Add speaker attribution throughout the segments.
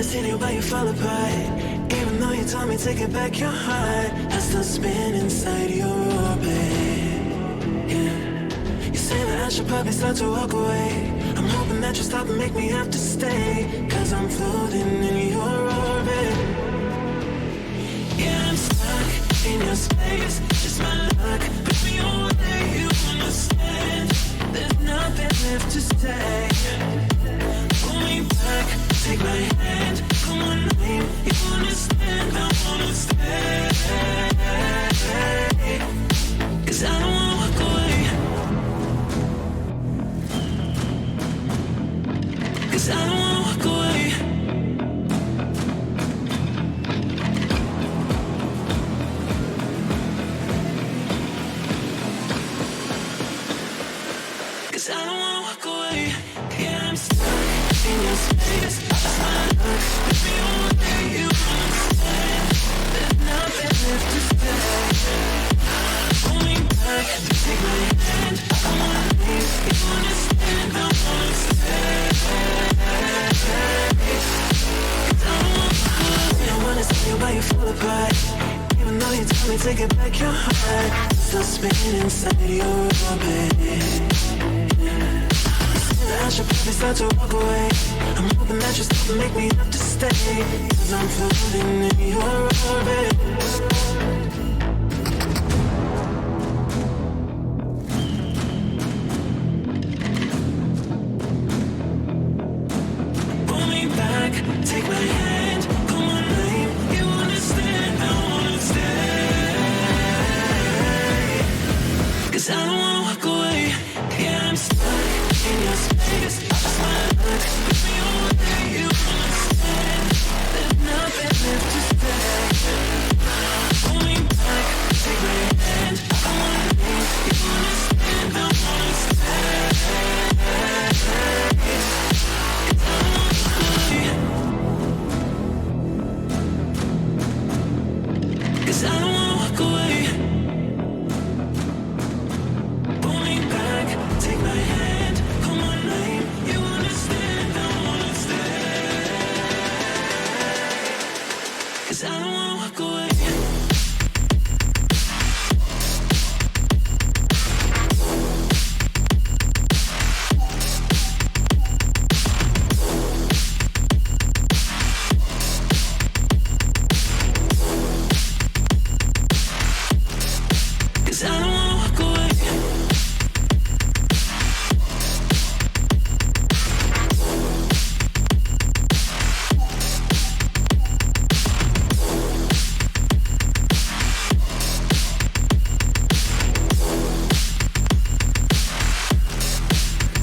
Speaker 1: understand you, but you fall apart. Even though you told me to get back your heart, I still spin inside your orbit. Yeah. You say that I should probably start to walk away. I'm hoping that you stop and make me have to stay, 'cause I'm floating in your orbit. Yeah, I'm stuck in your space, just my luck. Put me away, you understand. There's nothing left to say. Pull me back, take my hand, call my name. You understand, I wanna stay. 'Cause I don't wanna walk away. 'Cause I don't wanna walk away. 'Cause I don't wanna walk away. Yeah, I'm stuck in your space. That's my luck. Put me away, you understand. There's nothing left to say. Pull me back, take my hand. I wanna leave, you understand. I wanna stay. 'Cause I don't wanna walk away. I wanna see you, but you fall apart. Even though you told me to get back your heart, still spinning inside your orbit. I should probably start to walk away. I'm hoping that you stop and make me have to stay, 'cause I'm floating in your orbit. Pull me back, take my hand, call my name. You understand, I wanna stay. 'Cause I don't wanna walk away. Yeah, I'm stuck in your space. That's my luck. Put me away, you understand. There's nothing left to say. Pull me back, take my hand. I wanna leave, you understand. I wanna stay. 'Cause I don't wanna walk away. 'Cause I don't wanna walk away. Pull me back, take my hand, call my name. You understand, I wanna stay. 'Cause I don't wanna walk away. Cause I don't wanna walk away.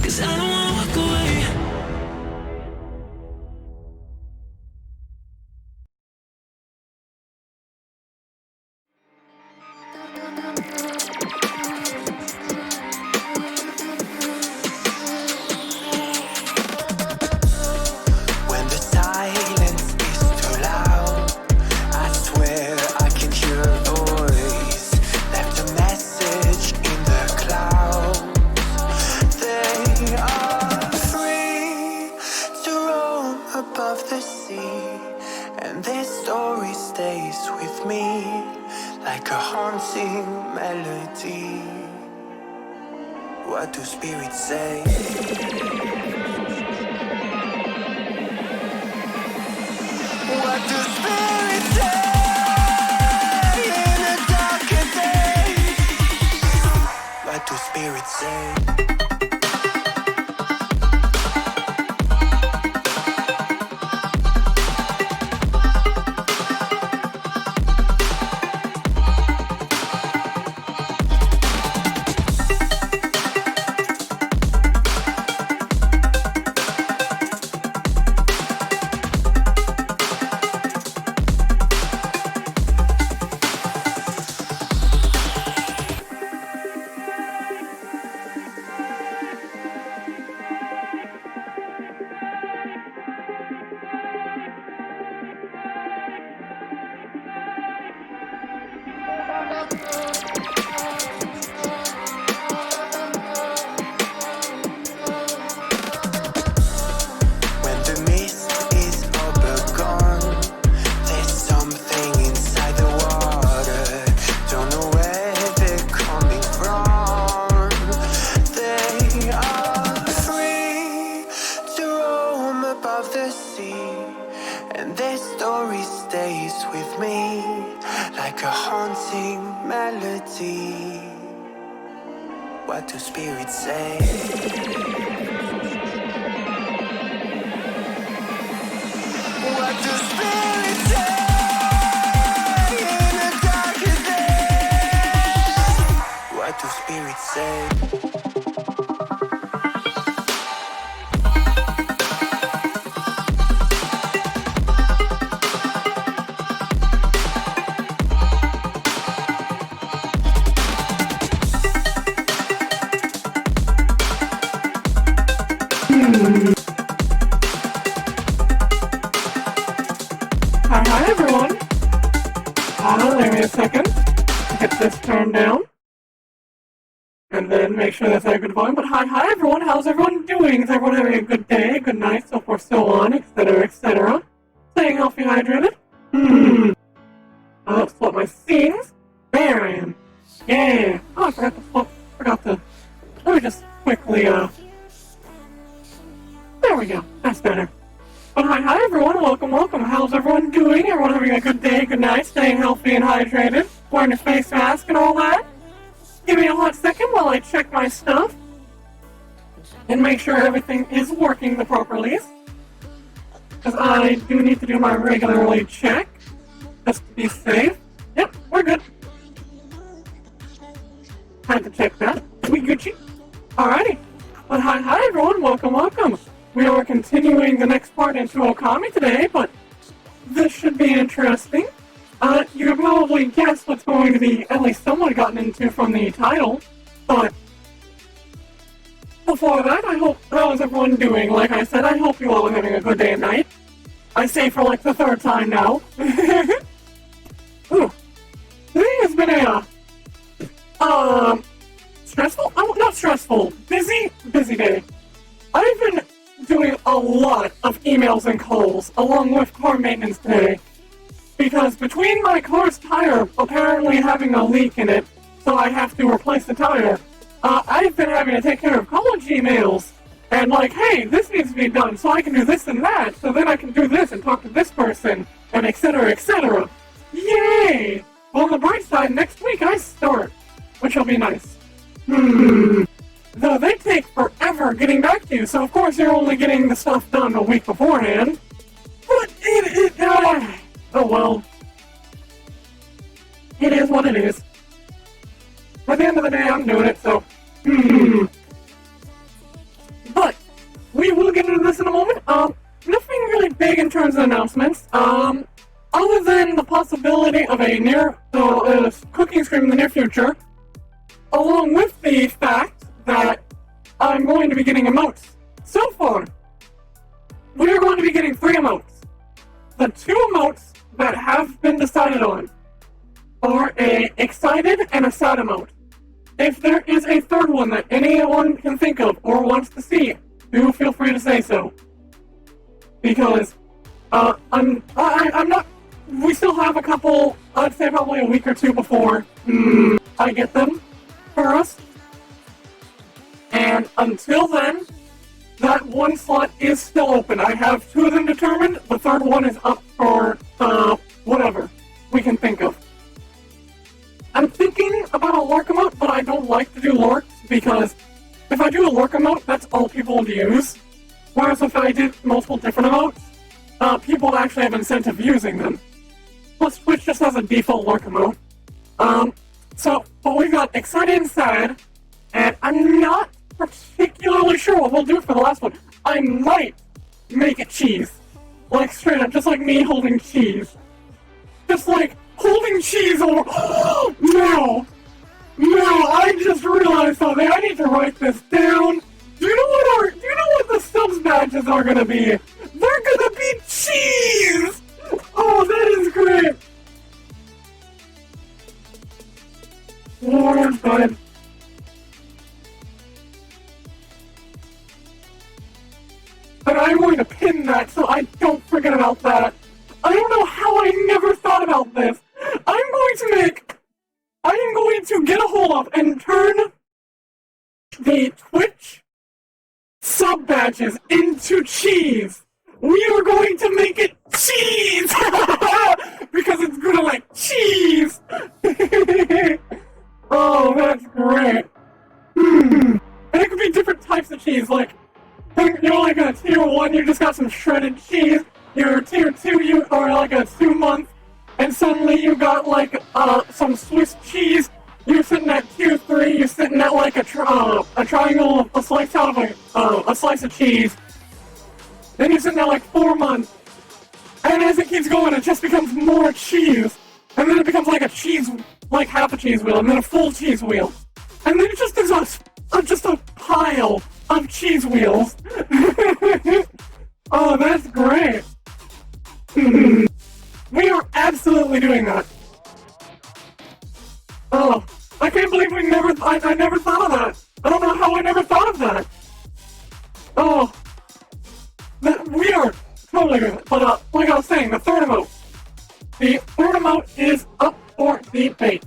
Speaker 1: Cause I don't wanna walk away.
Speaker 2: When the silence is too loud, I swear I can hear a voice. Left a message in the clouds. They are free to roam above the sea, and their story stays with me like a haunting melody. What do spirits say? What do spirits say in a darker day? What do spirits say? like a haunting melody. What do spirits say? What do spirits say in the darkest day? What do spirits say?
Speaker 3: Hi everyone. Give me a second. Get this turned down. And then make sure that's at a good volume. But hi everyone. How's everyone doing? Is everyone having a good day, good night, so forth, so on, etc., etc.? Staying healthy, hydrated? I'll swap my scenes. There I am. Yeah. Oh, I forgot to. Let me just quickly, there we go. That's better. But hi everyone, welcome. How's everyone doing? Everyone having a good day, good night, staying healthy and hydrated, wearing a face mask and all that? Give me a hot second while I check my stuff and make sure everything is working the properly. Because I do need to do my regularly check, just to be safe. Yep, we're good. Had to check that. We Gucci. Alrighty. But hi everyone, welcome. We are continuing the next part into Okami today, but this should be interesting. You can probably guess what's going to be at least somewhat gotten into from the title, but before that, how is everyone doing? Like I said, I hope you all are having a good day and night. I say for like the third time now. Ooh. Today has been stressful? Oh, not stressful. Busy day. I've been doing a lot of emails and calls along with car maintenance today because between my car's tire apparently having a leak in it, so I have to replace the tire, I've been having to take care of college emails and like, hey, this needs to be done so I can do this and that, so then I can do this and talk to this person, and etc. Yay! Well, on the bright side, next week I start, which will be nice. Though they take forever getting back to you, so of course you're only getting the stuff done a week beforehand. But oh well. It is what it is. At the end of the day, I'm doing it, so. But we will get into this in a moment. Nothing really big in terms of announcements. Other than the possibility of a cooking stream in the near future, along with the fact that I'm going to be getting emotes. So far, we are going to be getting 3 emotes. The 2 emotes that have been decided on are a excited and a sad emote. If there is a third one that anyone can think of or wants to see, do feel free to say so. Because I'm not. We still have a couple. I'd say probably a week or 2 before I get them for us. And until then, that 1 slot is still open. I have 2 of them determined. The 3rd one is up for, whatever we can think of. I'm thinking about a lurk emote, but I don't like to do lurks because if I do a lurk emote, that's all people would use. Whereas if I did multiple different emotes, people would actually have incentive using them. Plus, Twitch just has a default lurk emote. But we've got excited and sad, and I'm not particularly sure what we'll do for the last one. I might make it cheese. Like, straight up, just like me holding cheese. Just like, holding cheese over— No! I just realized something. I need to write this down. Do you know what the subs badges are gonna be? They're gonna be cheese! Oh, that is great! Lord, bud. But I'm going to pin that so I don't forget about that. I don't know how I never thought about this. I am going to get a hold of and turn the Twitch sub badges into cheese. We are going to make it cheese! because it's gonna like cheese! Oh, that's great. And it could be different types of cheese, like, you're like a tier 1, you just got some shredded cheese. You're tier 2, you are like a 2-month, and suddenly you got like some Swiss cheese. You're sitting at tier 3, you're sitting at like a triangle, a slice out of a slice of cheese. Then you're sitting at like 4 months. And as it keeps going, it just becomes more cheese. And then it becomes like a cheese, like half a cheese wheel, and then a full cheese wheel. And then it just is just a pile of cheese wheels. Oh, that's great. We are absolutely doing that. Oh, I can't believe I never thought of that. I don't know how I never thought of that. Oh, we are totally doing it. But like I was saying, the third emote. The third emote is up for debate.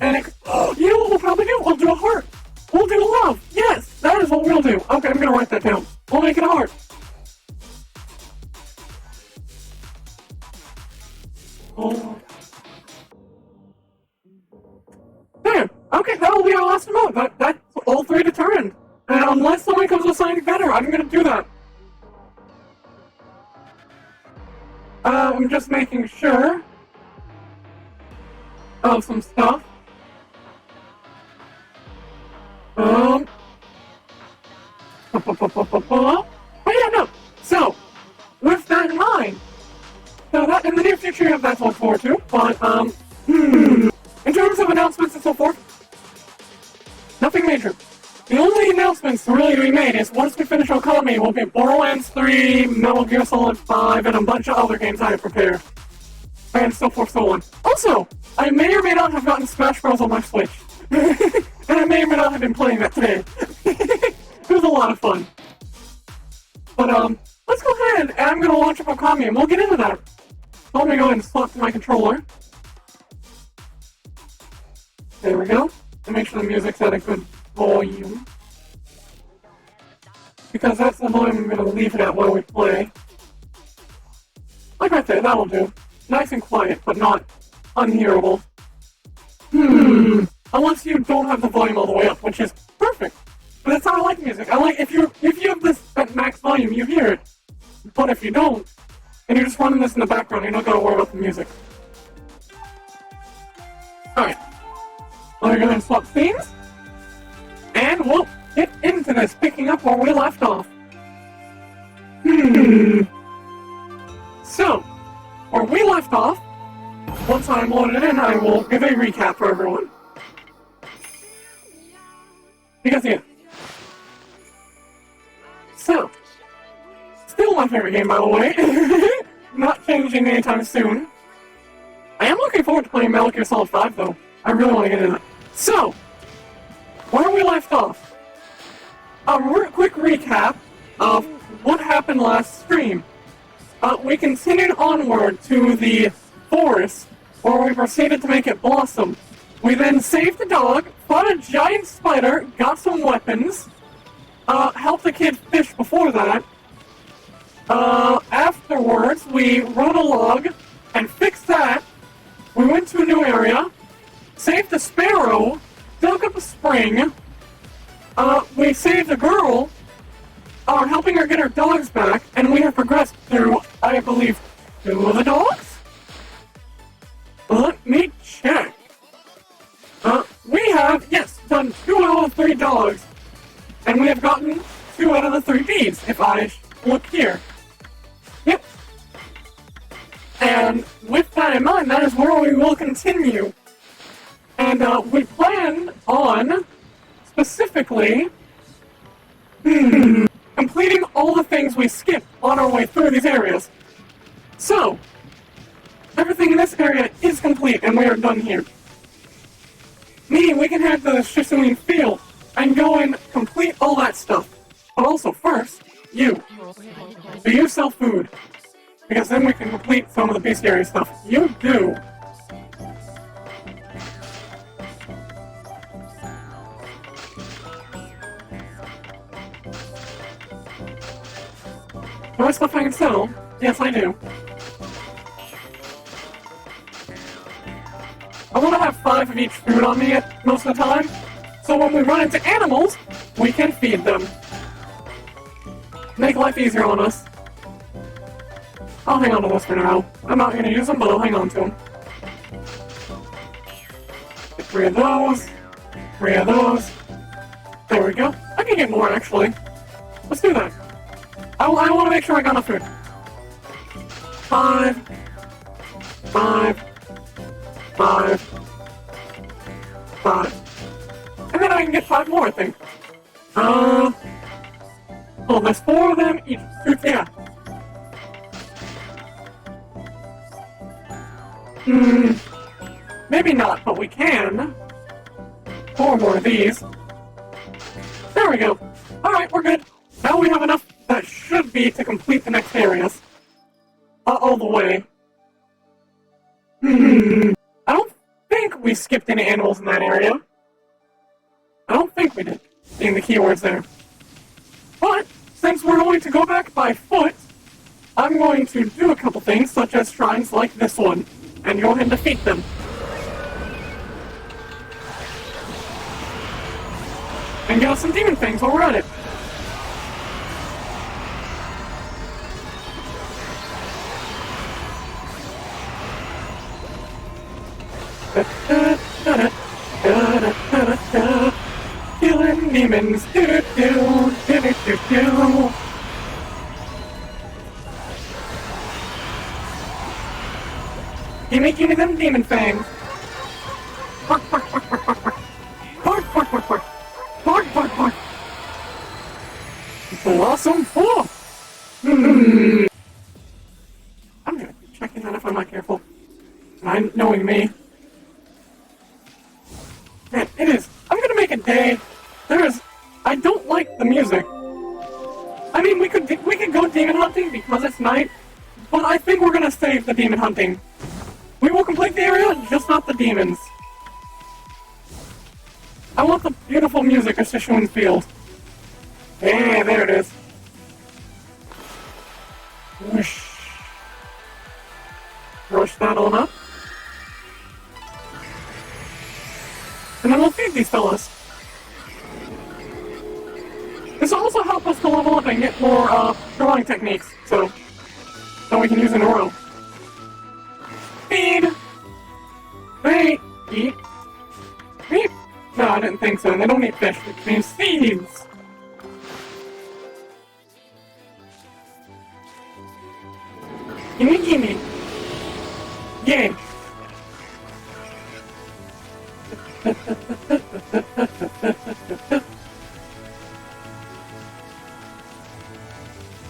Speaker 3: And you know what we'll probably do? We'll do a heart. We'll do love. Yes, that is what we'll do. Okay, I'm gonna write that down. We'll make it a heart. Oh. There. Okay, that will be our last emote. That's all 3 determined. And unless someone comes with something better, I'm gonna do that. I'm just making sure of some stuff. Oh yeah, no. So, with that in mind, so that in the near future you have that to look forward to, but, in terms of announcements and so forth, nothing major. The only announcements really to be made is once we finish Okami, will be Borderlands 3, Metal Gear Solid 5, and a bunch of other games I have prepared. And so forth, so on. Also, I may or may not have gotten Smash Bros. On my Switch. And I may or may not have been playing that today. It was a lot of fun. But, let's go ahead, and I'm gonna launch up Okami, and we'll get into that. So let me go ahead and swap to my controller. There we go. And make sure the music's at a good volume. Because that's the volume I'm gonna leave it at while we play. Like right there, that'll do. Nice and quiet, but not unhearable. Unless you don't have the volume all the way up, which is perfect. But that's how I like music. I like if you have this at max volume, you hear it. But if you don't, and you're just running this in the background, you're not gonna worry about the music. Alright. Let me go ahead and swap scenes. And we'll get into this, picking up where we left off. So, where we left off, once I'm loaded in, I will give a recap for everyone. Because, yeah. So, still my favorite game, by the way. Not changing anytime soon. I am looking forward to playing Metal Gear Solid 5, though. I really want to get into it. So, where we left off. A quick recap of what happened last stream. We continued onward to the forest, where we proceeded to make it blossom. We then saved the dog, fought a giant spider, got some weapons, helped a kid fish before that. Afterwards, we wrote a log and fixed that. We went to a new area, saved a sparrow, dug up a spring. We saved a girl, helping her get her dogs back, and we have progressed through, I believe, 2 of the dogs? Let me check. We have, yes, done 2 out of 3 dogs, and we have gotten 2 out of the 3 bees, if I look here. Yep. And with that in mind, that is where we will continue. And, we plan on, specifically, completing all the things we skipped on our way through these areas. So, everything in this area is complete, and we are done here. Meaning we can head to the Shisui field and go and complete all that stuff. But also, first, you. Do you sell food? Because then we can complete some of the bestiary stuff. You do. Do I stuff I can sell? Yes, I do. have 5 of each food on me most of the time, so when we run into animals, we can feed them. Make life easier on us. I'll hang on to this for now. I'm not gonna use them, but I'll hang on to them. Get 3 of those. 3 of those. There we go. I can get more, actually. Let's do that. I want to make sure I got enough food. 5. 5. 5. 5. And then I can get 5 more, I think. Oh, there's 4 of them, each suits, yeah. Maybe not, but we can. 4 more of these. There we go. Alright, we're good. Now we have enough that should be to complete the next areas. All the way. I don't think we skipped any animals in that area. I don't think we did, seeing the keywords there. But, since we're going to go back by foot, I'm going to do a couple things, such as shrines like this one, and go ahead and defeat them. And get us some demon fangs while we're at it. Killing demons, do-do-do. Give me them demon fangs. Bark, bark, bark, bark, bark, bark. Bark, bark, bark, bark. Bark, bark, bark. Blossom 4. I'm gonna be checking that if I'm not careful. Knowing me. Man, it is. I'm gonna make a day. I don't like the music. I mean, we could go demon hunting because it's night, but I think we're gonna save the demon hunting. We will complete the area, just not the demons. I want the beautiful music of Shishuin's Field. Yeah, there it is. Whoosh. Brush that on up. And then we'll feed these fellas. This will also help us to level up and get more drawing techniques, so that we can use in a row. Feed! They eat. Meat? No, I didn't think so. They don't eat fish. It means seeds. Gimme, gimme. Yay.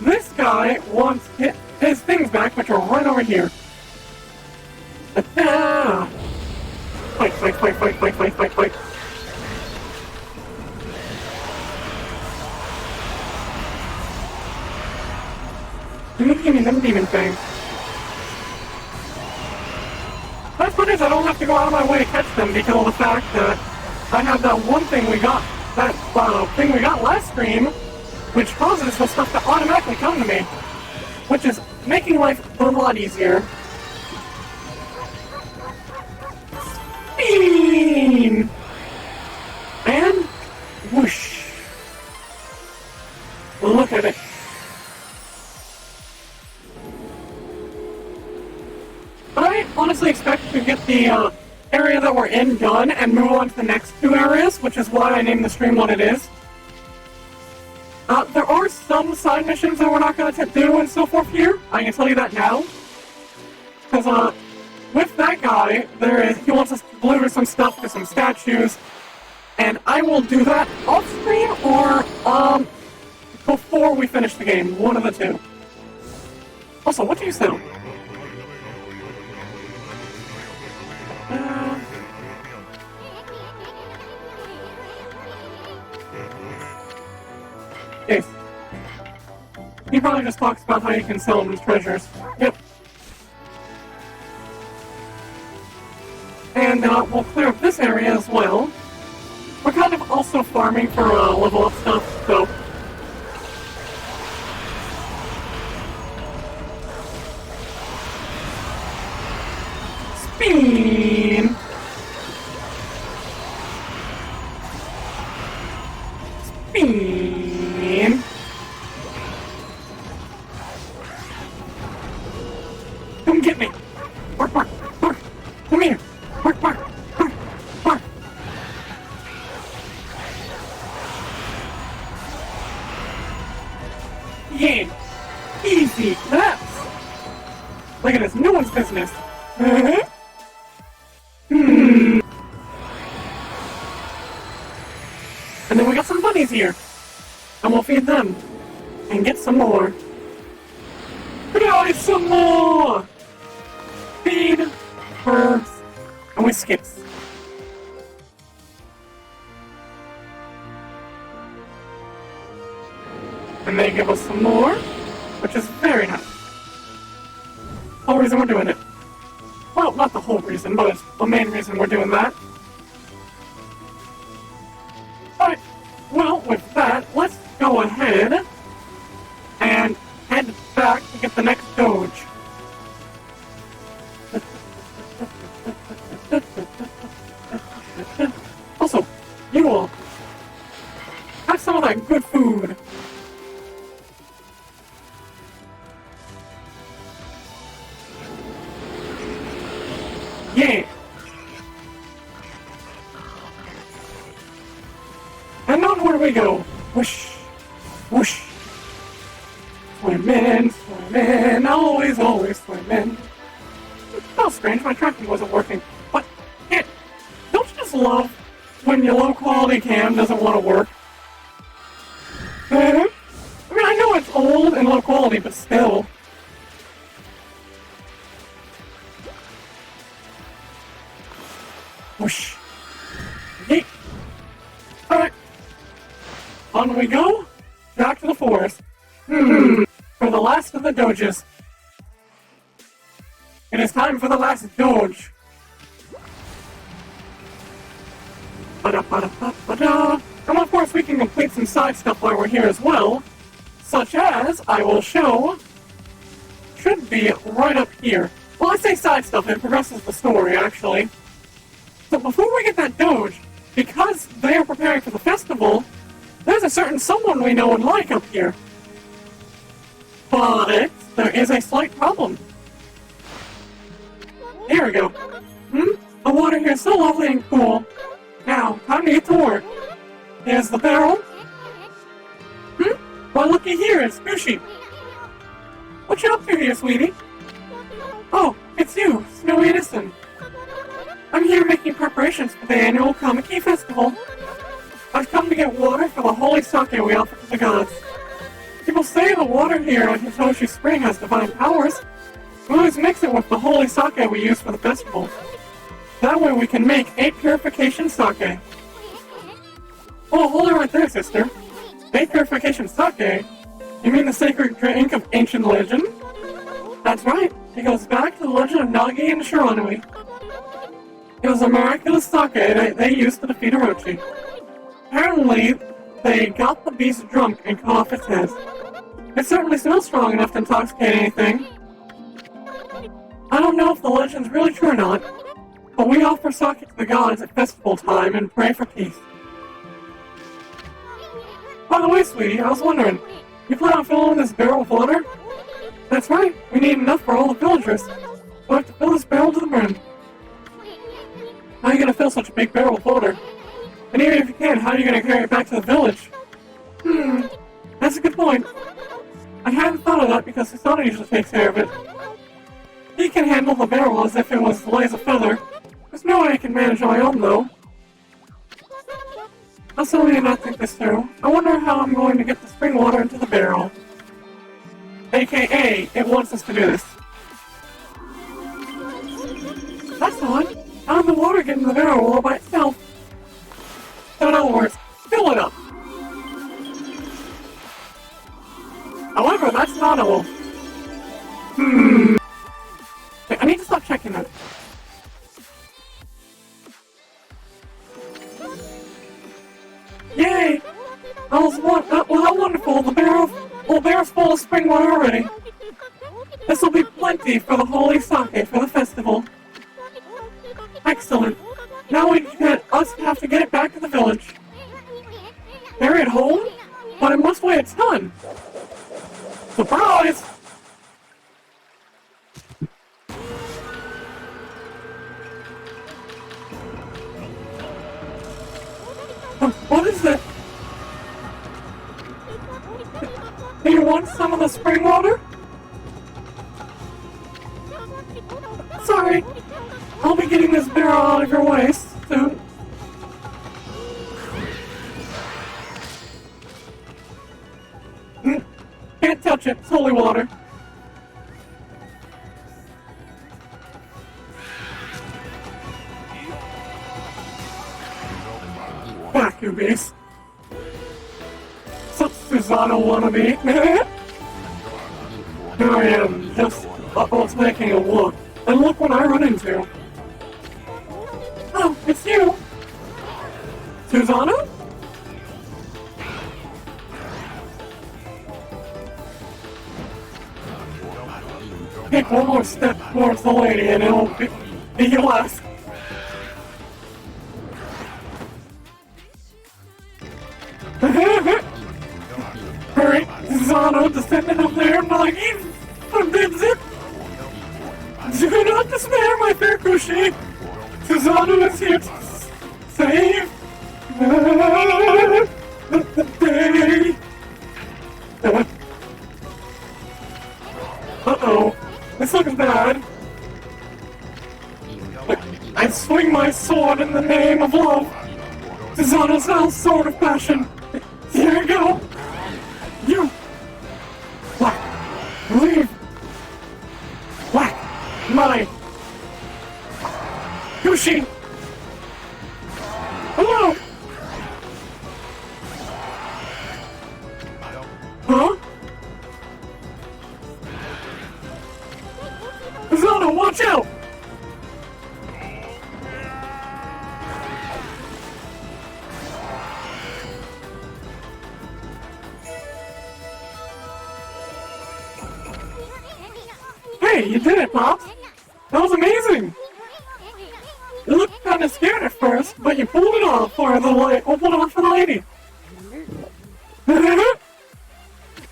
Speaker 3: This guy wants his things back, which are right over here. Fight, fight, fight, fight, fight, fight, fight, fight. Give me them demon things. Best part is I don't have to go out of my way to catch them because of the fact that I have that one thing we got, thing we got last stream, which causes the stuff to automatically come to me, which is making life a lot easier. Beam! And whoosh! Look at it. I honestly expect to get the area that we're in done and move on to the next 2 areas, which is why I named the stream what it is. There are some side missions that we're not going to do and so forth here. I can tell you that now. Because, with that guy, he wants us to deliver some stuff to some statues, and I will do that off stream or, before we finish the game. One of the two. Also, what do you sell? Yes. He probably just talks about how you can sell him these treasures. Yep. And we'll clear up this area as well. We're kind of also farming for level up stuff, so... Spin! And... Come get me! Bark, bark, bark! Come here! Bark, bark, bark, bark! Yeah! Easy claps! Look at this, no one's business! And then we got some bunnies here! And we'll feed them! And get some more! Guys, some more! Feed, herbs, and we skips. And they give us some more, which is very nice. Whole reason we're doing it. Well, not the whole reason, but it's the main reason we're doing that. Alright, well, with that, let's go ahead and head back to get the next Doge. Also, you all, have some of that good food. Yeah. And onward we go. Whoosh, whoosh. Swim in, always, always swim in. Oh, strange, my tracking wasn't working. But, don't you just love when your low-quality cam doesn't want to work? I mean, I know it's old and low quality, but still. Whoosh. Yeet. Alright. On we go. Back to the forest. For the last of the Doges. It is time for the last Doge. Ba-da-ba-da-ba-ba-da. And of course we can complete some side stuff while we're here as well. Such as, I will show, should be right up here. Well, I say side stuff, it progresses the story, actually. But before we get that Doge, because they are preparing for the festival, there's a certain someone we know and like up here. But there is a slight problem. Here we go. The water here is so lovely and cool. Now, time to get to work. Here's the barrel. Why, looky here, it's Squishy. What you up to here, sweetie? Oh, it's you, Snowy Innocent. I'm here making preparations for the annual Okami festival. I've come to get water for the holy sake we offer to the gods. People say the water here at Hitoshi Spring has divine powers. We always mix it with the holy sake we use for the festival. That way we can make 8 purification sake. Oh, hold it right there, sister. 8 purification sake? You mean the sacred drink of ancient legend? That's right. It goes back to the legend of Nagi and Shiranui. It was a miraculous sake they used to defeat Orochi. Apparently, they got the beast drunk and cut off its head. It certainly smells strong enough to intoxicate anything. I don't know if the legend's really true or not, but we offer sake to the gods at festival time and pray for peace. By the way, sweetie, I was wondering, you plan on filling this barrel with water? That's right, we need enough for all the villagers. We'll have to fill this barrel to the brim. How are you gonna fill such a big barrel with water? And even if you can, how are you gonna carry it back to the village? That's a good point. I hadn't thought of that because Susana usually takes care of it. He can handle the barrel as if it was light as a feather. There's no way I can manage on my own, though. I'll certainly not think this through. I wonder how I'm going to get the spring water into the barrel. AKA, it wants us to do this. That's odd. How did the water get in the barrel all by itself? So in other words, fill it up. However, that's not all. Wait, I need to stop checking that. Yay! Well, how wonderful! The barrel's full of spring water already. This will be plenty for the holy sake for the festival. Excellent. Now we have to get it back to the village. carry it home, but it must weigh a ton. Surprise! What is it? Do you want some of the spring water? Sorry, I'll be getting this barrel out of your way soon. Can't touch it, it's holy water. Back, you beast. Such Susano wannabe. Here I am, just what's making a look. And look what I run into. Oh, it's you! Susano? Take one more step towards the lady and it'll be your last. Hurry, Susano, descendant of there, my forbids it! Do not despair, my fair Kushi! Susano is here to save the day! Uh-oh, this looks bad. I swing my sword in the name of love. Susano's sword of passion. Here we go. You! Whack! Leave! Whack! My! Kushi! Hello! Huh? Susano, watch out! Hey, you did it, Pops! That was amazing! You looked kinda scared at first, but you pulled it off for the lady.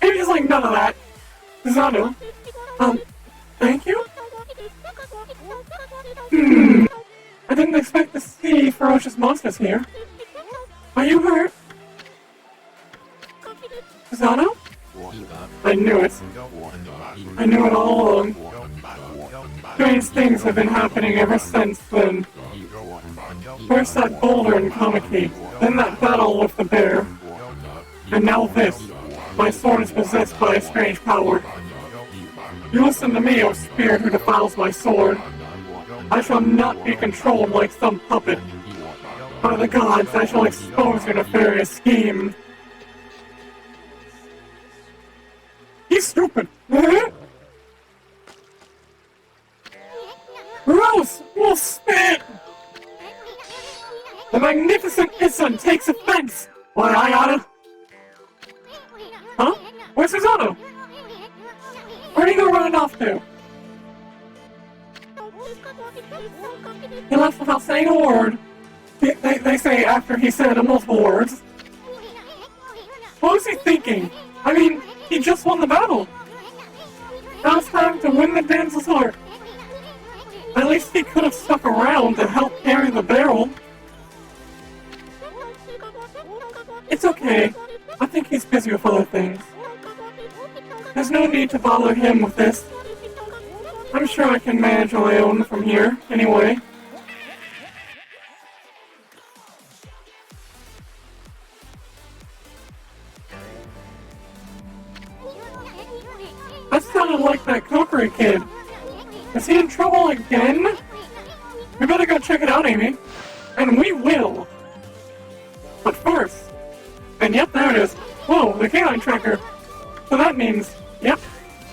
Speaker 3: And he's like, none of that. Susano. Thank you? I didn't expect to see ferocious monsters here. Are you hurt? Susano? I knew it. I knew it all along. Strange things have been happening ever since then. First that boulder in Kamiki, then that battle with the bear. And now this. My sword is possessed by a strange power. You listen to me, O spirit who defiles my sword. I shall not be controlled like some puppet. By the gods, I shall expose your nefarious scheme. He's stupid. Gross! We'll spit! The magnificent Isun takes offense! Why, I oughta... Huh? Where's Susano? Where'd he go running off to? He left without saying a word. They say after he said multiple words. What was he thinking? I mean, he just won the battle. Now it's time to win the damsel's heart. At least he could have stuck around to help carry the barrel. It's okay. I think he's busy with other things. There's no need to bother him with this. I'm sure I can manage on my own from here, anyway. That sounded like that Kokiri kid. Is he in trouble again? We better go check it out, Amy. And we will. But first... And yep, there it is. Whoa, the canine tracker. So that means... Yep.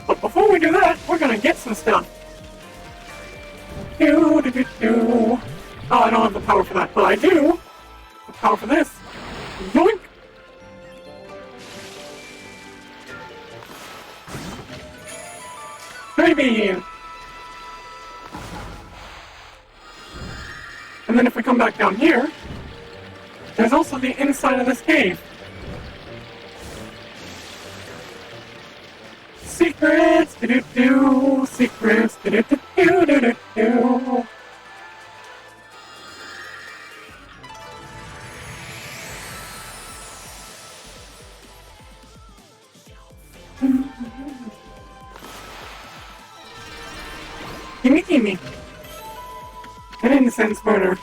Speaker 3: But before we do that, we're gonna get some stuff. Oh, I don't have the power for that, but I do. The power for this. Yoink! Baby! And then if we come back down here, there's also the inside of this cave. Secrets, do-do-do, secrets, do-do-do-do-do-do. Gimme, gimme. An incense burner.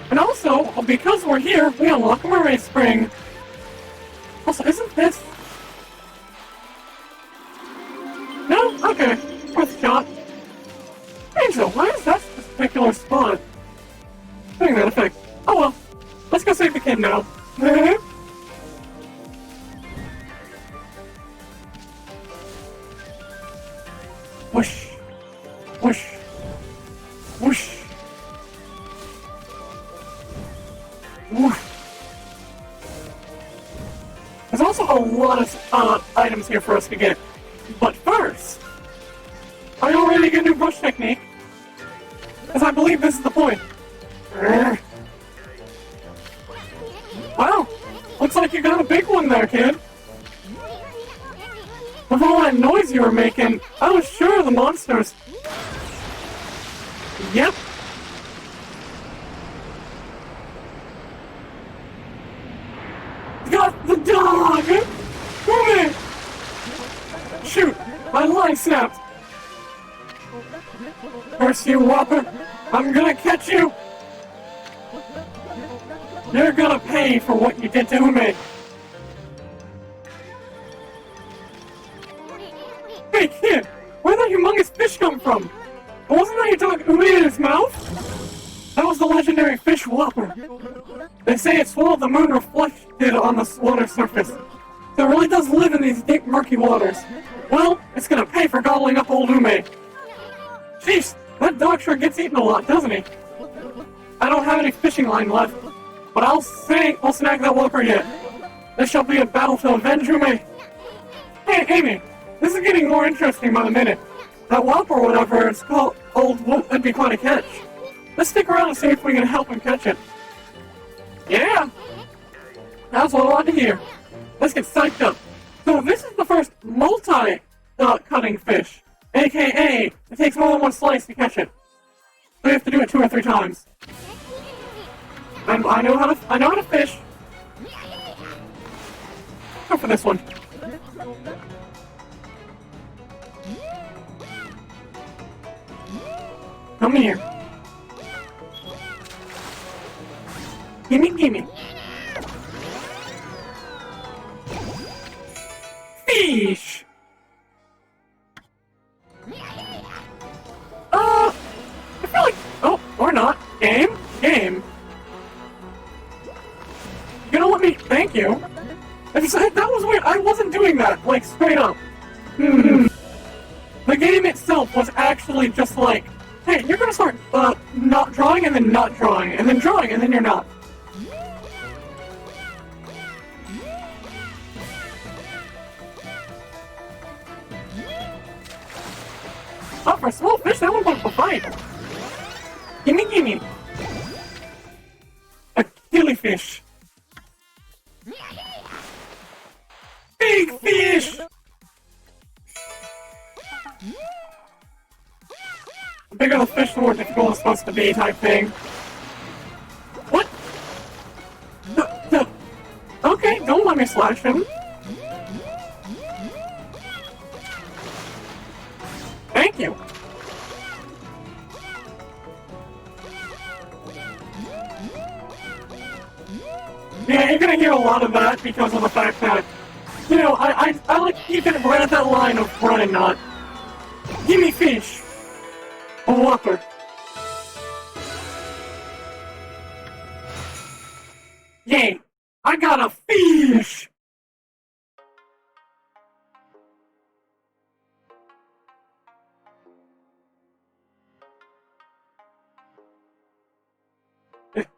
Speaker 3: And also, because we're here, we unlock a Murray Spring. Also, isn't this... No? Okay. Worth a shot. Angel, why is that this particular spot doing that effect? Oh well. Let's go save the kid now. Whoosh. Whoosh. Whoosh. Whoosh. There's also a lot of items here for us to get. But first, are you ready to get a new brush technique? Because I believe this is the point. Wow, looks like you got a big one there, kid. With all that noise you were making, I was sure the monsters... Yep. Got the dog! Move it! Shoot, my line snapped. Curse you, Whopper! I'm gonna catch you! You're gonna pay for what you did to me! Hey kid, where'd that humongous fish come from? Wasn't that your dog Umi in his mouth? That was the legendary fish Whopper. They say it swallowed the moon reflected on the water surface. So it really does live in these deep, murky waters. Well, it's gonna pay for gobbling up old Ume. Jeez, that dog sure gets eaten a lot, doesn't he? I don't have any fishing line left, but I'll snag that Whopper yet. This shall be a battle to avenge Ume. Hey, Amy, this is getting more interesting by the minute. That Whopper or whatever it's called would be quite a catch. Let's stick around and see if we can help him catch it. Yeah! That's what I wanted to hear. Let's get psyched up. So this is the first multi-cutting fish. AKA, it takes more than one slice to catch it. So you have to do it 2 or 3 times. I know how to fish. Go for this one. Come here. Gimme, gimme. Fish! I feel like... Oh, or not. Game? Game. You know let me... Thank you. That was weird. I wasn't doing that, like, straight up. The game itself was actually just like, hey, you're gonna start, not drawing and then not drawing, and then drawing and then you're not. Oh, for a small fish, that one wants to fight. Gimme, gimme. A killifish. Big fish! The bigger the fish, the more difficult it's supposed to be, type thing. What? Okay, don't let me slash him. Thank you. Yeah, you're gonna hear a lot of that because of the fact that, you know, I like keeping it right at that line of running not. Gimme fish. A Whopper. Yay! I got a fish!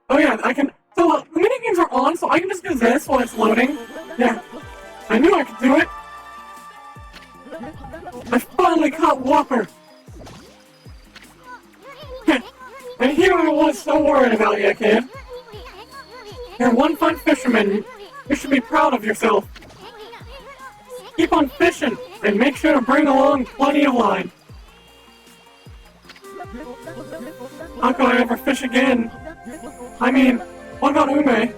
Speaker 3: Oh yeah, I can... So, the minigames are on, so I can just do this while it's loading. Yeah. I knew I could do it! I finally caught Whopper! And here I was so worried about you, kid. You're one fine fisherman. You should be proud of yourself. Keep on fishing, and make sure to bring along plenty of line. How could I ever fish again? I mean, what about Ume?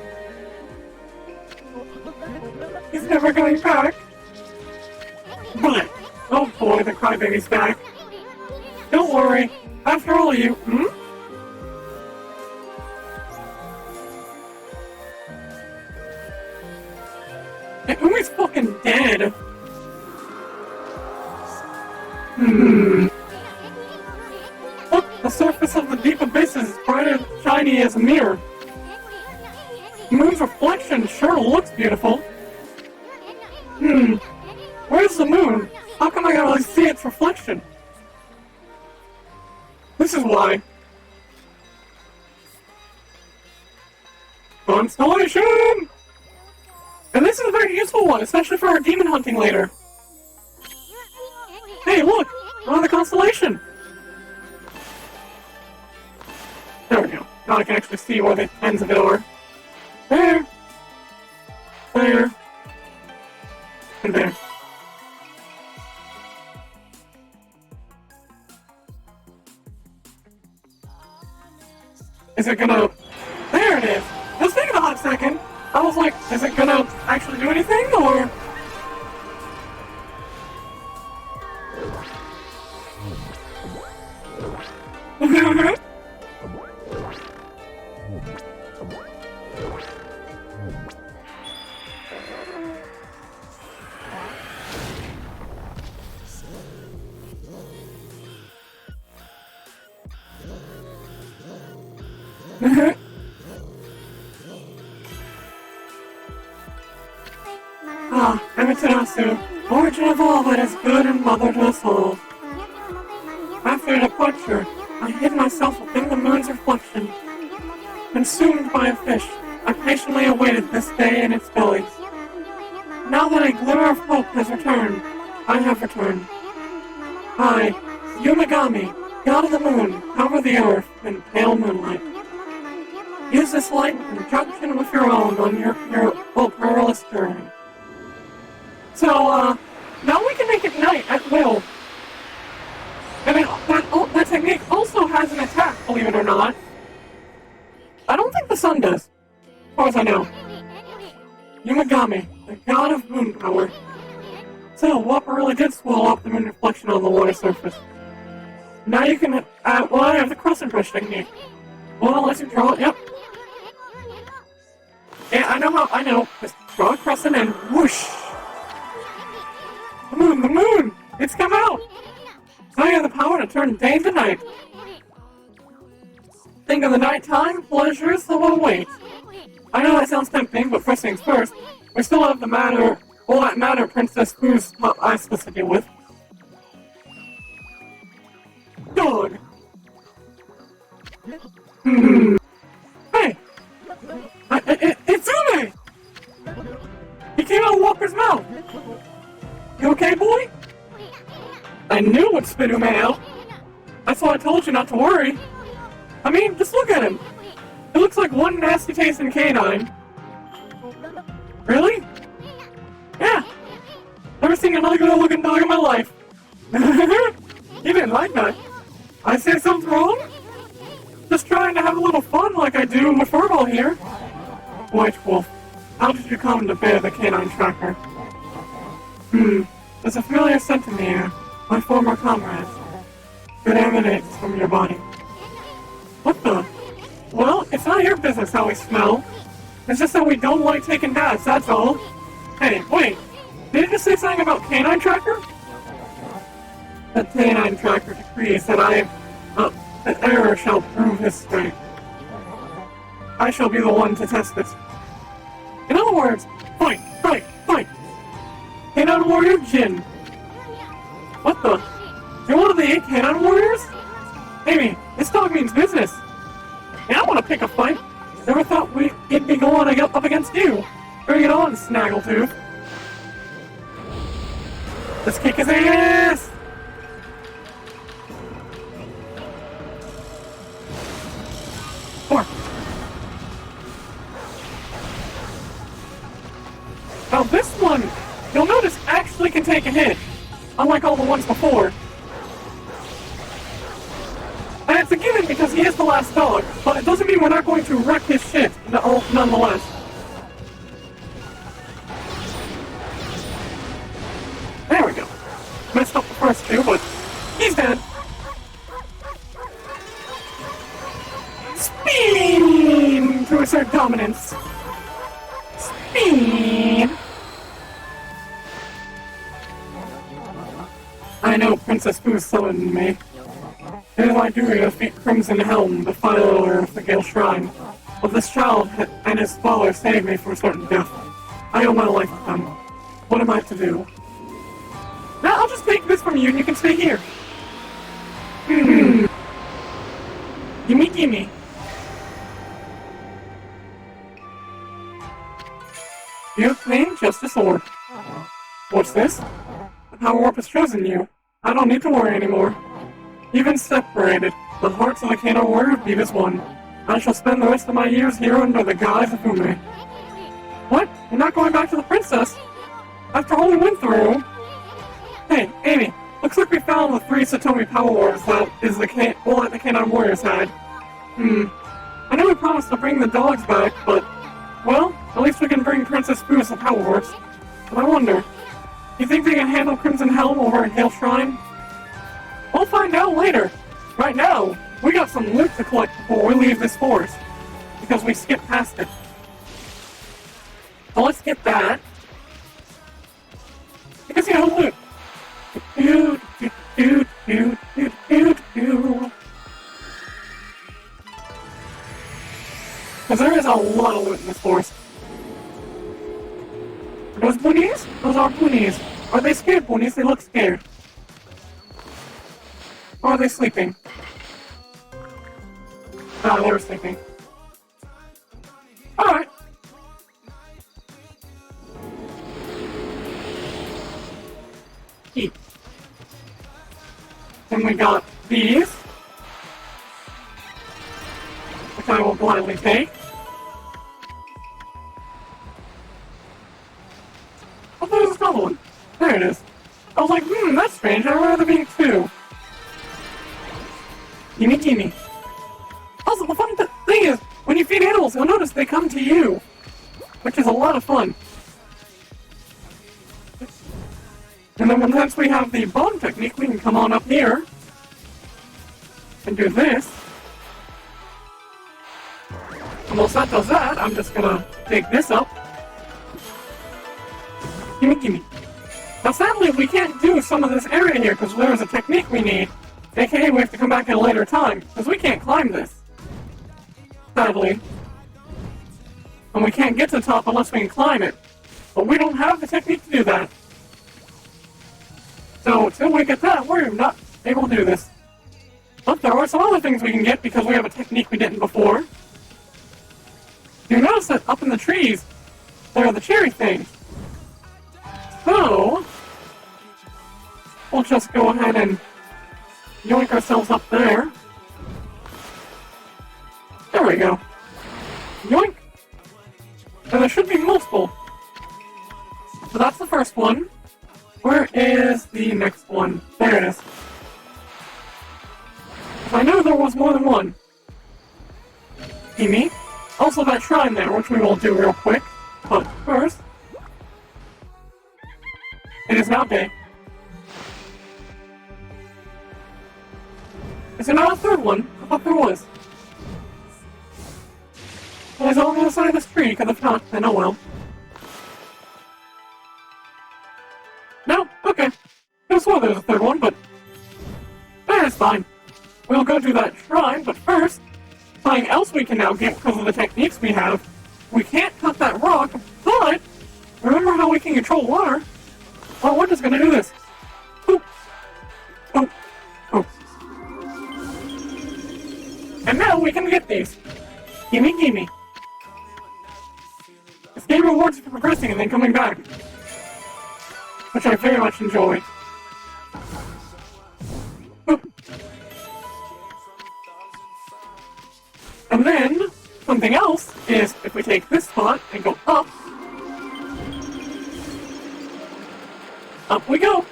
Speaker 3: He's never coming back. But, oh boy, the crybaby's back. Don't worry, after all you, And Ume's fucking dead. Look, the surface of the deep abyss is bright and shiny as a mirror. The moon's reflection sure looks beautiful. Where's the moon? How come I can only see its reflection? This is why. Constellation! And this is a very useful one, especially for our demon hunting later. Hey, look! We're on the constellation! There we go. Now I can actually see where the ends of it are. There! There! And there. Is it gonna... There it is! I was thinking a hot second! I was like, is it gonna actually do anything, or...? Amaterasu, origin of all that is good and mother to us all. After departure, I hid myself within the moon's reflection. Consumed by a fish, I patiently awaited this day in its belly. Now that a glimmer of hope has returned, I have returned. I, Yumagami, god of the moon, cover the earth in pale moonlight. Use this light in conjunction with your own on your perilous journey. So, now we can make it night at will. And that technique also has an attack, believe it or not. I don't think the sun does, as far as I know. Yumagami, the god of moon power. So, Whopper really did swallow up the moon reflection on the water surface. Now you can, I have the crescent brush technique. Well, let's draw it, yep. Yeah, I know. Just draw a crescent and whoosh! The moon! It's come out! So you have the power to turn day into night. Think of the nighttime pleasures that will wait. I know that sounds tempting, but first things first, we still have the matter, all that matter Princess Fu's top eye supposed to deal with. Dog! Hey! It's Ume! He came out of Walker's mouth! You okay, boy? I knew what spit Ume out. That's why I told you not to worry. I mean, just look at him. He looks like one nasty tasting canine. Really? Yeah. Never seen another good looking dog in my life. You didn't like that. I say something wrong? Just trying to have a little fun like I do with Furball here. White Wolf, how did you come to bear the canine tracker? There's a familiar scent in the air. My former comrades. It emanates from your body. What the? Well, it's not your business how we smell. It's just that we don't like taking baths, that's all. Hey, wait. Did you just say something about canine tracker? The canine tracker decrees that that error shall prove his strength. I shall be the one to test it. In other words, fight! Canine Warrior Jin. What the? You're one of the 8 Canine Warriors? Amy, this dog means business. Yeah, I want to pick a fight. Never thought it'd be going up against you. Bring it on, Snaggletooth. Let's kick his ass! this one, you'll notice, actually can take a hit, unlike all the ones before. And it's a given because he is the last dog, but it doesn't mean we're not going to wreck his shit, nonetheless. There we go. Messed up the first two, but he's dead. Spin to assert dominance. Spin. I know Princess Pooh summoned me. It is my duty to defeat Crimson Helm, the final ruler of the Gale Shrine. But this child and his father saved me from certain death. I owe my life to them. What am I to do? Now I'll just take this from you and you can stay here. Gimme. You have claimed justice or... What's this? The Power Warp has chosen you. I don't need to worry anymore. Even separated, the hearts of the Kano Warrior beat as one. I shall spend the rest of my years here under the guise of Ume. What? You're not going back to the princess? After all we went through... Hey, Amy, looks like we found the 3 Satomi Power Orbs that is the Kano Warriors had. I know we promised to bring the dogs back, but... Well, at least we can bring Princess Pooh some Power Orbs. But I wonder, you think they can handle Crimson Helm over at Gale Shrine? We'll find out later. Right now, we got some loot to collect before we leave this forest. Because we skipped past it. So let's get that. Because you know, loot. Because there is a lot of loot in this forest. Are those boonies? Those are boonies. Are they scared boonies? They look scared. Or are they sleeping? Ah, they were sleeping. Alright. Eat. Then we got these. Which I will gladly take. Oh, there's another one. There it is. I was like, that's strange. I'd rather be 2. Gimme. Also, the fun thing is, when you feed animals, you'll notice they come to you. Which is a lot of fun. And then once we have the bomb technique, we can come on up here. And do this. And once that does that, I'm just gonna take this up. Gimme. Now sadly, we can't do some of this area here, because there's a technique we need. AKA, we have to come back at a later time, because we can't climb this. Sadly. And we can't get to the top unless we can climb it. But we don't have the technique to do that. So, until we get that, we're not able to do this. But there are some other things we can get because we have a technique we didn't before. You notice that up in the trees, there are the cherry things. So, we'll just go ahead and yoink ourselves up there. There we go. Yoink! And there should be multiple. So that's the first one. Where is the next one? There it is. I knew there was more than one. Gimme. Also that shrine there, which we will do real quick. But first... It is now day. Is there not a third one? I thought there was. Well, it's on the other side of this tree, because if not, then oh well. No? Okay. I swore there was a third one, but... That's fine. We'll go do that shrine, but first, something else we can now get because of the techniques we have. We can't cut that rock, but... Remember how we can control water? Well, we're just gonna do this. Boop. Boop. Boop. And now we can get these. Gimme. This game rewards you for progressing and then coming back. Which I very much enjoy. Boop. And then, something else is if we take this spot and go up, Up we go!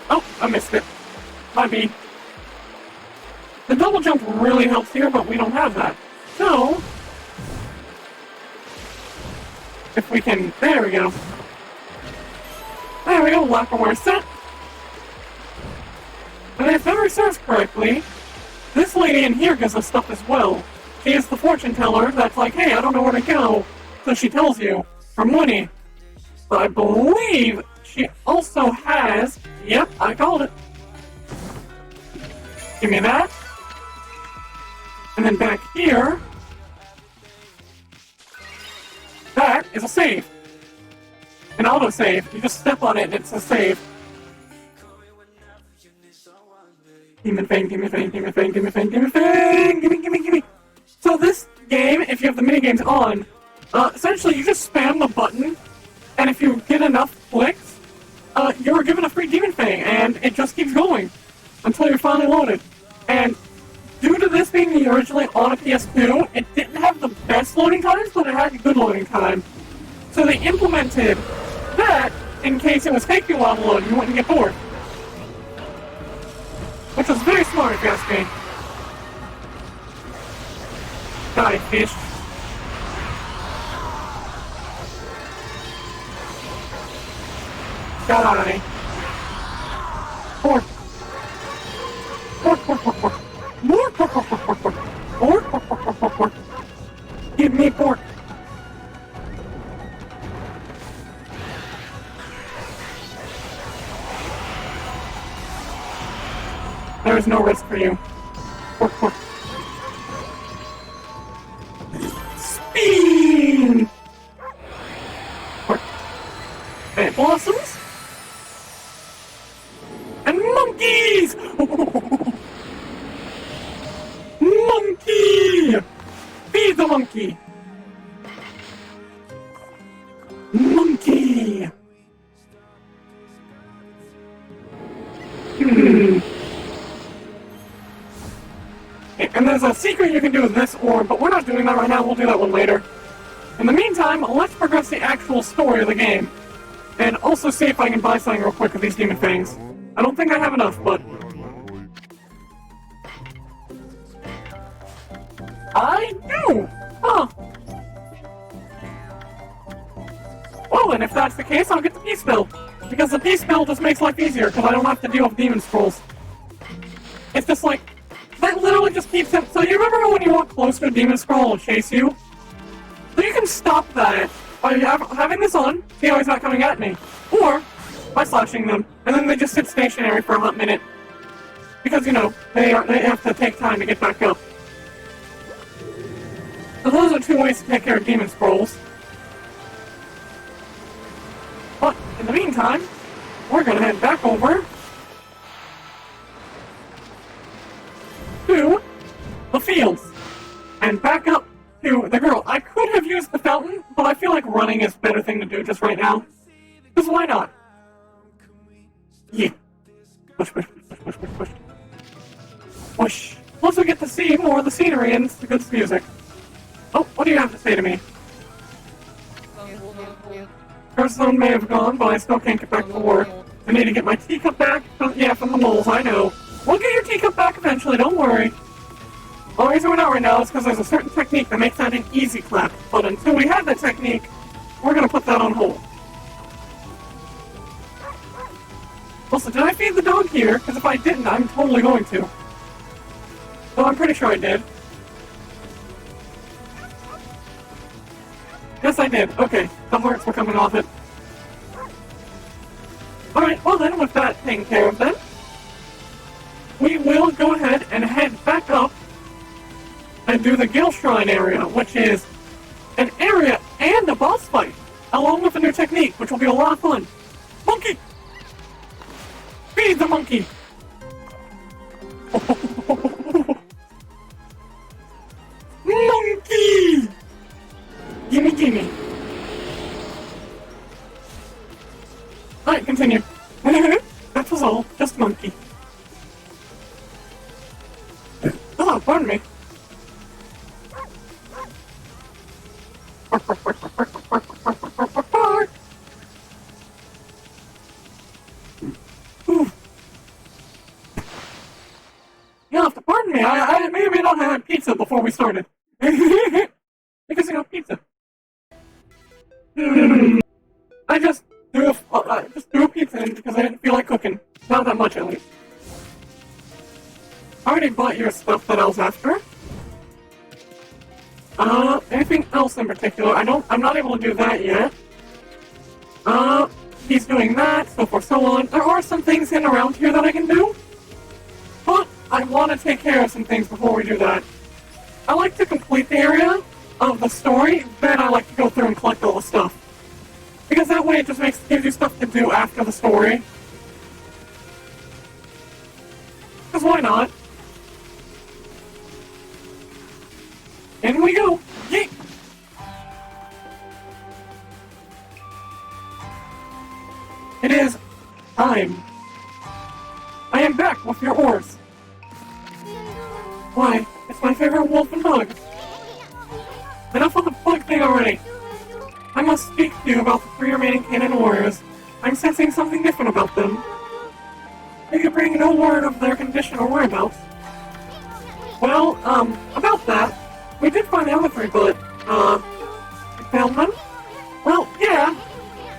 Speaker 3: Oh, I missed it. My B. The double jump really helps here, but we don't have that. So, if we can, there we go. There we go, locker set. And if memory serves correctly, this lady in here gives us stuff as well. She is the fortune teller that's like, hey, I don't know where to go. So she tells you for money. But I believe she also has, yep, I called it. Give me that. And then back here, that is a save. An autosave. You just step on it and it's a save. Demon Fang, Demon Fang, Demon Fang, Demon Fang, Demon Fang! Gimme! So this game, if you have the minigames on, essentially you just spam the button, and if you get enough clicks, you're given a free Demon Fang, and it just keeps going until you're finally loaded. And due to this being originally on a PS2, it didn't have the best loading times, but it had a good loading time. So they implemented that in case it was taking a while to load and you wouldn't get bored. Which was very smart if you ask me. Die, fish. Die. Pork. More pork. Give me pork. There is no risk for you. Pork. Speed! Pork. And blossoms. And monkeys! Monkey! Feed the monkey! Monkey! And there's a secret you can do with this orb, but we're not doing that right now, we'll do that one later. In the meantime, let's progress the actual story of the game. And also see if I can buy something real quick with these Demon Fangs. I don't think I have enough, but... I do! Huh. Well then, if that's the case, I'll get the Peace Bill. Because the Peace Bill just makes life easier, because I don't have to deal with Demon Scrolls. It's just like... That literally just keeps him... So you remember when you walk close to a Demon Scroll, it'll chase you? So you can stop that by having this on, see how he's not coming at me. Or, by slashing them, and then they just sit stationary for a hot minute. Because, you know, they have to take time to get back up. So those are two ways to take care of Demon Scrolls. But, in the meantime, we're gonna head back over to the fields. And back up to the girl. I could have used the fountain, but I feel like running is a better thing to do just right now. Because why not? Yeah. Push. Push. Plus we get to see more of the scenery and the good music. Oh, what do you have to say to me? Hearthstone may have gone, but I still can't get back to work. I need to get my teacup back. Yeah, from the moles, I know. We'll get your teacup back eventually, don't worry. The only reason we're not right now is because there's a certain technique that makes that an easy clap. But until we have that technique, we're gonna put that on hold. Also, did I feed the dog here? Because if I didn't, I'm totally going to. So I'm pretty sure I did. Yes, I did. Okay, the hearts were coming off it. Alright, well then, with that taken care of then, we will go ahead and head back up and do the Gil Shrine area, which is an area and a boss fight, along with a new technique, which will be a lot of fun. Monkey! Feed the monkey! Monkey! Gimme. Alright, continue. That was all. Just monkey. Oh, pardon me. You'll have to pardon me. I may or may not have had pizza before we started. Because you know pizza. I just threw a pizza in because I didn't feel like cooking. Not that much, at least. I already bought your stuff that I was after. Anything else in particular? I'm not able to do that yet. He's doing that, so forth, so on. There are some things in around here that I can do. But I want to take care of some things before we do that. I like to complete the area of the story, then I like to go through and collect all the stuff. Because that way it just gives you stuff to do after the story. Because why not? In we go! Yeet! It is time. I am back with your oars. Why, it's my favorite wolf and bug. Enough of the bug thing already. I must speak to you about the 3 remaining cannon warriors. I'm sensing something different about them. They could bring no word of their condition or whereabouts. Well, about that, we did find the other 3, but, we found them? Well, yeah.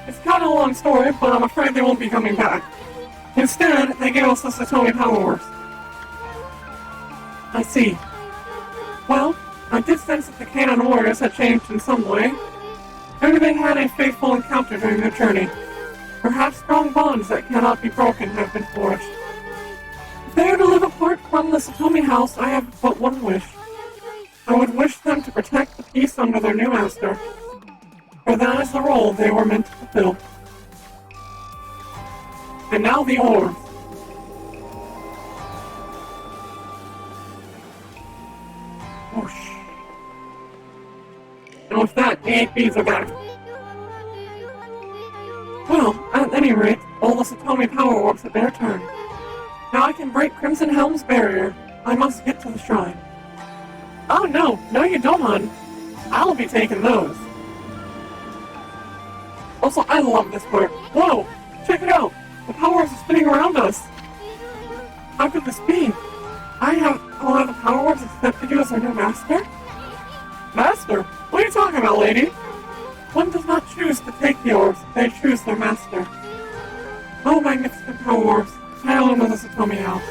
Speaker 3: It's kind of a long story, but I'm afraid they won't be coming back. Instead, they gave us the Satomi Power Wars. I see. Well, I did sense that the Cannon Warriors had changed in some way. Maybe they had a faithful encounter during their journey. Perhaps strong bonds that cannot be broken have been forged. If they are to live apart from the Satomi house, I have but one wish. I would wish them to protect the peace under their new master. For that is the role they were meant to fulfill. And now the orbs. Whoosh. And with that, the 8 beads are back. Well, at any rate, all the Satomi power orbs have their turn. Now I can break Crimson Helm's barrier. I must get to the shrine. Oh no, you don't, hon. I'll be taking those. Also, I love this part. Whoa! Check it out! The power orbs are spinning around us! How could this be? I'll have the power orbs accepted you as our new master? Master? What are you talking about, lady? One does not choose to take the orbs, they choose their master. Oh, magnificent power orbs, child of the Satomi house.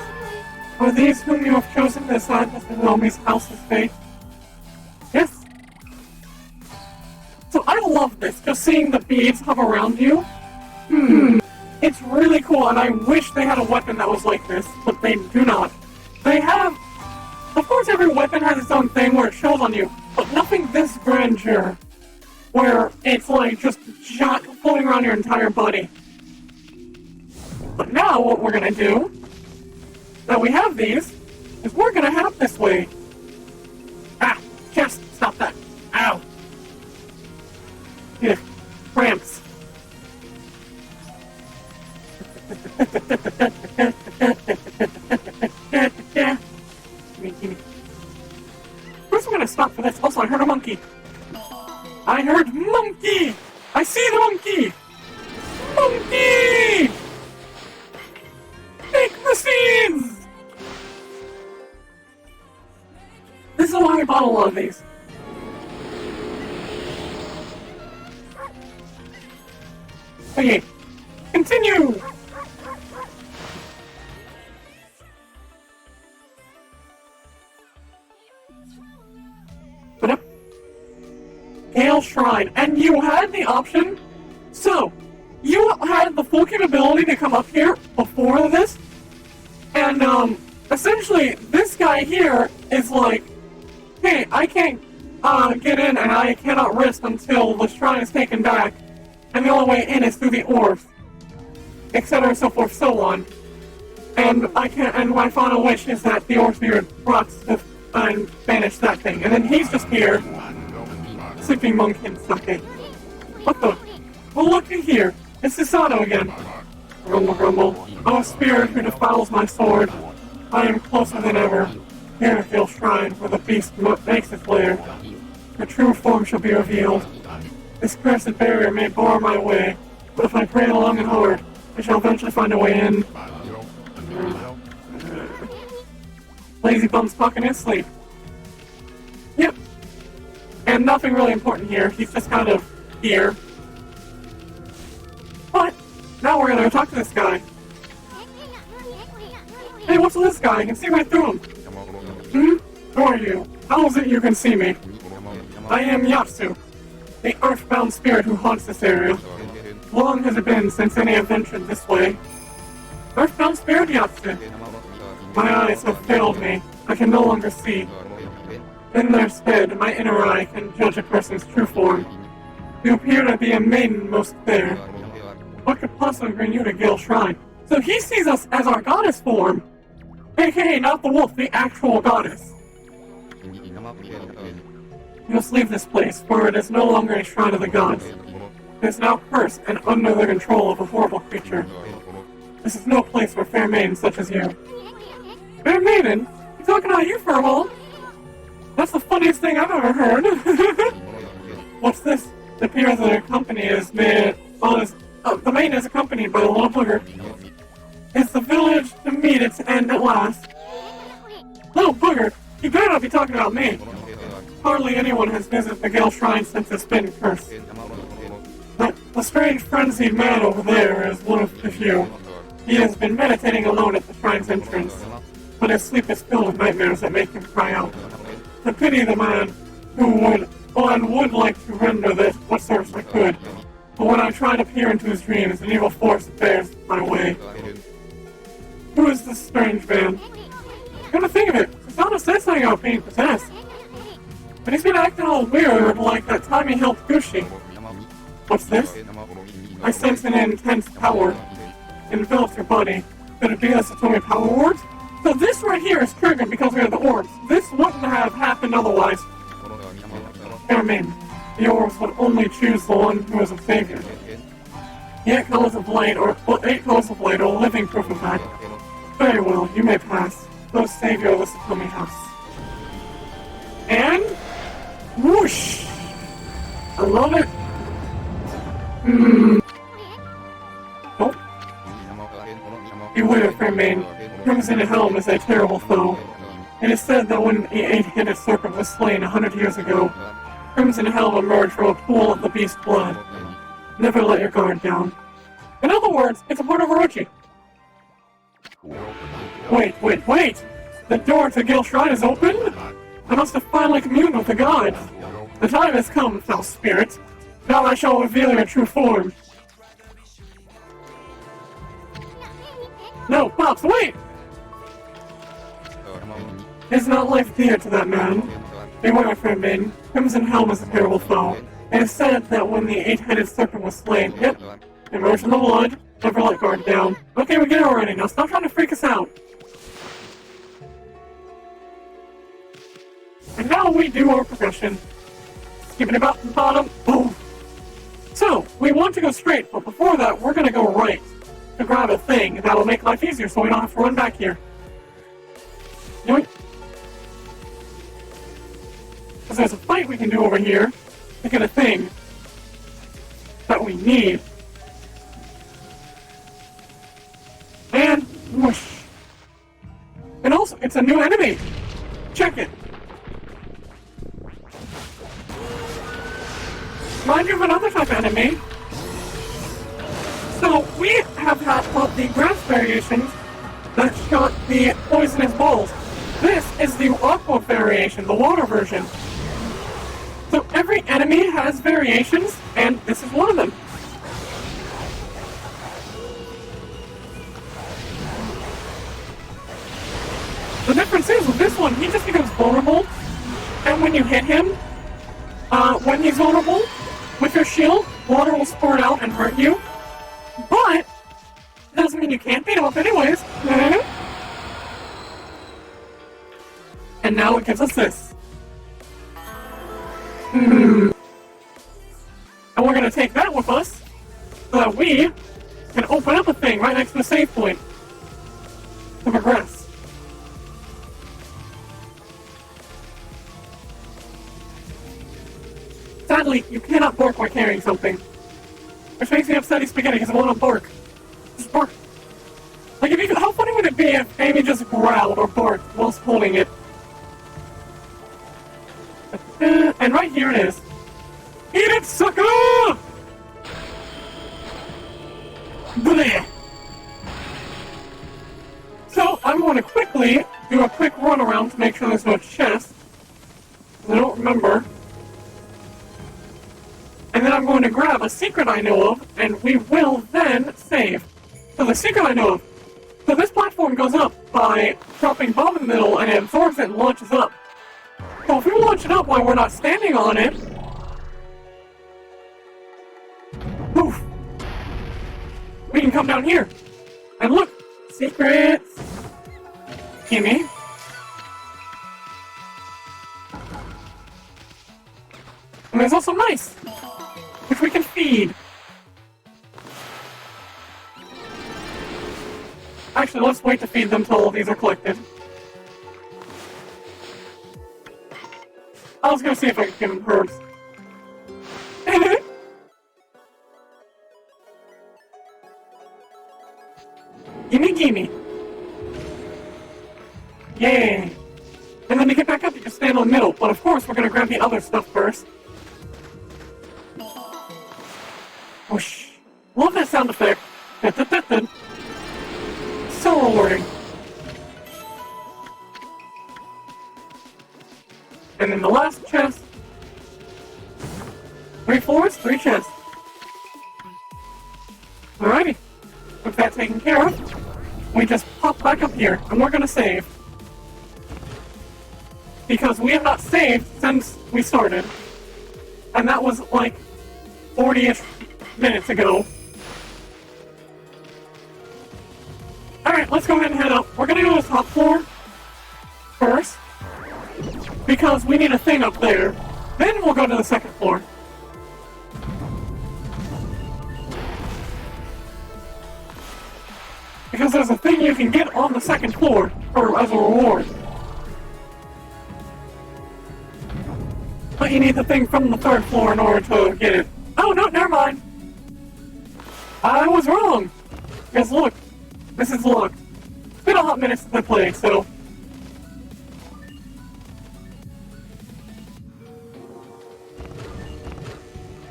Speaker 3: Are these whom you have chosen to decide the Satomi's house's fate? Yes. So I love this, just seeing the beads hover around you. It's really cool, and I wish they had a weapon that was like this, but they do not. They have... Of course every weapon has its own thing where it shows on you, but nothing this grandeur, where it's like just floating around your entire body. But now what we're gonna do, that we have these, is we're gonna head up this way. Ah, chest, stop that. Ow. Yeah, cramps. Gimme. First we're gonna stop for this. Also, I heard a monkey. I heard monkey! I see the monkey! Monkey! Take the seeds! This is why I bought a lot of these. Okay, continue! But up. Gale Shrine, and you had the option? So, you had the full capability to come up here before this, and, essentially, this guy here is like, hey, I can't, get in and I cannot rest until the shrine is taken back, and the only way in is through the orbs, etc., so forth, so on. And my final wish is that the orbs be brought to and banish that thing. And then he's just here, sleeping monk and sake. What the? Well, looky here. It's Susanoo again. Grumble, grumble. Oh, spirit who defiles my sword. I am closer than ever. Here at Gale Shrine, where the beast makes its lair. Her true form shall be revealed. This cursed barrier may bar my way, but if I pray long and hard, I shall eventually find a way in. Lazy bum's talking in his sleep. Yep. And nothing really important here. He's just kind of here. But now we're gonna go talk to this guy. Hey, what's with this guy? I can see right through him. Who are you? How is it you can see me? I am Yatsu, the earthbound spirit who haunts this area. Long has it been since any have ventured this way? Earthbound spirit Yatsu. My eyes have failed me. I can no longer see. In their stead, my inner eye can judge a person's true form. You appear to be a maiden most fair. What could possibly bring you to Gil Shrine? So he sees us as our goddess form. AKA not the wolf, the actual goddess. You must leave this place, for it is no longer a shrine of the gods. It is now cursed and under the control of a horrible creature. This is no place for fair maidens such as you. Fair maiden? You're talking about you, Furball? That's the funniest thing I've ever heard. What's this? It appears that a company is made... the maiden is accompanied by the little booger. It's the village to meet its end at last. Little booger? You better not be talking about me. Hardly anyone has visited the Gale Shrine since it's been cursed. But the strange frenzied man over there is one of the few. He has been meditating alone at the shrine's entrance, but his sleep is filled with nightmares that make him cry out. To pity the man would like to render this what service I could, but when I try to peer into his dreams, an evil force bears my way. Who is this strange man? Come to think of it, Susanoo said something about being possessed. But he's been acting all weird like that time he helped Gushi. What's this? I sense an intense power. Envelops your body. Could it be the Satomi Power Words? So this right here is triggered because we have the orbs. This wouldn't have happened otherwise. Fair maiden, the orbs would only choose the one who is a savior. The 8 colors of light are living proof of that. Very well, you may pass. The savior of the Satomi house. And whoosh! I love it. Nope. Beware, fair maiden. Crimson Helm is a terrible foe. It is said that when the 8-headed serpent was slain 100 years ago, Crimson Helm emerged from a pool of the beast's blood. Never let your guard down. In other words, it's a part of Orochi. Wait! The door to Gil Shrine is open? I must have finally communed with the gods. The time has come, foul spirit. Now I shall reveal your true form. No, Pops, wait! Is not life dear to that man? Beware, fair maiden. Crimson Helm is a terrible foe. It is said that when the 8-headed serpent was slain, emerged from the blood, never let guard down. Okay, we get it already. Now stop trying to freak us out. And now we do our progression. Skipping about the bottom. Boom. So, we want to go straight, but before that, we're gonna go right to grab a thing that'll make life easier so we don't have to run back here. Yoink. Because there's a fight we can do over here to get a thing that we need. And whoosh. And also, it's a new enemy. Check it. Mind you of another type of enemy. So, we have had the grass variations that shot the poisonous balls. This is the aqua variation, the water version. So every enemy has variations, and this is one of them. The difference is, with this one, he just becomes vulnerable, and when you hit him, when he's vulnerable, with your shield, water will spurt out and hurt you, but it doesn't mean you can't beat him up anyways. And now it gives us this. And we're gonna take that with us, so that we can open up a thing right next to the save point to progress. Sadly, you cannot bark while carrying something. Which makes me upsetty spaghetti because I want to bark. Just bark. Like, how funny would it would be if Amy just growled or barked whilst holding it. And right here it is. Eat it, sucker! Bleh. So, I'm going to quickly do a quick run around to make sure there's no chest. I don't remember. And then I'm going to grab a secret I know of, and we will then save. So the secret I know of. So this platform goes up by dropping bomb in the middle, and it absorbs it and launches up. So if we launch it up while we're not standing on it... Poof! We can come down here. And look! Secrets! Gimme. And there's also mice, which we can feed. Actually, let's wait to feed them till all these are collected. I was gonna see if I could give them herbs. Gimme, gimme. Yay. And then to get back up, you can stand in the middle. But of course, we're gonna grab the other stuff first. Whoosh. Love that sound effect. So rewarding. And then the last chest. 3 floors, 3 chests. Alrighty. With that taken care of, we just pop back up here, and we're gonna save. Because we have not saved since we started. And that was like 40-ish minutes ago. Alright, let's go ahead and head up. We're gonna go to the top floor first. Because we need a thing up there. Then we'll go to the second floor. Because there's a thing you can get on the second floor for as a reward. But you need the thing from the third floor in order to get it. Oh, no, never mind. I was wrong. Because look, this is locked. It's been a hot minute since I played, so...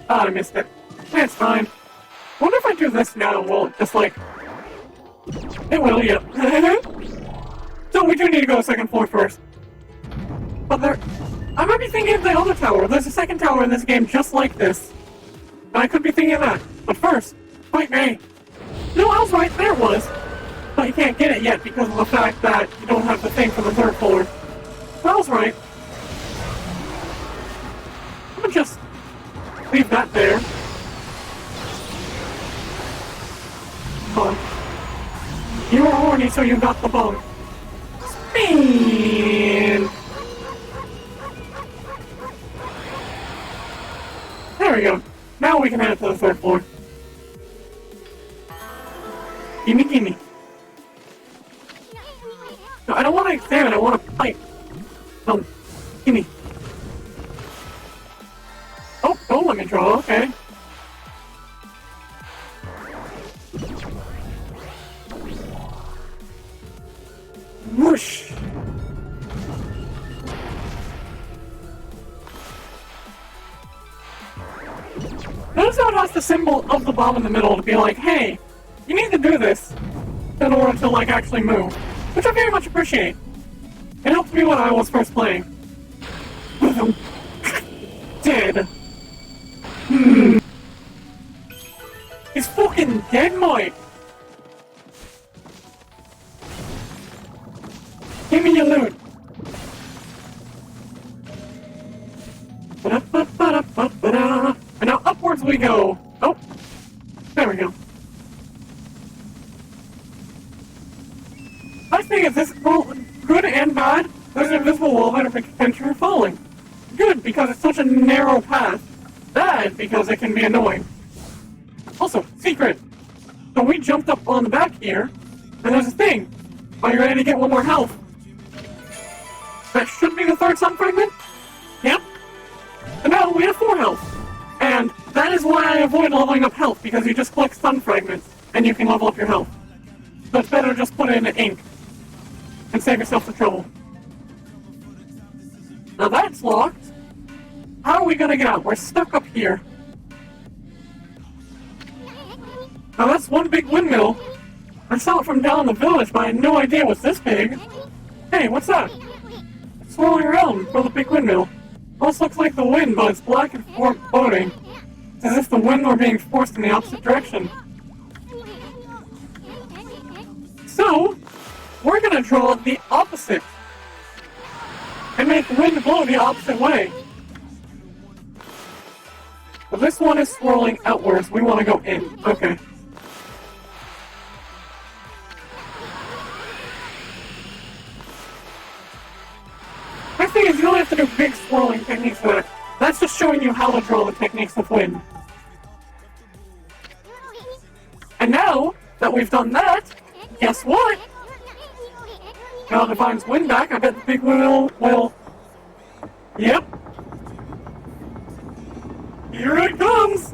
Speaker 3: Ah, I missed it. That's fine. Wonder if I do this now, will it just like... It will, yep. So we do need to go to the second floor first. But there... I might be thinking of the other tower. There's a second tower in this game just like this. And I could be thinking of that. But first, fight me. No, I was right, there it was. But you can't get it yet because of the fact that you don't have the thing from the third floor. I was right. I'm gonna just leave that there. Come on. You were horny, so you got the bump. Spin! There we go. Now we can head to the third floor. Gimme, gimme. No, I don't want to examine, I want to fight. No, gimme. Oh, don't let me draw, okay. Whoosh! Notice how it has the symbol of the bomb in the middle to be like, hey, you need to do this in order to, like, actually move. Which I very much appreciate. It helped me when I was first playing. Dead. He's fucking dead, Mike! Give me your loot! And now upwards we go! Oh! There we go. I think is this well, good and bad? There's an invisible wall that prevents you from falling. Good, because it's such a narrow path. Bad, because it can be annoying. Also, secret! So we jumped up on the back here, and there's a thing. Are you ready to get one more health? That should be the third sun fragment? Yep. And now we have 4 health. And that is why I avoid leveling up health, because you just collect sun fragments, and you can level up your health. So it's better to just put it in ink. and save yourself the trouble. Now that's locked. How are we gonna get out? We're stuck up here. Now that's one big windmill. I saw it from down in the village, but I had no idea it was this big. Hey, what's that? It's swirling around for the big windmill. Almost looks like the wind, but it's black and floating. It's as if the wind were being forced in the opposite direction. So, we're gonna draw the opposite. And make the wind blow the opposite way. But this one is swirling outwards. We want to go in. Okay. My thing is, you don't have to do big swirling techniques for that. That's just showing you how to draw the techniques of wind. And now that we've done that, guess what? Now Divine's wind back. I bet the big wheel will... Yep. Here it comes!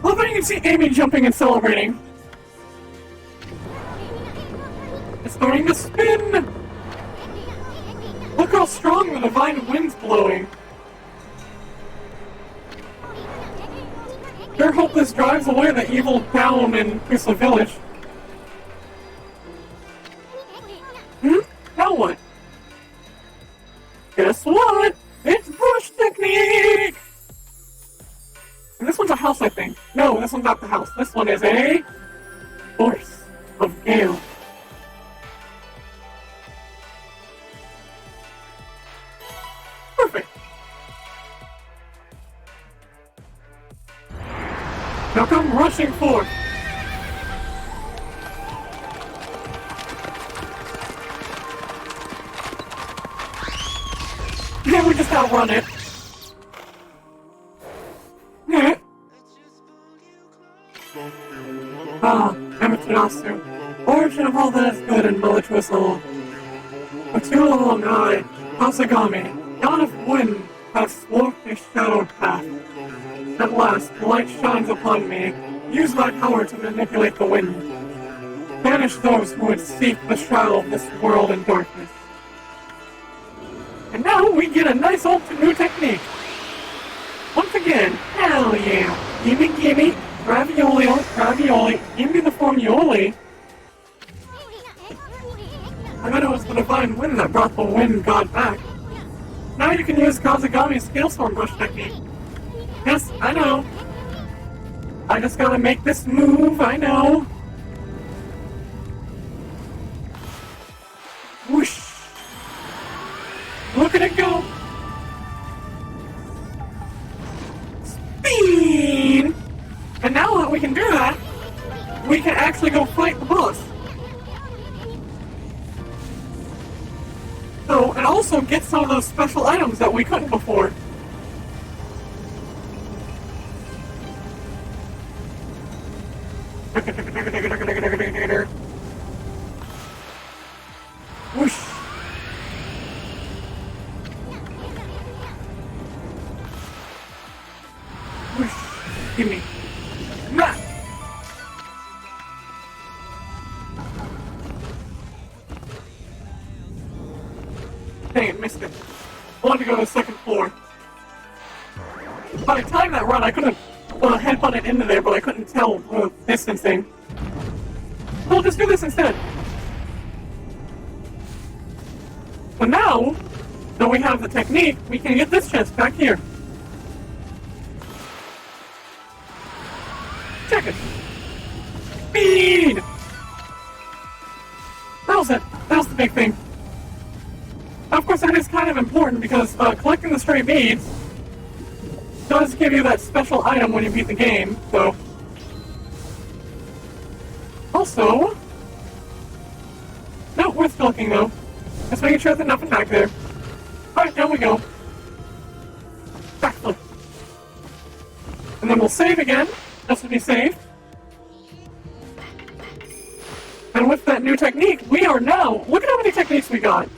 Speaker 3: Love how you can see Amy jumping and celebrating. It's starting to spin! Look how strong the divine wind's blowing. Sure hope this drives away the evil town in Crystal Village. Now what? Guess what? It's brush technique! And this one's a house, I think. No, this one's not the house. This one is a force of gale. Perfect. Now come rushing forth. Yeah, we just outrun it. Yeah. Amaterasu, origin of all that is good and mellifluous all. For too long I, Okami, god of wind, have walked a shadowed path. At last, the light shines upon me. Use my power to manipulate the wind. Banish those who would seek the shroud of this world in darkness. And now we get a nice old new technique. Once again, hell yeah! Gimme, gimme, ravioli, ravioli, give me the formioli. I bet it was the divine wind that brought the wind god back. Now you can use Kazagami's Scalestorm Brush technique. Yes, I know. I just gotta make this move, I know. Whoosh! Look at it go! Speed! And now that we can do that, we can actually go fight the boss. So, and also get some of those special items that we couldn't before. Whoosh! Whoosh! Gimme! Nah! Dang it, missed it. I wanted to go to the second floor. By the time that run, I could have headbutted into there, but I couldn't tell the distancing. We'll just do this instead. So now that we have the technique, we can get this chest back here. Check it. Speed! That was it. That was the big thing. Of course, that is kind of important because collecting the stray beads does give you that special item when you beat the game, so... Also... Not worth looking, though. Just making sure there's nothing back there. Alright, down we go. Backflip. And then we'll save again, just to be safe. And with that new technique, we are now... Look at how many techniques we got!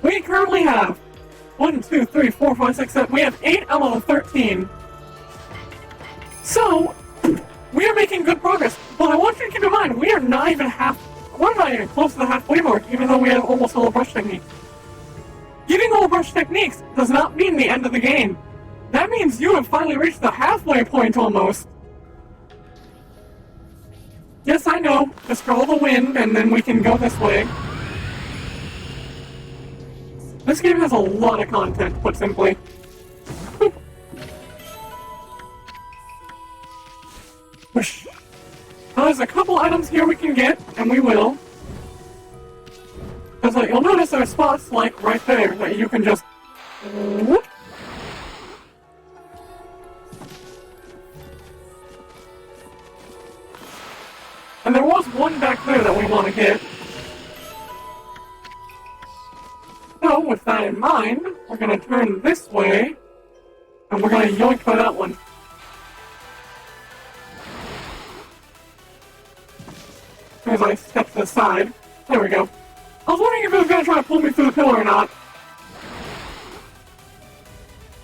Speaker 3: We currently have 1, 2, 3, 4, 5, 6, 7. We have 8 out of the 13. So, we are making good progress. But I want you to keep in mind, we're not even close to the halfway mark, even though we have almost all the brush techniques. Getting all the brush techniques does not mean the end of the game. That means you have finally reached the halfway point almost. Yes, I know. Just follow the wind and then we can go this way. This game has a lot of content, put simply. Whoosh. Now there's a couple items here we can get, and we will. Because you'll notice there are spots, like, right there, that you can just... Whoop. And there was one back there that we want to get. So, with that in mind, we're going to turn this way, and we're going to yoink by that one. As I step to the side. There we go. I was wondering if it was going to try to pull me through the pillar or not.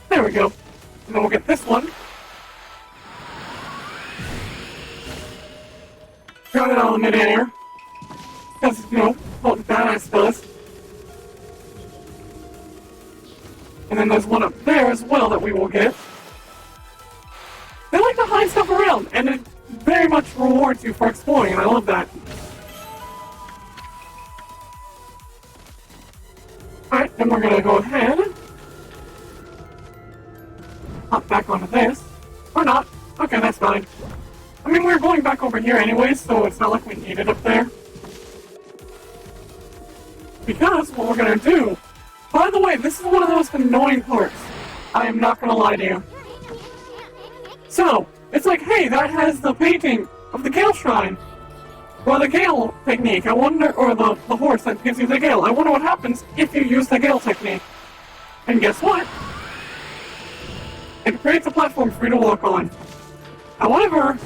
Speaker 3: There we go. And then we'll get this one. Got it all in midair. Because, you know, what badass does. And then there's one up there as well that we will get. They like to hide stuff around, and it very much rewards you for exploring, and I love that. Alright, then we're gonna go ahead. Hop back onto this. Or not. Okay, that's fine. I mean, we're going back over here anyways, so it's not like we need it up there. Because what we're gonna do... By the way, this is one of the most annoying parts. I am not gonna lie to you. So, it's like, hey, that has the painting of the Gale Shrine. Or the Gale technique. I wonder, or the horse that gives you the Gale. I wonder what happens if you use the Gale technique. And guess what? It creates a platform for you to walk on. However,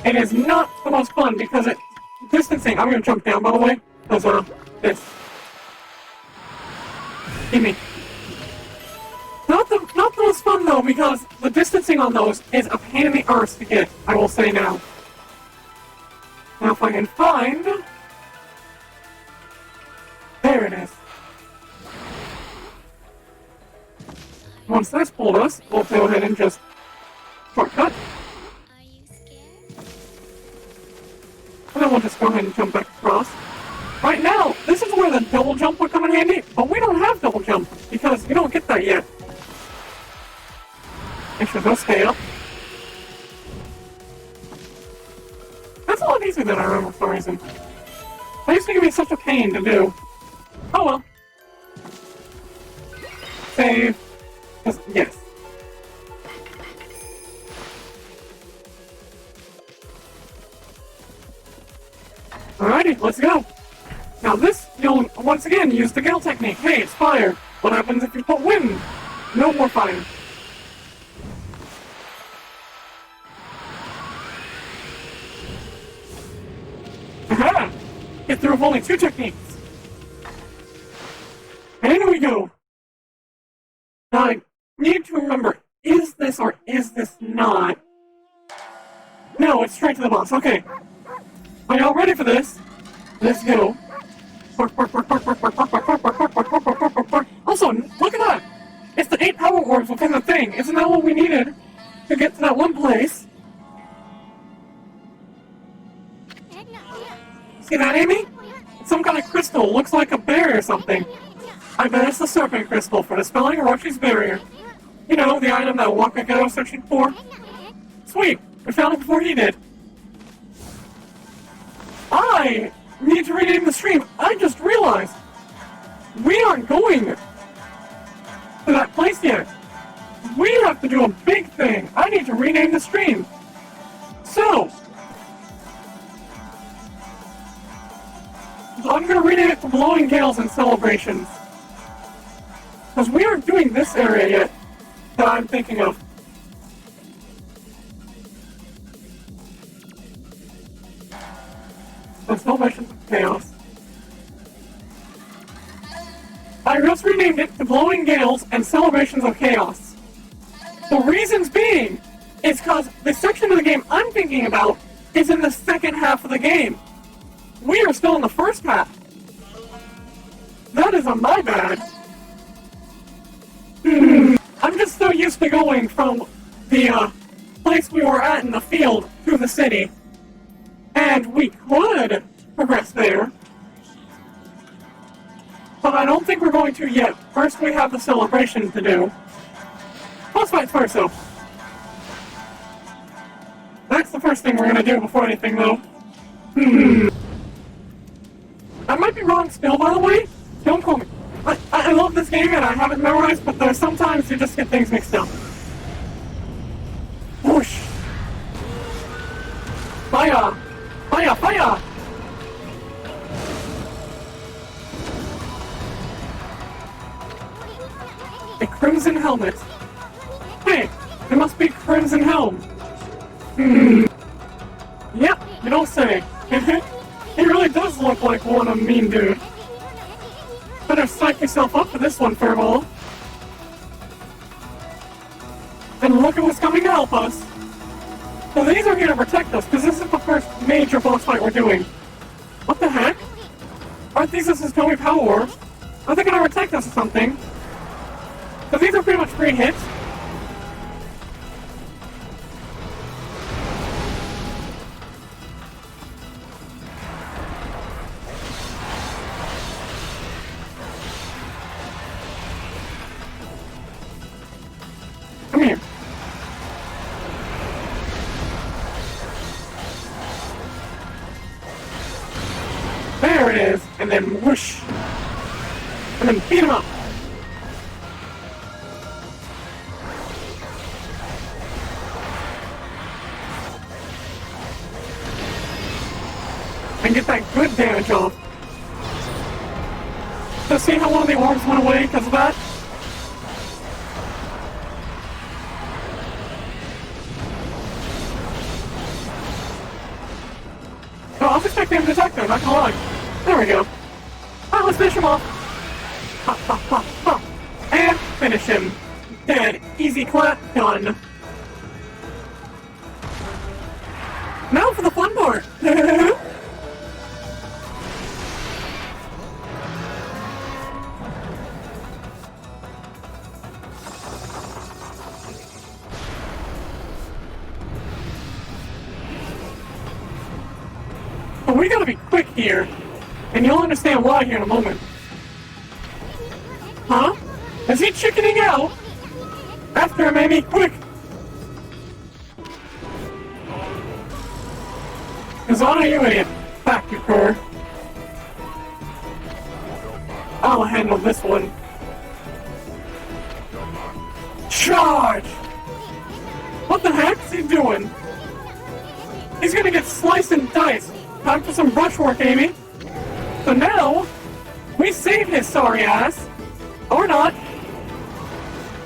Speaker 3: it is not the most fun because it's distancing. I'm gonna jump down, by the way. Because, this. Gimme. Not the most fun though, because the distancing on those is a pain in the arse to get, I will say now. Now if I can find... There it is. Once that's pulled us, we'll go ahead and just shortcut. And then we'll just go ahead and jump back across. Right now, this is where the double jump would come in handy, but we don't have double jump, because you don't get that yet. Make sure those stay up. That's a lot easier than I remember for some reason. That used to give me such a pain to do. Oh well. Save. Yes. Alrighty, let's go. Now this, you'll once again use the Gale technique. Hey, it's fire. What happens if you put wind? No more fire. Aha! Get through with only 2 techniques. And in we go. Now I need to remember, is this or is this not? No, it's straight to the boss. Okay. Are y'all ready for this? Let's go. Also, look at that! It's the 8 power orbs within the thing. Isn't that what we needed to get to that one place? See that, Amy? It's some kind of crystal. Looks like a bear or something. I bet it's the serpent crystal for dispelling Orochi's barrier. You know, the item that Wakaka was searching for. Sweet! We found it before he did. I need to rename the stream. I just realized we aren't going to that place yet. We have to do a big thing. I need to rename the stream. So, I'm going to rename it to Blowing Gales and Celebrations. Because we aren't doing this area yet that I'm thinking of. There's no mention of chaos. I just renamed it to Blowing Gales and Celebrations of Chaos. The reasons being is because the section of the game I'm thinking about is in the second half of the game. We are still in the first half. That is on my bad. I'm just so used to going from the place we were at in the field to the city. And we could progress there. But I don't think we're going to yet. First we have the celebration to do. Boss fight first though. That's the first thing we're gonna do before anything though. I might be wrong still, by the way. Don't call me. I love this game and I have it memorized, but there's sometimes you just get things mixed up. Whoosh! Fire! Fire! Fire! A crimson helmet. Hey, it must be Crimson Helm. Yep, you don't say. He really does look like one, a mean dude. Better psych yourself up for this one, Furball. And look at what's coming to help us. So these are here to protect us, because this is the first major boss fight we're doing. What the heck? Aren't these as Tomy Power Orbs? Are they gonna protect us or something? Because these are pretty much free hits. Come here. There it is, and then whoosh. And then beat him up. And get that good damage off. So see how one of the orbs went away because of that? Oh, I was expecting him to attack there, not gonna lie. There we go. Alright, let's finish him off. Ha ha ha ha. And finish him. Dead. Easy clap. Done. Now for the fun part. But we gotta be quick here, and you'll understand why here in a moment. Huh? Is he chickening out? After I made me quick! Kazana, you idiot! Back, you cur! I'll handle this one. Charge! What the heck's he doing? He's gonna get sliced and diced! Time for some brushwork, Amy. So now, we save his sorry ass. Or not.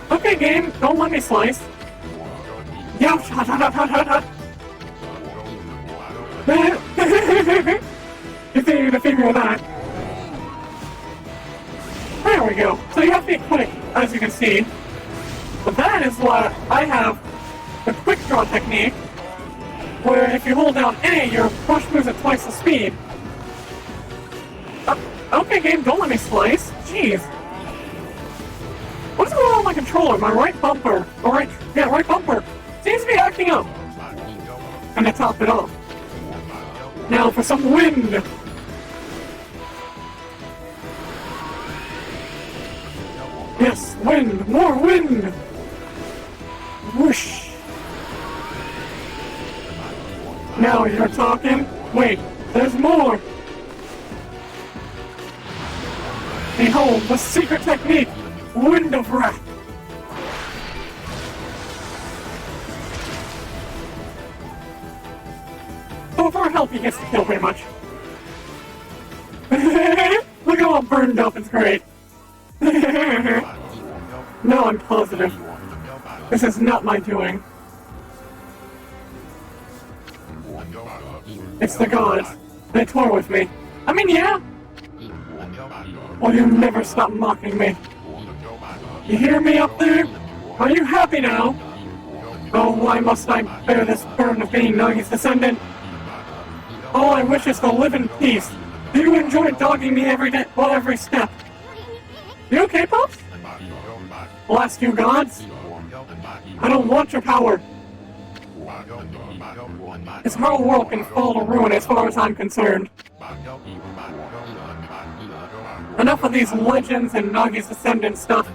Speaker 3: Okay, game, don't let me slice. Youch, hot, hot, hot, hot, hot. You think you're gonna figure that? There we go. So you have to be quick, as you can see. But that is what I have the quick draw technique, where if you hold down A, your push moves at twice the speed. Okay, game, don't let me slice. Jeez. What's going on with my controller? My right bumper. Right bumper. Seems to be acting up. And to top it off. Now for some wind. Yes, wind. More wind. Whoosh. Now you're talking. Wait, there's more. Behold, the secret technique. Wind of Wrath. So for help, he gets to kill pretty much. Look how all burned up, it's great. No, I'm positive. This is not my doing. It's the gods. They tour with me. I mean, yeah. Will you never stop mocking me? You hear me up there? Are you happy now? Oh, why must I bear this burden of being Nagi's descendant? All I wish is to live in peace. Do you enjoy dogging me every day, well, every step? You okay, Pops? Blast you, gods! I don't want your power. This whole world can fall to ruin as far as I'm concerned. Enough of these legends and Nagi's descendant stuff.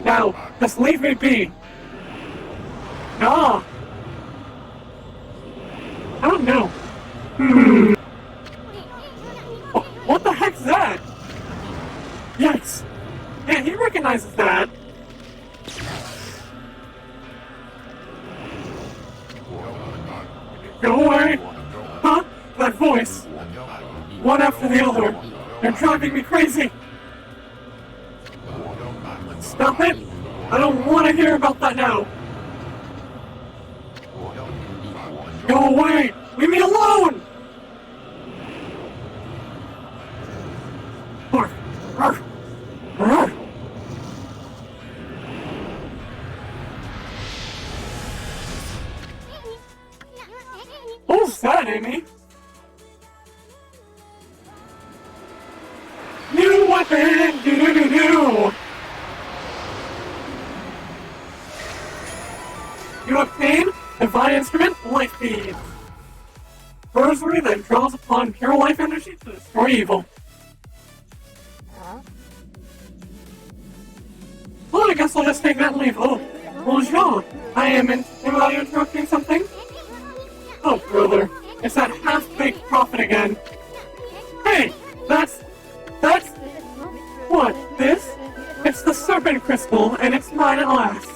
Speaker 3: Now, just leave me be. Ah! I don't know. Oh, what the heck's that? Yikes! Yeah, he recognizes that. Go away! Huh? That voice! One after the other. They're driving me crazy! Stop it! I don't want to hear about that now! Go away! Leave me alone! Arf! Arf! Arf! What was that, Amy? New weapon! Do-do-do-do! You obtain Divine Instrument Life Bead. Rosary that draws upon pure life energy to destroy evil. Well, I guess I'll just take that and leave. Oh, bonjour. Am I interrupting something? Oh, brother. It's that half-baked prophet again. Hey, that's... What, this? It's the serpent crystal, and it's mine at last.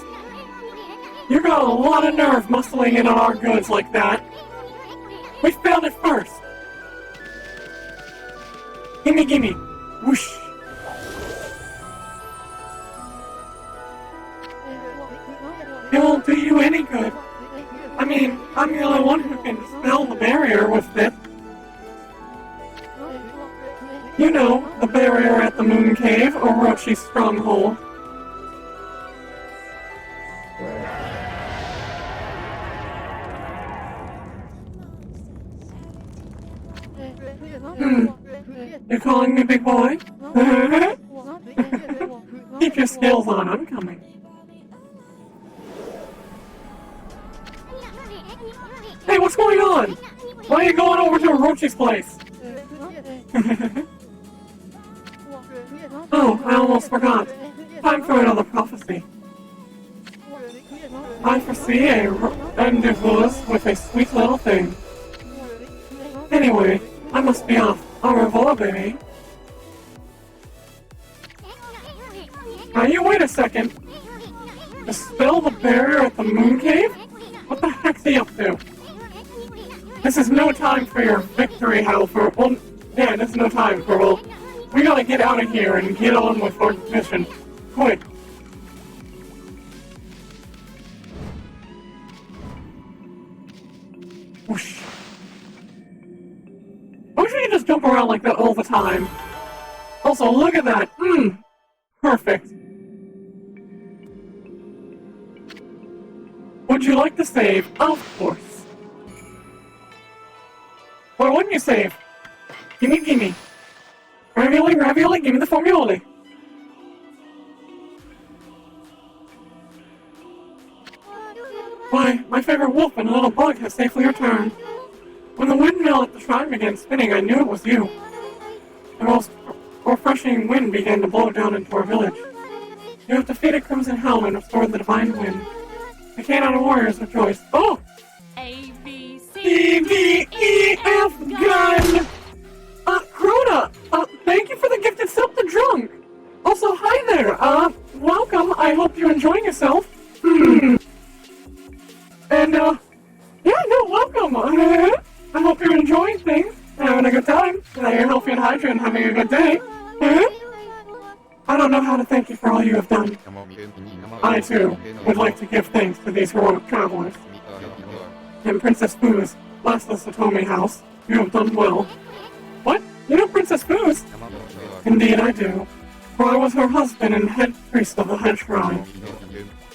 Speaker 3: You got a lot of nerve muscling in on our goods like that. We found it first. Gimme, gimme. Whoosh. It won't do you any good. I mean, I'm the only one who can spell the barrier with it. You know, the barrier at the Moon Cave, Orochi's stronghold. You're calling me big boy? Keep your skills on, I'm coming. Hey, what's going on? Why are you going over to Orochi's place? Oh, I almost forgot. Time for another prophecy. I foresee a rendezvous with a sweet little thing. Anyway, I must be off. Au revoir, baby. Now you wait a second. Dispel the barrier at the Moon Cave? What the heck's he up to? This is no time for your victory, Halford. Well, yeah, this is no time for, well, we gotta get out of here and get on with our mission. Quick. Whoosh. I wish we could just jump around like that all the time. Also, look at that. Perfect. Would you like to save? Of course. Why wouldn't you save? Gimme, gimme. Ravioli, ravioli, gimme the formioli. Why, my favorite wolf and little bug has safely returned. When the windmill at the shrine began spinning, I knew it was you. The most refreshing wind began to blow down into our village. You have defeated Crimson Helm and restored the divine wind. The canine warriors rejoiced. Oh!
Speaker 4: A, B, C,
Speaker 3: D, E, F, gun! Crota! Thank you for the gifted sub to Drunk! Also, hi there! Welcome, I hope you're enjoying yourself. And, yeah, no, welcome! I hope you're enjoying things, having a good time, that you're healthy and hydrated and having a good day. I don't know how to thank you for all you have done. I, too, would like to give thanks to these heroic travelers. And Princess Foo's, bless the Satomi house. You have done well. What? You know Princess Foo's? Indeed I do. For I was her husband and head priest of the head shrine.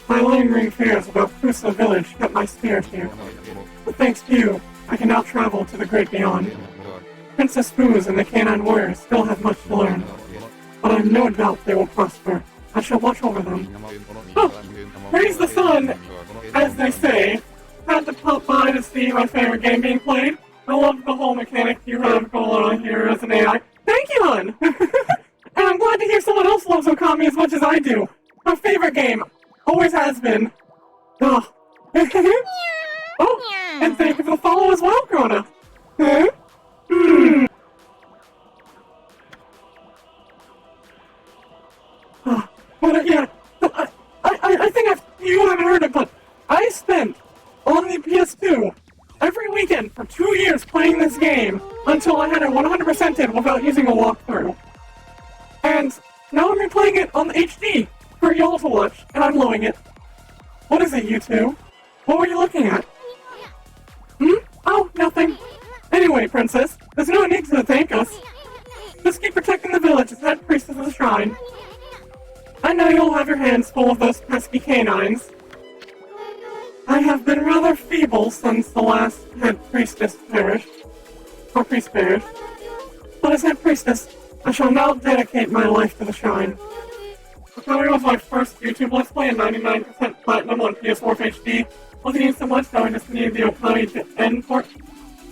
Speaker 3: My lingering fears about Prusa village kept my spirit here. But thanks to you, I can now travel to the great beyond. Princess Foos and the canine warriors still have much to learn. But I have no doubt they will prosper. I shall watch over them. Oh, praise the sun, as they say. Had to pop by to see my favorite game being played. I love the whole mechanic you have going on here as an AI. Thank you, hon! And I'm glad to hear someone else loves Okami as much as I do. My favorite game. Always has been. Oh. Oh, and thank you for the follow as well, Corona. Huh? Oh, but yeah, I think you haven't heard it, but I spent on the PS2 every weekend for 2 years playing this game until I had it 100%ed without using a walkthrough. And now I'm replaying it on the HD for y'all to watch, and I'm loving it. What is it, you two? What were you looking at? Oh, nothing. Anyway, Princess, there's no need to thank us. Just keep protecting the village as head priestess of the shrine. I know you'll have your hands full of those pesky canines. I have been rather feeble since the last head priestess perished. Or priest perished. But as head priestess, I shall now dedicate my life to the shrine. Okami was my first YouTube Let's Play and 99% platinum on PS4 HD. Wasn't even so much, so I just needed the Okami to end for it.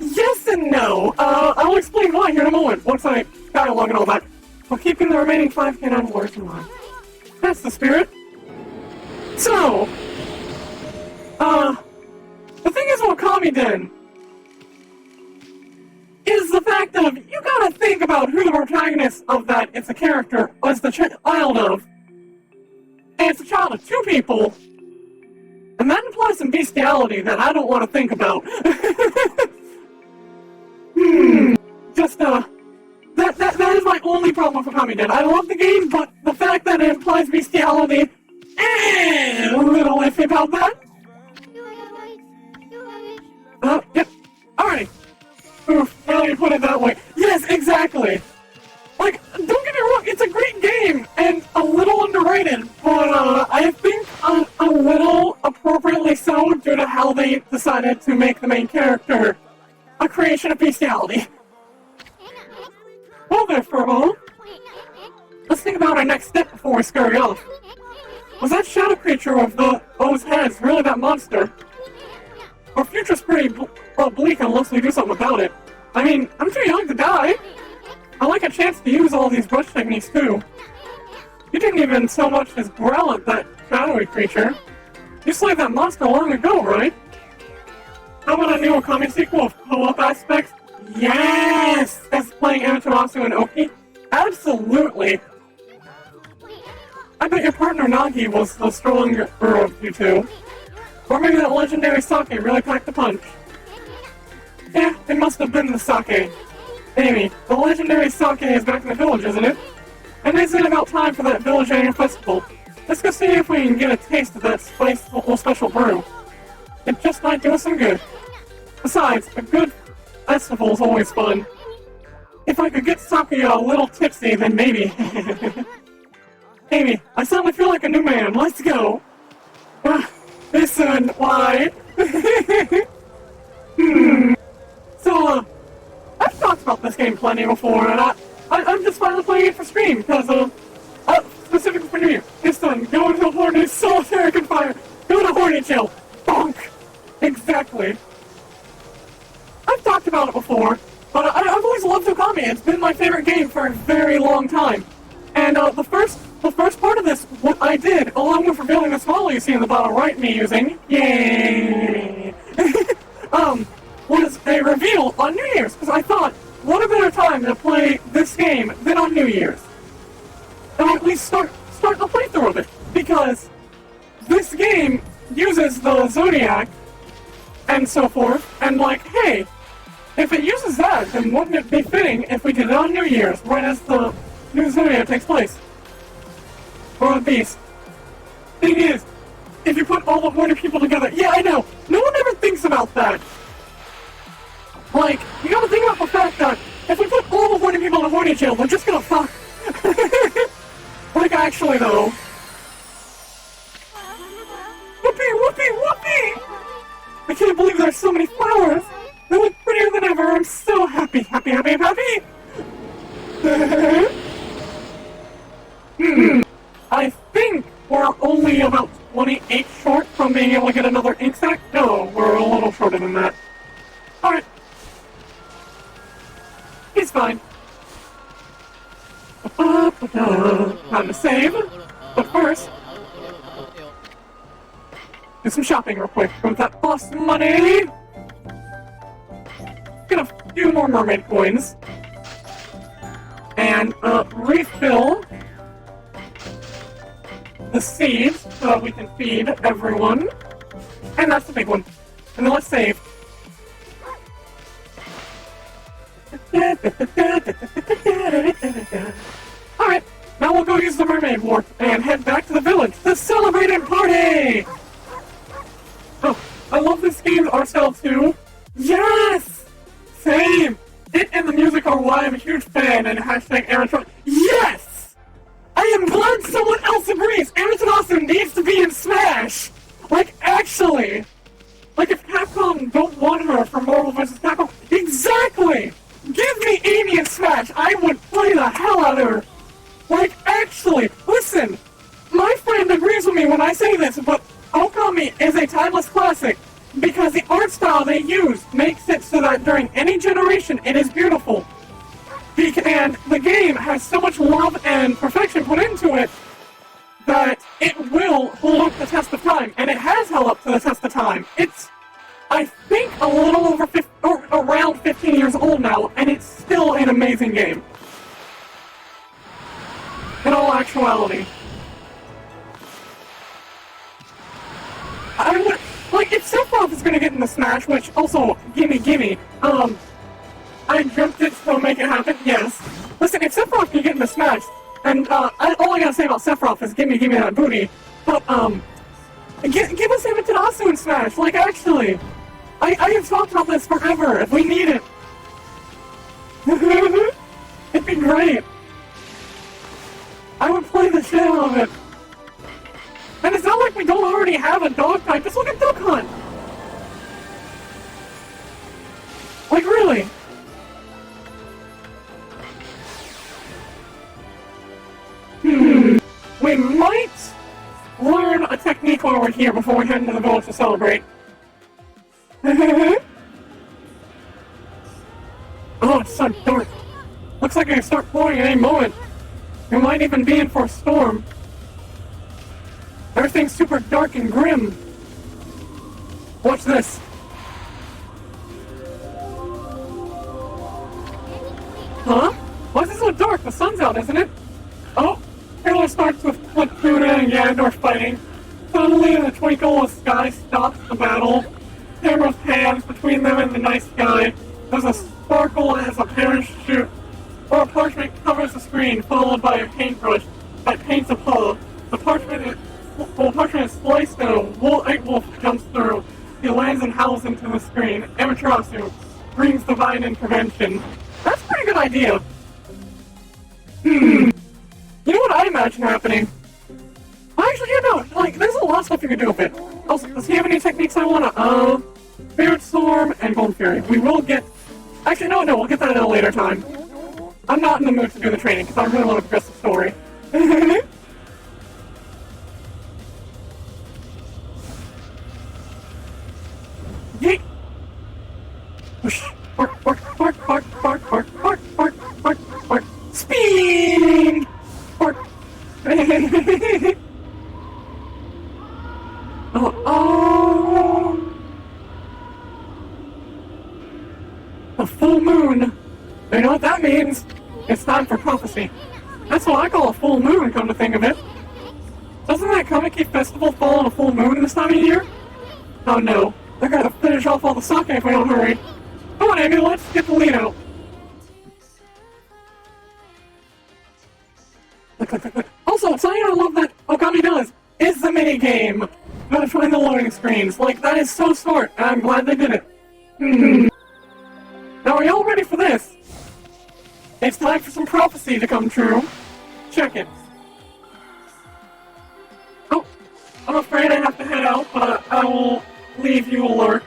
Speaker 3: Yes and no! I'll explain why here in a moment, once I dialogue and all that. While keeping the remaining 5 canine warriors in line. That's the spirit. So, the thing is with Okami Den is the fact of, you gotta think about who the protagonist of that it's a character was the child of. And it's a child of 2 people. And that implies some bestiality that I don't want to think about. That is my only problem with Okami Den. I love the game, but the fact that it implies bestiality, a little iffy about that. Yep. Alright. Oof, now you put it that way. Yes, exactly. Like, don't get me wrong, it's a great game, and a little underrated, but, I think a little appropriately so due to how they decided to make the main character a creation of bestiality. Well there, Furball. Let's think about our next step before we scurry off. Was that shadow creature with those heads really that monster? Our future's pretty bleak unless we do something about it. I mean, I'm too young to die. I like a chance to use all these brush techniques too. You didn't even so much as growl at that shadowy creature. You slayed that monster long ago, right? How about a new Okami sequel of co-op aspects? Yes! As playing Amaterasu and Oki? Absolutely! I bet your partner Nagi was the stronger of you two. Or maybe that legendary sake really packed the punch. Yeah, it must have been the sake. Amy, the legendary sake is back in the village, isn't it? And isn't it about time for that village annual festival? Let's go see if we can get a taste of that special brew. It just might do us some good. Besides, a good festival's always fun. If I could get sake a little tipsy, then maybe. Amy, I suddenly feel like a new man. Let's go. Listen, why? So, I've talked about this game plenty before, and I'm just finally playing it for stream, because, specifically for New Year. This time, go into a horny solitary confinement. Go to horny chill. Bonk. Exactly. I've talked about it before, but I've always loved Okami. It's been my favorite game for a very long time. And, the first part of this, what I did, along with revealing the smile you see in the bottom right me using, yay, was a reveal on New Year's, because I thought, what a better time to play this game than on New Year's? And at least start the playthrough of it, because this game uses the Zodiac and so forth, and like, hey, if it uses that, then wouldn't it be fitting if we did it on New Year's, right as the new Zodiac takes place? Or a beast. Thing is, if you put all the horny people together, yeah, I know, no one ever thinks about that. Like, you gotta think about the fact that if we put all the horny people in a horny jail, they're just gonna fuck. Like, actually, though. Whoopee, whoopee, whoopee! I can't believe there's so many flowers! They look prettier than ever! I'm so happy! Happy, happy, happy! I think we're only about 28 short from being able to get another ink sac. No, we're a little shorter than that. Alright. He's fine. Time to save. But first, do some shopping real quick with that boss money. Get a few more mermaid coins. And refill the seeds so that we can feed everyone. And that's the big one. And then let's save. Alright, now we'll go use the mermaid warp and head back to the village to celebrate and party! Oh, I love this game's art style too. Yes! Same! It and the music are why I'm a huge fan and hashtag Amatron. Yes! I am glad someone else agrees! Amatron needs to be in Smash! Like, actually! Like, if Capcom don't want her for Marvel vs. Capcom, exactly! Give me Amy in Smash! I would play the hell out of her! Like, actually, listen! My friend agrees with me when I say this, but Okami is a timeless classic because the art style they use makes it so that during any generation it is beautiful. And the game has so much love and perfection put into it that it will hold up the test of time, and it has held up to the test of time. It's, I think, a little over around 15 years old now, and it's still an amazing game. In all actuality. I would, like, if Sephiroth is gonna get in the Smash, which also, gimme, I dreamt it, so make it happen, yes. Listen, if Sephiroth can get in the Smash, and, all I gotta say about Sephiroth is gimme that booty, but, give us Amaterasu in Smash, like, actually. I have talked about this forever, if we need it. It'd be great. I would play the shit out of it. And it's not like we don't already have a dog type, just look at Duck Hunt! Like, really? We might learn a technique while we're here before we head into the village to celebrate. Oh, it's so dark. Looks like I can start pouring at any moment. We might even be in for a storm. Everything's super dark and grim. Watch this. Huh? Why is it so dark? The sun's out, isn't it? Oh, trailer starts with Buddha and Ganondorf fighting. Suddenly, in the twinkle, the sky stops the battle. Camera pans between them and the night sky. There's a sparkle as a parachute or a parchment covers the screen, followed by a paintbrush that paints a hull. The parchment is sliced and a white wolf jumps through. He lands and howls into the screen. Amaterasu brings divine intervention. That's a pretty good idea. You know what I imagine happening? Actually, you know, like, there's a lot of stuff you could do with it. Also, does he have any techniques I wanna, Spirit Storm and Golden Fury. We will get... Actually, no, we'll get that at a later time. I'm not in the mood to do the training, because I really want to progress the story. Yeet! Whoosh! Bark, bark, bark, bark, bark, bark, bark, bark, bark, bark. Speed! Bark! Oh! The full moon! You know what that means? It's time for prophecy. That's what I call a full moon, come to think of it. Doesn't that Kamiki festival fall on a full moon this time of year? Oh no, they're gonna finish off all the sake if we don't hurry. Come on, Amy, let's get the lead out. Also, something I love that Okami does is the minigame between the loading screens. Like, that is so smart, and I'm glad they did it. Now, are y'all ready for this? It's time for some prophecy to come true. check it. Oh, I'm afraid I have to head out, but I will leave you alert.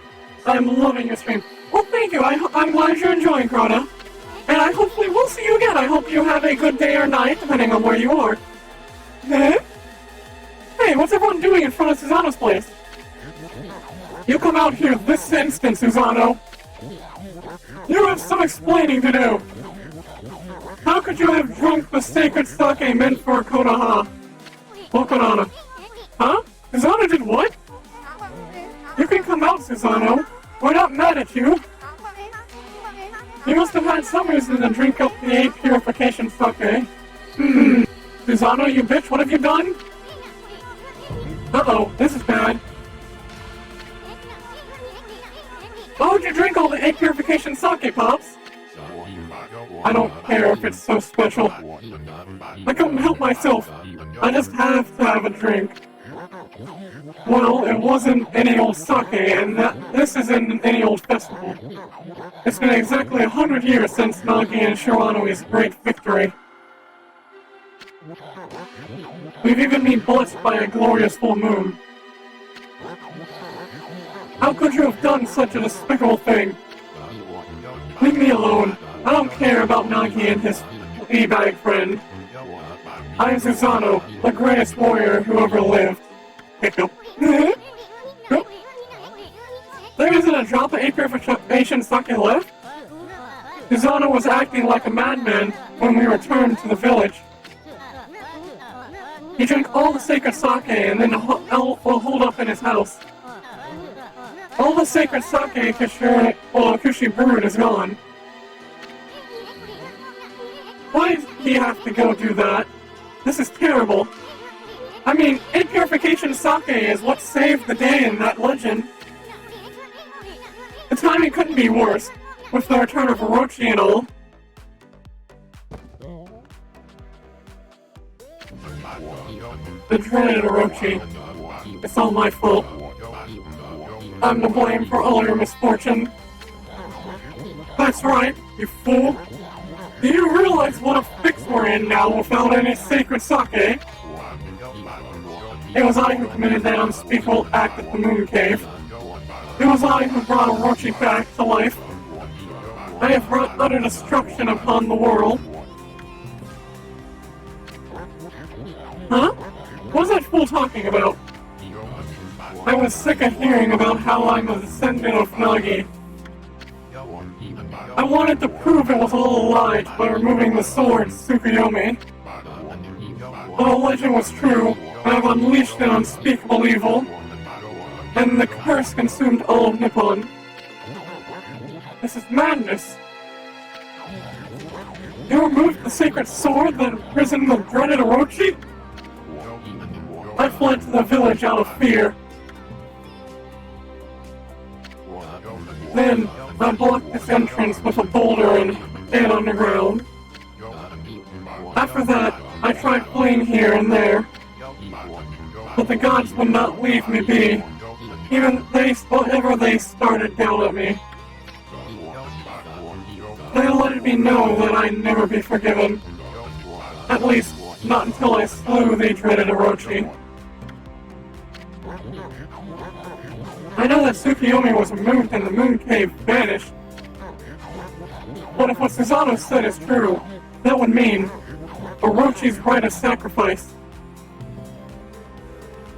Speaker 3: I'm loving your stream. Well, thank you. I'm glad you're enjoying, Crota. And I hopefully will see you again. I hope you have a good day or night, depending on where you are. Hey, what's everyone doing in front of Susano's place? You come out here this instant, Susano. You have some explaining to do. How could you have drunk the sacred sake meant for Konoha? Konoha. Huh? Susano did what? You can come out, Susano. We're not mad at you. You must have had some reason to drink up the 8 purification sake. Susano, you bitch, what have you done? Uh-oh, this is bad. Why would you drink all the 8 purification sake, Pops? I don't care if it's so special. I couldn't help myself. I just have to have a drink. Well, it wasn't any old sake, and this isn't any old festival. It's been exactly 100 years since Nagi and Shiranoi's great victory. We've even been blessed by a glorious full moon. How could you have done such a despicable thing? Leave me alone. I don't care about Nagi and his e-bag friend. I am Susano, the greatest warrior who ever lived. Hiccup. There isn't a drop of 8 purification sake left? Susano was acting like a madman when we returned to the village. He drank all the sacred sake and then holed up in his house. All the sacred sake Kushi brewed is gone. Why did he have to go do that? This is terrible. I mean, 8 purification sake is what saved the day in that legend. The timing couldn't be worse, with the return of Orochi and all. The dreaded Orochi. It's all my fault. I'm to blame for all your misfortune. That's right, you fool. Do you realize what a fix we're in now without any sacred sake? It was I who committed that unspeakable act at the Moon Cave. It was I who brought Orochi back to life. I have brought utter destruction upon the world. Huh? What was that fool talking about? I was sick of hearing about how I'm a descendant of Nagi. I wanted to prove it was all a lie by removing the sword, Tsukuyomi. The legend was true, and I've unleashed an unspeakable evil, and the curse consumed all of Nippon. This is madness. You removed the sacred sword that imprisoned the dreaded Orochi? I fled to the village out of fear. Then, I blocked this entrance with a boulder and hid underground. After that, I tried fleeing here and there. But the gods would not leave me be. Even whenever they started down at me. They let me know that I'd never be forgiven. At least, not until I slew the dreaded Orochi. I know that Tsukuyomi was removed and the Moon Cave vanished. But if what Susano said is true, that would mean Orochi's rite of sacrifice.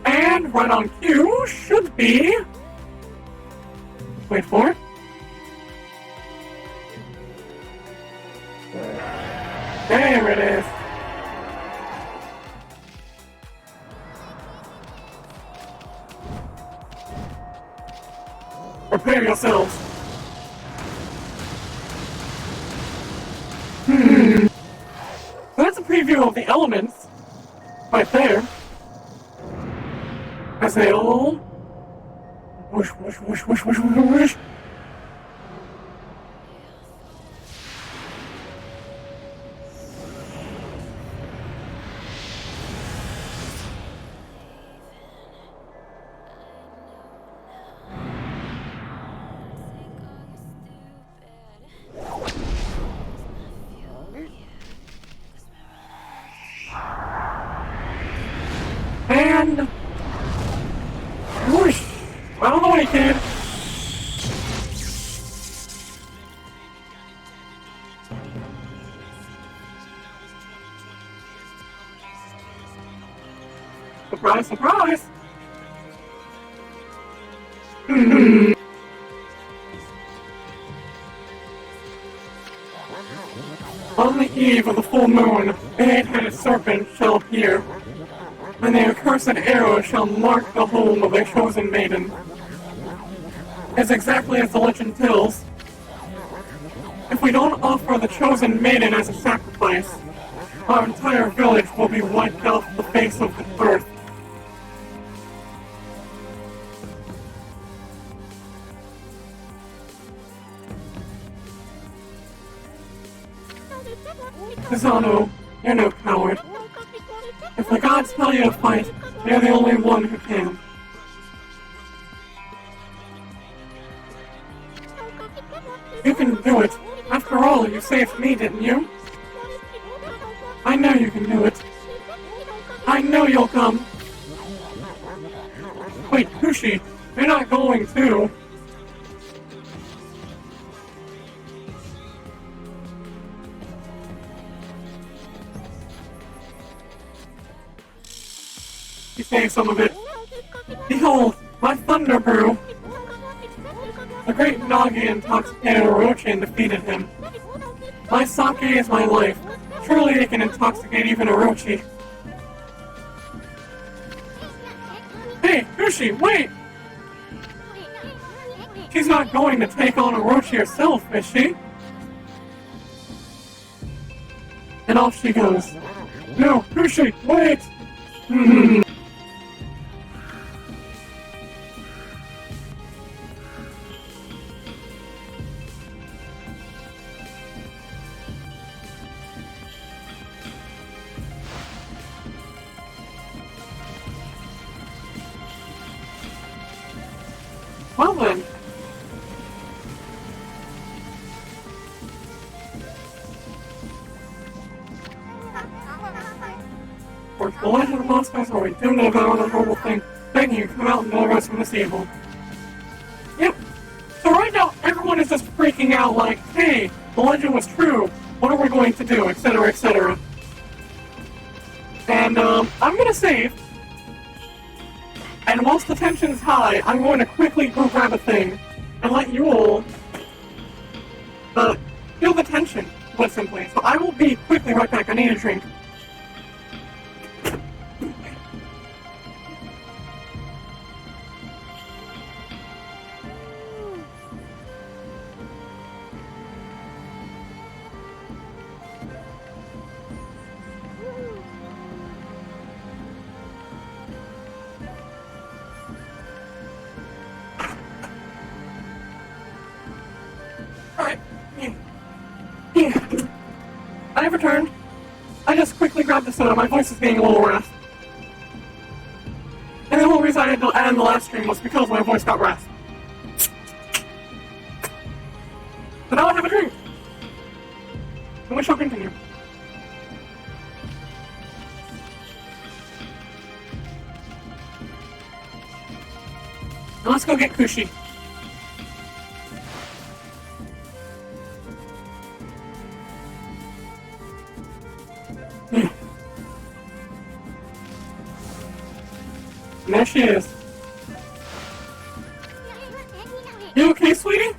Speaker 3: And right on cue should be... Wait for it. There it is. Prepare yourselves. That's a preview of the elements. Right there. As they all... Whoosh, whoosh, whoosh, whoosh, whoosh, whoosh, whoosh. Out of the way, kid! Surprise, surprise! On the eve of the full moon, the eight-headed serpent shall appear, and the accursed arrow shall mark the home of a chosen maiden. It's exactly as the legend tells. If we don't offer the chosen maiden as a sacrifice, our entire village will be wiped off the face of the earth. Kazano, you're no coward. If the gods tell you to fight, you're the only one who can. You can do it. After all, you saved me, didn't you? I know you can do it. I know you'll come. Wait, Kushi, you're not going too. He saved some of it. Behold, my thunder brew! The great Nagi intoxicated Orochi defeated him. My sake is my life. Surely it can intoxicate even Orochi. Hey, Kushi, wait! She's not going to take on Orochi herself, is she? And off she goes. No, Kushi, wait! Well then. For the legend of monsters are we doomed to devour the horrible thing, begging you to come out and deliver us from this evil. Yep. So right now, everyone is just freaking out like, hey, the legend was true, what are we going to do, etc., etc. And, I'm gonna save. And whilst the tension's high, I'm going to quickly go grab a thing and let you all feel the tension, put simply. So I will be quickly right back. I need a drink. I have returned. I just quickly grabbed the soda. My voice is getting a little raspy. And the whole reason I had to end the last stream was because my voice got raspy. So now I have a drink. And we shall continue. Now let's go get Kushi. And there she is. You okay, sweetie?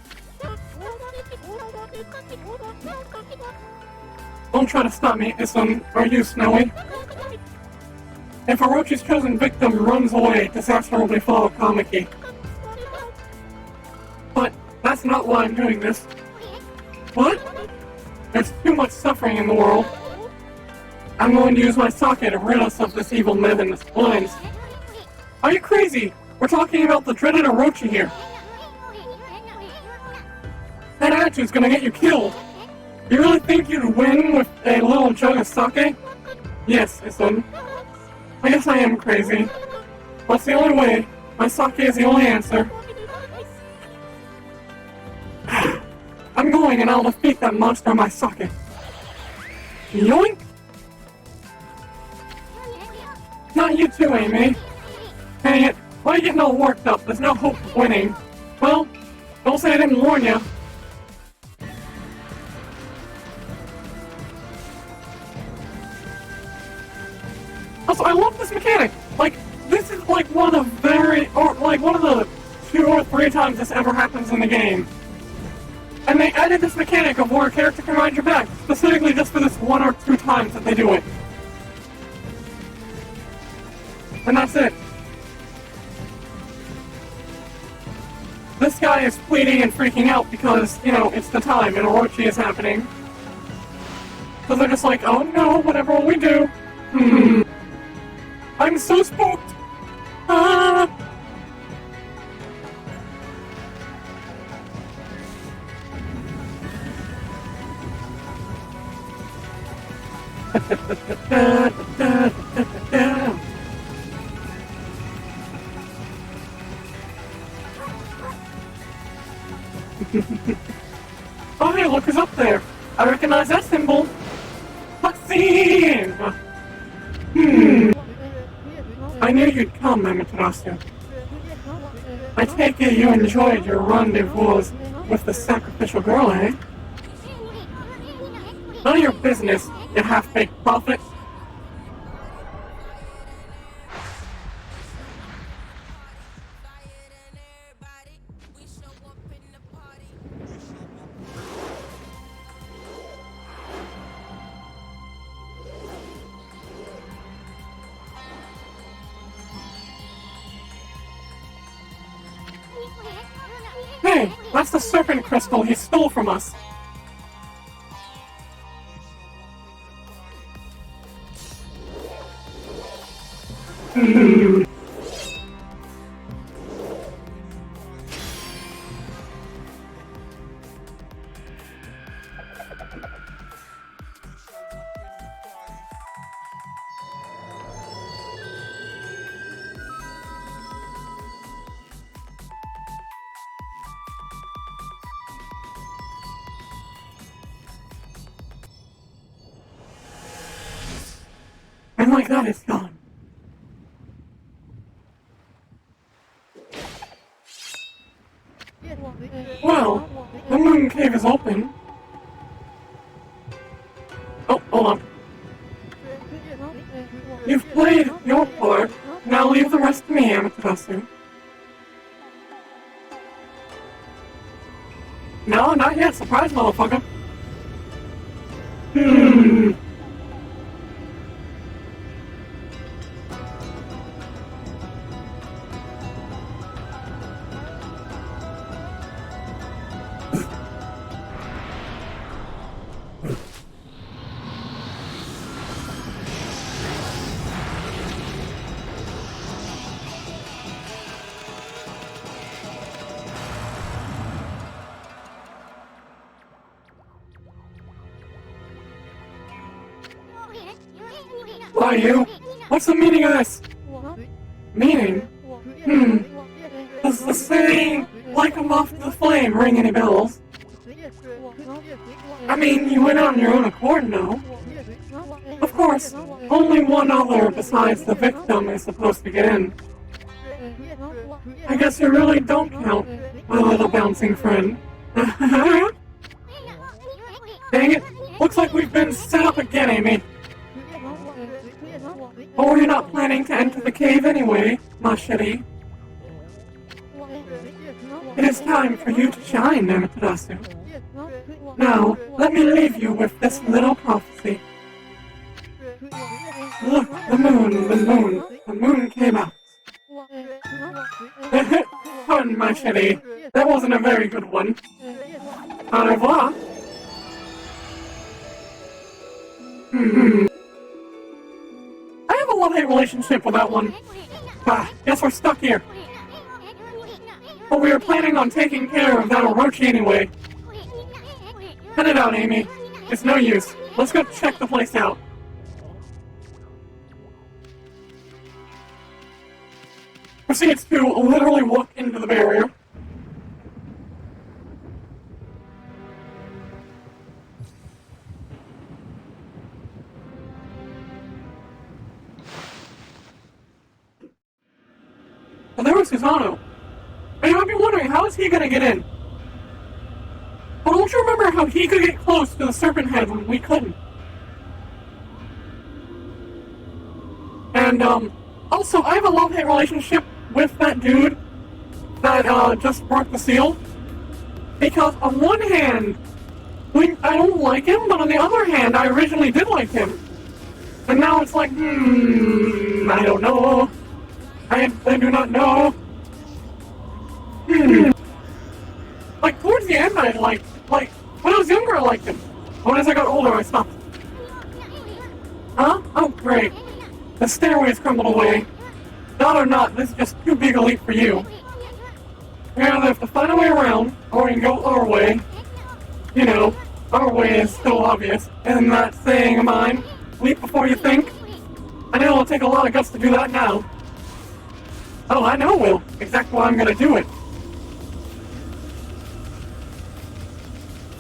Speaker 3: Don't try to stop me, Isum. Are you Snowy? If Orochi's chosen victim runs away, disaster will befall Okami. But that's not why I'm doing this. What? There's too much suffering in the world. I'm going to use my sake to rid us of this evil myth and its blinds. Are you crazy? We're talking about the dreaded Orochi here. That attitude's gonna get you killed. You really think you'd win with a little jug of sake? Yes, Isum. I guess I am crazy. But it's the only way. My sake is the only answer. I'm going and I'll defeat that monster in my sake. Yoink! Not you too, Amy. Dang it, Why are you getting all worked up? There's no hope of winning. Well, don't say I didn't warn you. Also, I love this mechanic. Like, this is like one of the 2 or 3 times this ever happens in the game. And they added this mechanic of where a character can ride your back, specifically just for this 1 or 2 times that they do it. And that's it. This guy is pleading and freaking out because, you know, it's the time and Orochi is happening. So they're just like, oh no, whatever will we do? I'm so spooked! Ah! Oh hey, look who's up there! I recognize that symbol! Maxine! I knew you'd come, Amaterasu. I take it you enjoyed your rendezvous with the sacrificial girl, eh? None of your business, you half-baked prophet. Hey, that's the serpent crystal he stole from us. And like that, it's gone. Well, the moon cave is open. Oh, hold on. You've played your part. Now leave the rest to me, Amaterasu. No, not yet. Surprise, motherfucker. Why you? What's the meaning of this? Meaning? Does the saying, like a moth to the flame, ring any bells? I mean, you went out on your own accord, no? Of course, only one other besides the victim is supposed to get in. I guess you really don't count, my little bouncing friend. Dang it, looks like we've been set up again, Amy. Or you're not planning to enter the cave anyway, Machete. It is time for you to shine, Amaterasu. Now, let me leave you with this little prophecy. Look, the moon came out. Pardon, Machete. That wasn't a very good one. Au revoir. I have a love-hate relationship with that one. Guess we're stuck here. But we were planning on taking care of that Orochi anyway. Cut it out, Amy. It's no use. Let's go check the place out. Proceeds to literally walk into the barrier. Well, there Susano. And you might be wondering, how is he gonna get in? But don't you remember how he could get close to the serpent head when we couldn't? And, also, I have a love-hate relationship with that dude that, just broke the seal. Because on one hand, I don't like him, but on the other hand, I originally did like him. And now it's like, I don't know. I do not know. Like, towards the end, like, when I was younger, I liked him. But as I got older, I stopped. Huh? Oh, great. The stairways crumbled away. Not or not, this is just too big a leap for you. We either have to find a way around, or we can go our way. You know, our way is so obvious. Isn't that saying of mine? Leap before you think? I know it'll take a lot of guts to do that now. Oh, I know it will. Exactly why I'm gonna do it.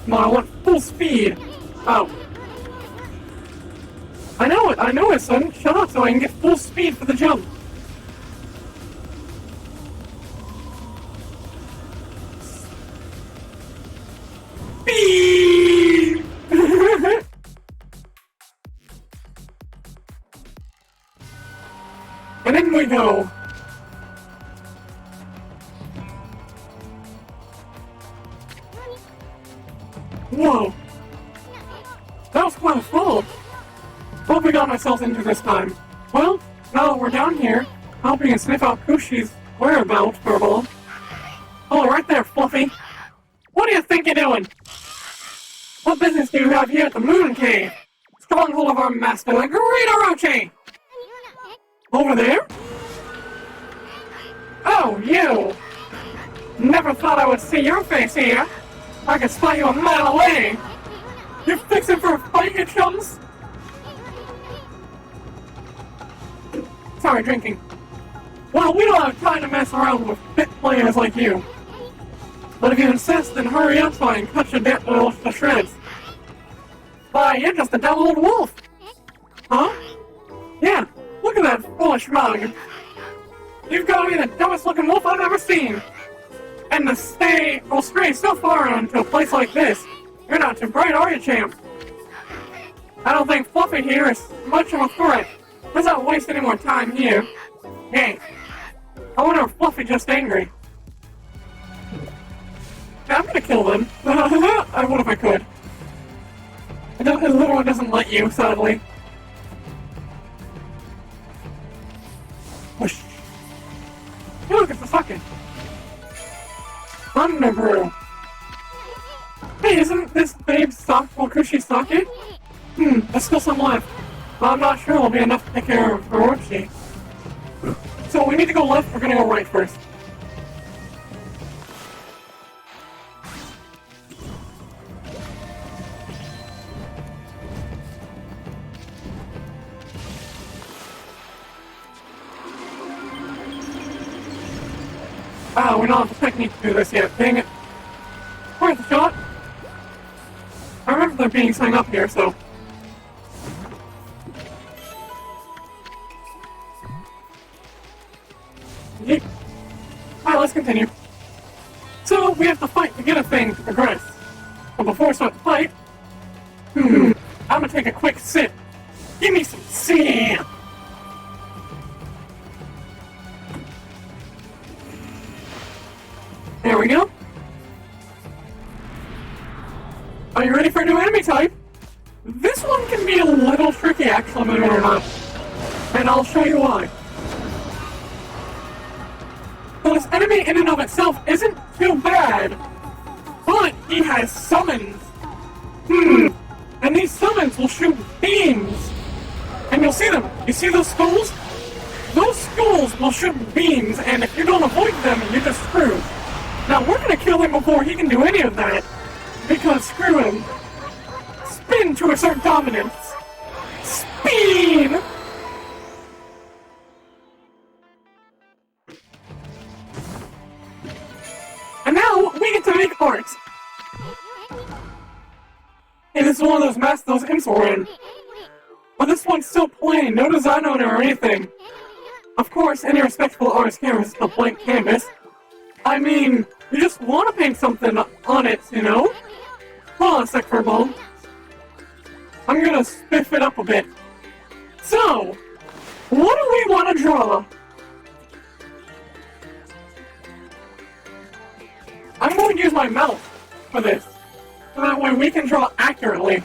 Speaker 3: Come on, I want full speed. Oh. I know it, son. Shut up so I can get full speed for the jump. Speed! And in we go. Whoa. That was quite a fall. What we got ourselves into this time? Well, now that we're down here, helping and sniff out Kushi's whereabouts for a while. Oh, right there, Fluffy. What do you think you're doing? What business do you have here at the Moon Cave? Stronghold of our master, the Great Orochi! Over there? Oh, you! Never thought I would see your face here. I could spot you a mile away. You're fixing for a fight, you chums? Sorry, drinking. Well, we don't have time to mess around with fit players like you. But if you insist, then hurry up so I can cut your debt to shreds. Why, you're just a dumb old wolf. Huh? Yeah, look at that foolish mug. You've got to be the dumbest looking wolf I've ever seen. And to stray so far onto a place like this, you're not too bright, are you, champ? I don't think Fluffy here is much of a threat. Let's not waste any more time here. Hey, I wonder if Fluffy just angry. Yeah, I'm gonna kill them. I would if I could. It literally doesn't let you, sadly. Whoosh. Hey, look, it's a socket. Thunder Brew. Hey, isn't this babe's Kushi's socket? There's still some left. But I'm not sure it'll be enough to take care of Orochi. So we need to go left, we're gonna go right first. Ah, we don't have the technique to do this yet, dang it. Worth a shot. I remember there being something up here, so... Yeet. Alright, let's continue. So, we have to fight to get a thing to progress. But before we start the fight... I'm gonna take a quick sip. Give me some sea! There we go. Are you ready for a new enemy type? This one can be a little tricky, actually, believe it or not. And I'll show you why. So this enemy in and of itself isn't too bad, but he has summons. And these summons will shoot beams. And you'll see them. You see those skulls? Those skulls will shoot beams, and if you don't avoid them, you're just screwed. Now, we're gonna kill him before he can do any of that, because screw him. Spin to assert dominance. Spin! And now, we get to make art. Hey, this is one of those masks those imps were in. But this one's still plain, no design on it or anything. Of course, any respectable artist canvas is a blank canvas. I mean, you just want to paint something on it, you know? Hold on a sec, Furball. I'm gonna spiff it up a bit. So, what do we want to draw? I'm going to use my mouth for this, so that way we can draw accurately.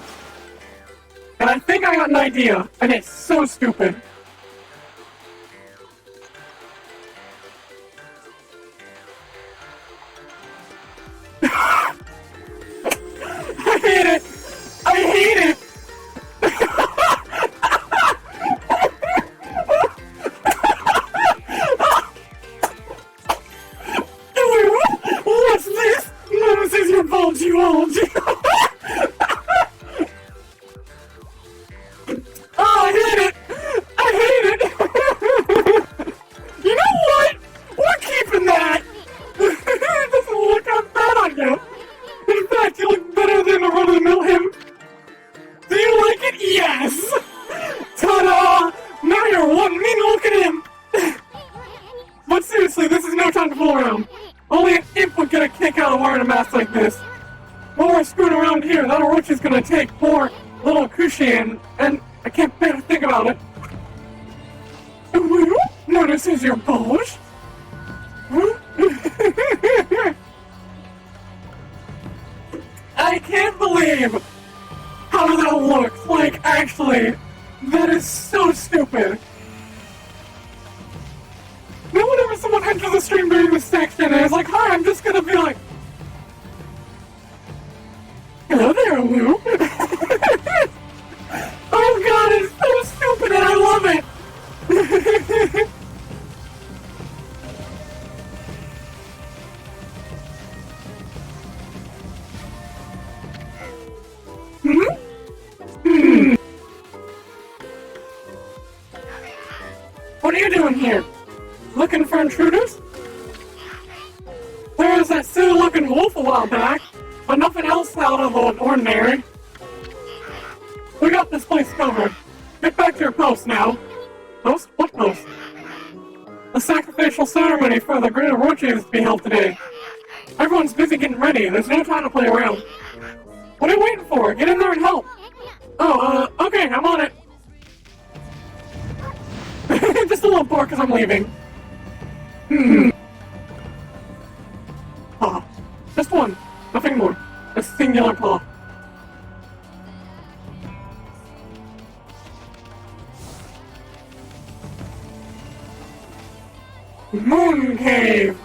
Speaker 3: And I think I got an idea, and it's so stupid. I hate it! I hate it! What's this? Mama says you're bulgy. Oh, I hate it! I hate it! You know what? We're keeping that! It doesn't look that bad on you. In fact, you look better than a run-of-the-mill him. Do you like it? Yes! Ta-da! Now you're one mean look at him! But seriously, this is no time to fool around. Only an imp would get a kick out of wearing a mask like this. While we're screwing around here, that Orochi's gonna take poor little Kushi and I can't bear to think about it. Notices your bulge? I can't believe how that looks. Like, actually, that is so stupid. Now whenever someone enters the stream during this section and is like, hi, I'm just gonna be like, hello there, Lou. Oh god, it's so stupid and I love it. What are you doing here? Looking for intruders? There was that silly-looking wolf a while back, but nothing else out of the ordinary. We got this place covered. Get back to your post now. Post? What post? The sacrificial ceremony for the great Orochi is to be held today. Everyone's busy getting ready. There's no time to play around. What are you waiting for? Get in there and help. Oh, okay, I'm on it. Just a little more because I'm leaving. Paw. Just one. Nothing more. A singular paw. Moon Cave!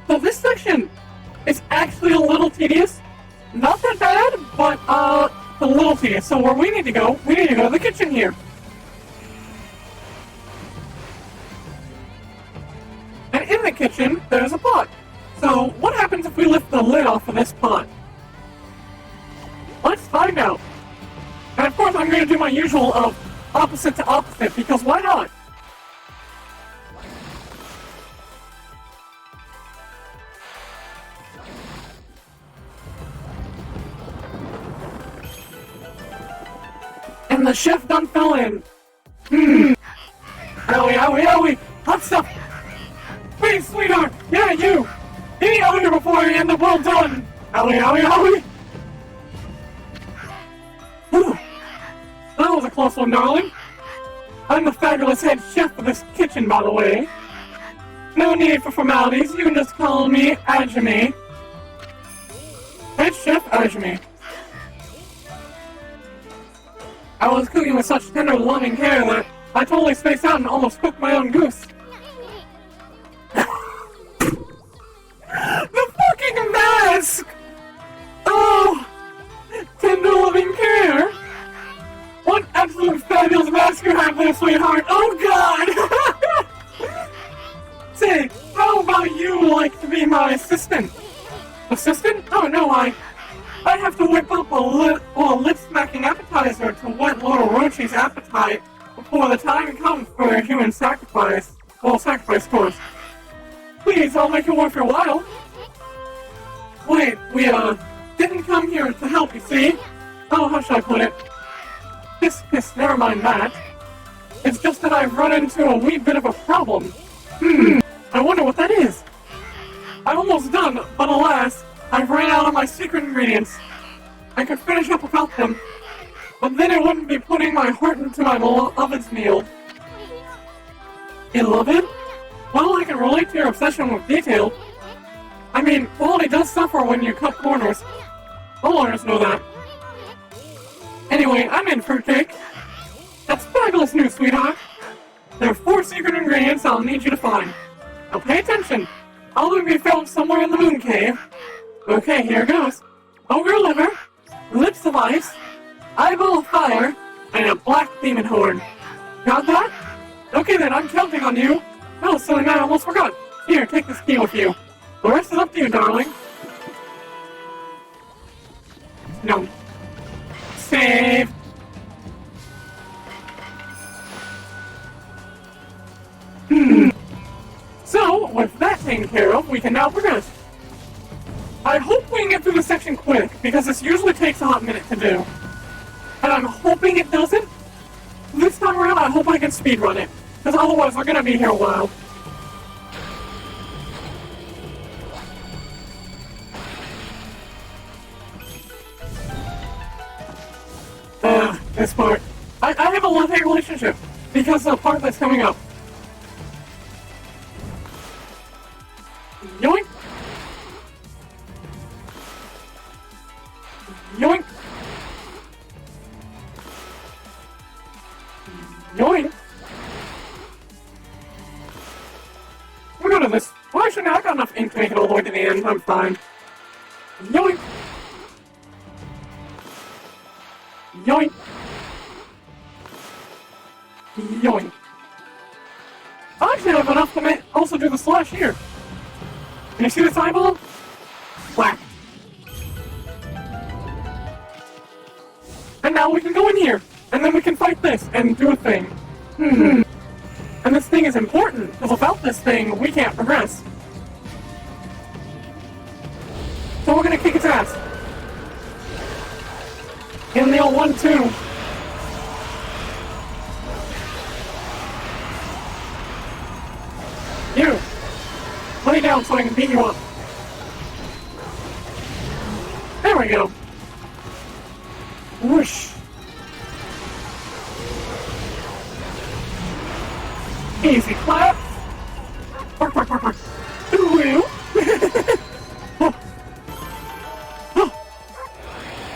Speaker 3: So this section is actually a little tedious. Not that bad, but a little tedious. So where we need to go to the kitchen here. And in the kitchen, there's a pot. So what happens if we lift the lid off of this pot? Let's find out. And of course I'm going to do my usual of opposite to opposite, because why not? And the chef done fell in. Owie, owie, owie! Hot stuff! Please, sweetheart! Yeah, you! Eat out here before you end up well done! Owie, owie, owie! Whew. That was a close one, darling. I'm the fabulous head chef of this kitchen, by the way. No need for formalities, you can just call me Ajime. Head chef Ajime. I was cooking with such tender, loving care that I totally spaced out and almost cooked my own goose. The fucking mask! Oh! Tender, loving care? What absolute fabulous mask you have there, sweetheart! Oh god! Say, how about you like to be my assistant? Assistant? Oh no, I have to whip up a lip-smacking appetizer to whet Lord Orochi's appetite before the time comes for a human sacrifice. Well, sacrifice course. Please, I'll make it worth your while. Wait, we, didn't come here to help, you see? Oh, how should I put it? Piss, never mind that. It's just that I've run into a wee bit of a problem. I wonder what that is. I'm almost done, but alas, I've ran out of my secret ingredients. I could finish up without them, but then it wouldn't be putting my heart into my beloved's meal. Beloved? Well, I can relate to your obsession with detail. I mean, quality does suffer when you cut corners. All owners know that. Anyway, I'm in fruitcake. That's fabulous news, sweetheart. There are 4 secret ingredients I'll need you to find. Now pay attention. All of them be found somewhere in the moon cave. Okay, here goes. Ogre liver, lips of ice, eyeball of fire, and a black demon horn. Got that? Okay then, I'm counting on you. Oh, silly man, I almost forgot. Here, take this key with you. The rest is up to you, darling. No. Save. So, with that taken care of, we can now progress. I hope we can get through this section quick, because this usually takes a hot minute to do. And I'm hoping it doesn't. This time around, I hope I can speedrun it, because otherwise we're gonna be here a while. This part. I have a love-hate relationship, because of the part that's coming up. Yoink! Yoink! Yoink! We're going to this. Well, actually, no, I got enough ink to make it all the way to the end. I'm fine. Yoink! Yoink! Yoink! I actually have enough to also do the slash here. Can you see this eyeball? Whack. And now we can go in here, and then we can fight this and do a thing. And this thing is important, because without this thing, we can't progress. So we're gonna kick its ass. In the old 1-2. You! Lay down so I can beat you up. There we go. Whoosh. Easy clap. Bark, bark, bark, bark. Ooh. Oh. Oh.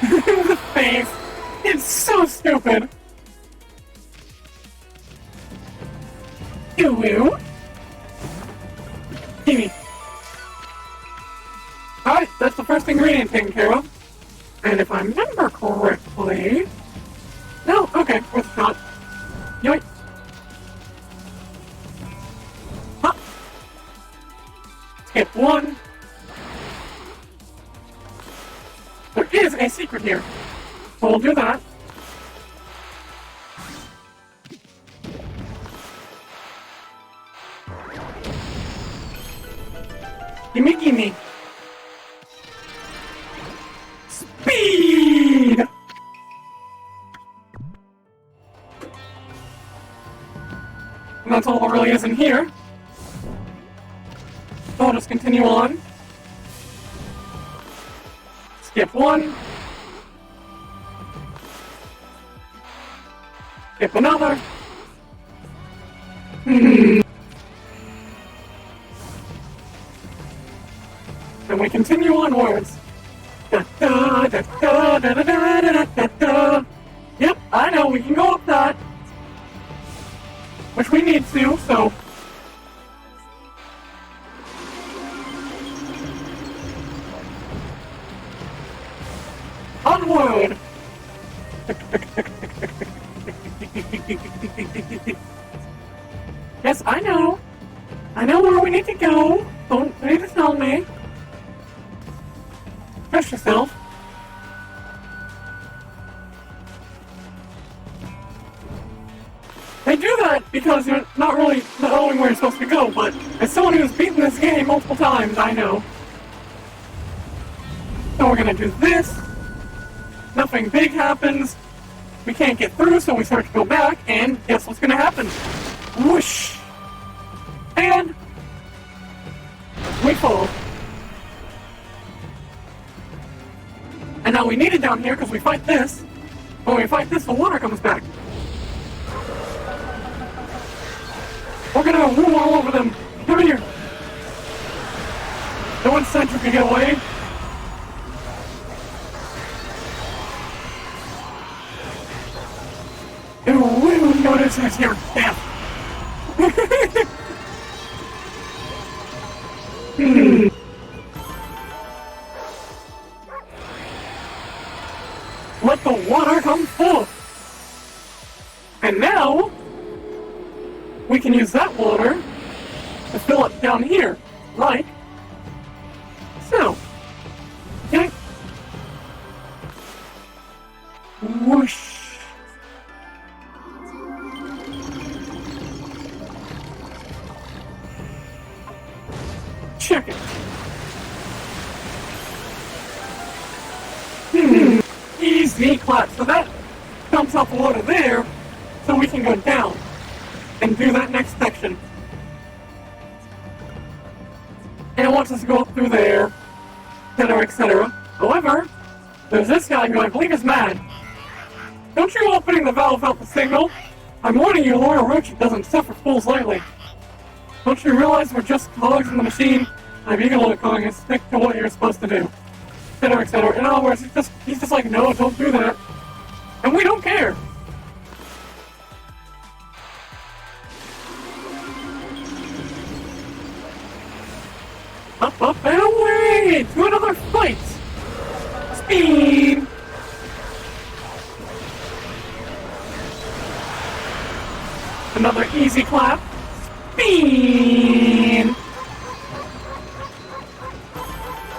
Speaker 3: The face. It's so stupid. Ooh. Gimme. Alright, that's the first ingredient taken care of. And if I remember correctly... No, okay, worth a shot. Yoink. Hop. Skip 1. There is a secret here. So we'll do that. Gimme, gimme. Speed! And that's all there really is in here. So I'll just continue on. Skip 1. Skip another. And we continue onwards. Da, da, da, da, da, da, da, da, da, da. Yep, I know, we can go up that. Which we need to, so... Onward! Yes, I know. I know where we need to go. Don't need to tell me. Trust yourself. They do that because you're not really knowing where you're supposed to go, but as someone who's beaten this game multiple times, I know. So we're gonna do this. Nothing big happens. we can't get through, so we start to go back, and guess what's gonna happen? Whoosh! And we fall. And now we need it down here because we fight this. When we fight this, the water comes back. We're gonna woo all over them. Come here. No one said you could get away. Ooh, notice who's here. Death. Let the water come full. And now we can use that water to fill up down here, like so. Okay. Whoosh. Check it. Easy clap. So that dumps off the water there, so we can go down and do that next section. And it wants us to go up through there, etc., etc. However, there's this guy who I believe is mad. Don't you opening the valve help the signal? I'm warning you, Laura Roach doesn't suffer fools lightly. Don't you realize we're just cogs in the machine? I'm eager to calling and stick to what you're supposed to do. Etc., etc. In other words, he's just like, no, don't do that. And we don't care. Up, up, and away! To another fight! Speed! Another easy clap. Speed!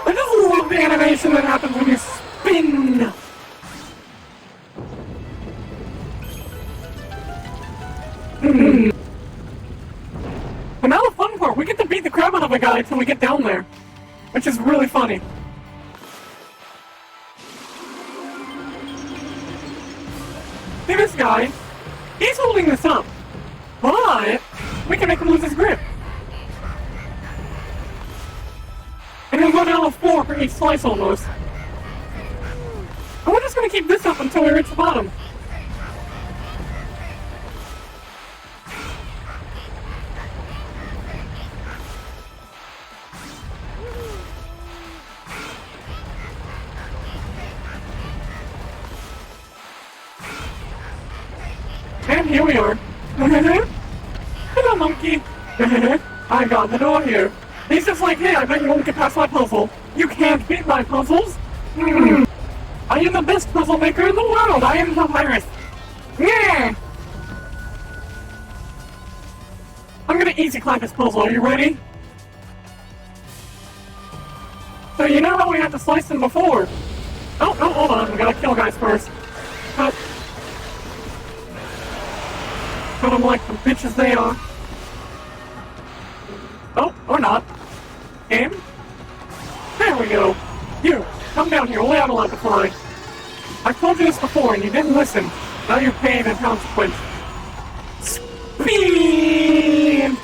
Speaker 3: I just love the animation that happens when you spin! And now the fun part, we get to beat the crap out of a guy until we get down there. Which is really funny. See this guy? He's holding this up. But we can make him lose his grip. And he'll go down to 4 for each slice almost. And we're just gonna keep this up until we reach the bottom. And here we are. Hello, monkey. I got the door here. He's just like, hey, I bet you won't get past my puzzle. You can't beat my puzzles. I am the best puzzle maker in the world. I am the virus. Yeah. I'm gonna easy clap this puzzle. Are you ready? So you know how we had to slice them before? Oh, no, hold on. We gotta kill guys first. Cut. Cut them like the bitches they are. Oh, or not. Game? There we go. You, come down here. Only I'm allowed to fly. I've told you this before and you didn't listen. Now you're paying a consequence. Speed!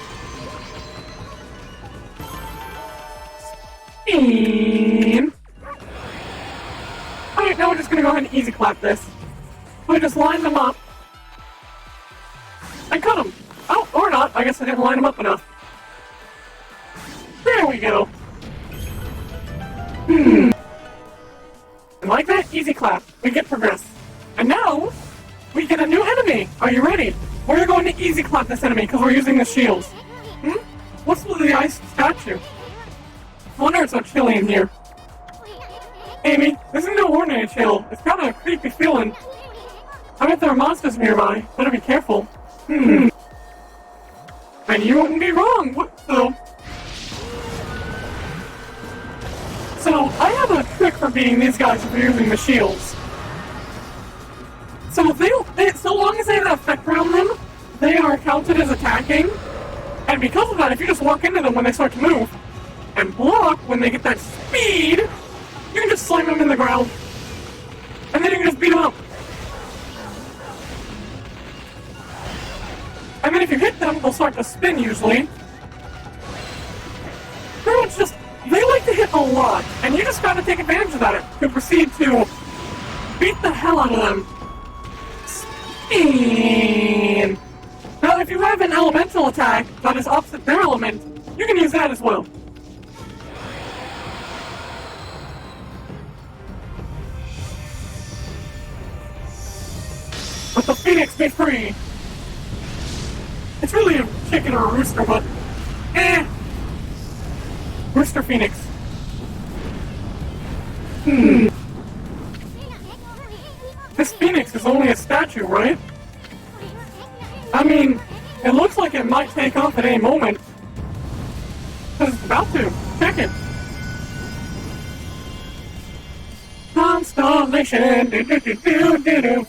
Speaker 3: Speed! Alright, now we're just gonna go ahead and easy clap this. We just line them up. And cut them. Oh, or not. I guess I didn't line them up enough. There we go. And like that, easy clap. We get progress. And now, we get a new enemy. Are you ready? We're going to easy clap this enemy because we're using the shields. What's with the ice statue? I wonder it's so chilly in here. Amy, this isn't no ordinary chill. It's kind of a creepy feeling. I bet there are monsters nearby. Better be careful. And you wouldn't be wrong. What the? So, I have a trick for beating these guys if you're using the shields. So, so long as they have an effect around them, they are counted as attacking. And because of that, if you just walk into them when they start to move, and block when they get that speed, you can just slam them in the ground. And then you can just beat them up. And then if you hit them, they'll start to spin usually. Pretty much just, they like to hit a lot, and you just gotta take advantage of that to proceed to beat the hell out of them. Spin! Now, if you have an elemental attack that is opposite their element, you can use that as well. Let the phoenix be free! It's really a chicken or a rooster, but Rooster Phoenix. This phoenix is only a statue, right? I mean, it looks like it might take off at any moment. Because it's about to. Check it. Constellation. Do-do-do-do-do-do.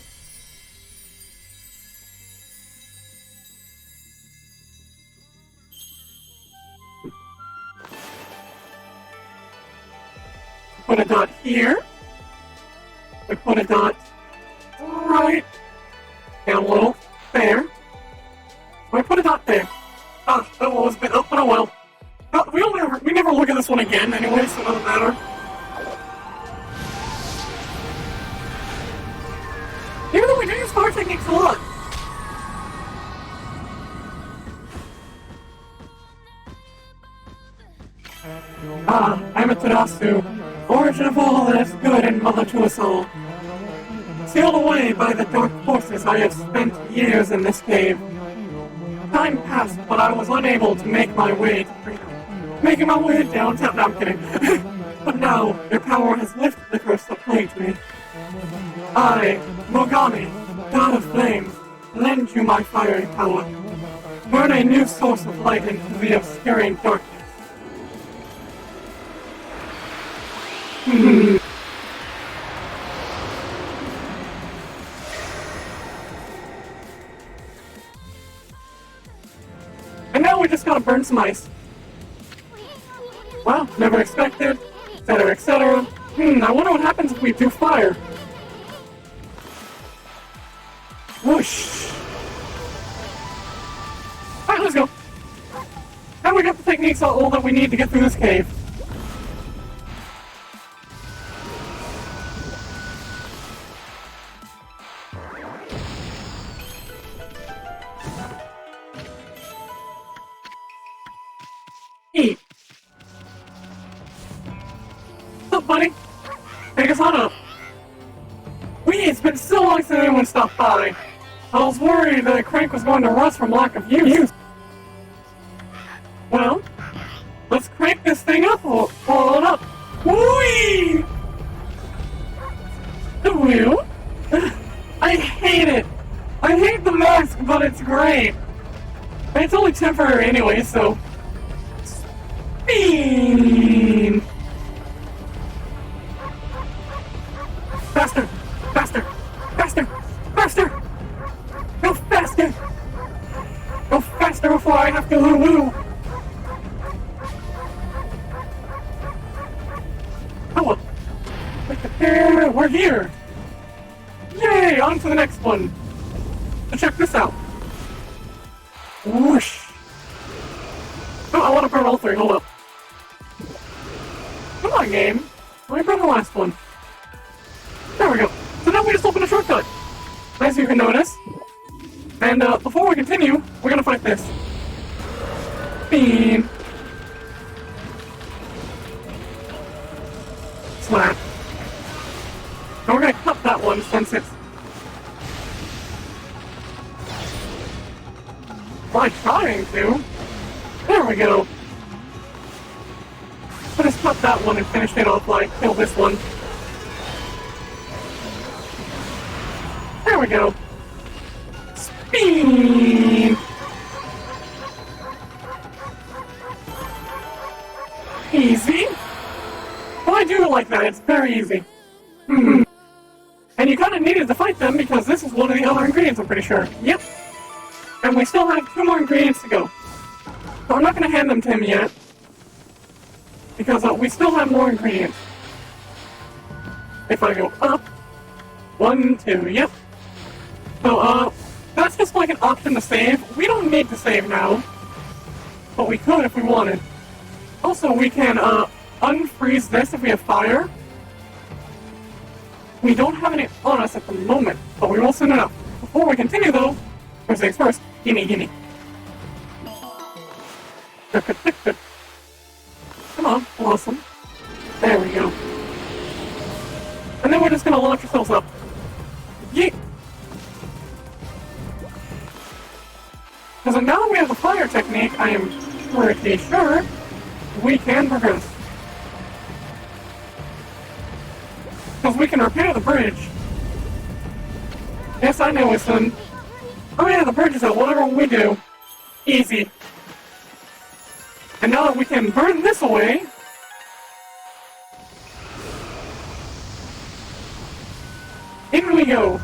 Speaker 3: Put a dot here. We put a dot right down a little there. We put a dot there. Oh, that one was a bit up, but oh well. We never look at this one again anyway, so it doesn't matter. Even though we do use power techniques a lot. I'm a Tadasu, origin of all that is good and mother to us all. Sealed away by the dark forces, I have spent years in this cave. Time passed, but I was unable to make my way to freedom. Making my way downtown, no, I'm kidding. But now, your power has lifted the curse that plagued me. I, Okami, god of flames, lend you my fiery power. Burn a new source of light into the obscuring darkness. And now we just gotta burn some ice. Well, never expected, etc, etc. I wonder what happens if we do fire. Whoosh! Alright, let's go. Now we got the techniques all that we need to get through this cave. Eat. What's up, buddy? Take us on up. It's been so long since anyone stopped by. I was worried that Crank was going to rust from lack of use. Well, let's crank this thing up. Hold it up. Whee! The wheel? I hate it. I hate the mask, but it's great. And it's only temporary anyway, so... Beam! Faster! Faster! Faster! Faster! Go faster! Go faster before I have to woo-woo! Oh, well. We're here! Yay! On to the next one! So check this out. Whoosh! Oh, I want to burn all three, hold up. Come on, game. Let me burn the last one. There we go. So now we just open a shortcut. As you can notice. And before we continue, we're gonna fight this. Beam. Slap. And we're gonna cut that one since it's... by trying to. There we go. Let's just cut that one and finish it off like kill this one. There we go. Speed. Easy. Well, I do like that. It's very easy. And you kind of needed to fight them because this is one of the other ingredients, I'm pretty sure. Yep. And we still have 2 more ingredients to go. So I'm not going to hand them to him yet. Because we still have more ingredients. If I go up. 1, 2, yep. So, That's just like an option to save. We don't need to save now. But we could if we wanted. Also, we can, unfreeze this if we have fire. We don't have any on us at the moment, but we will soon enough. Before we continue, though, first things first, gimme, gimme. Come on, awesome. There we go. And then we're just gonna launch ourselves up. Yeet! Because now that we have the fire technique, I am pretty sure we can progress. Because we can repair the bridge. Yes, I know, my son. Oh yeah, the bridge is out. Whatever we do, easy. And now that we can burn this away, in we go.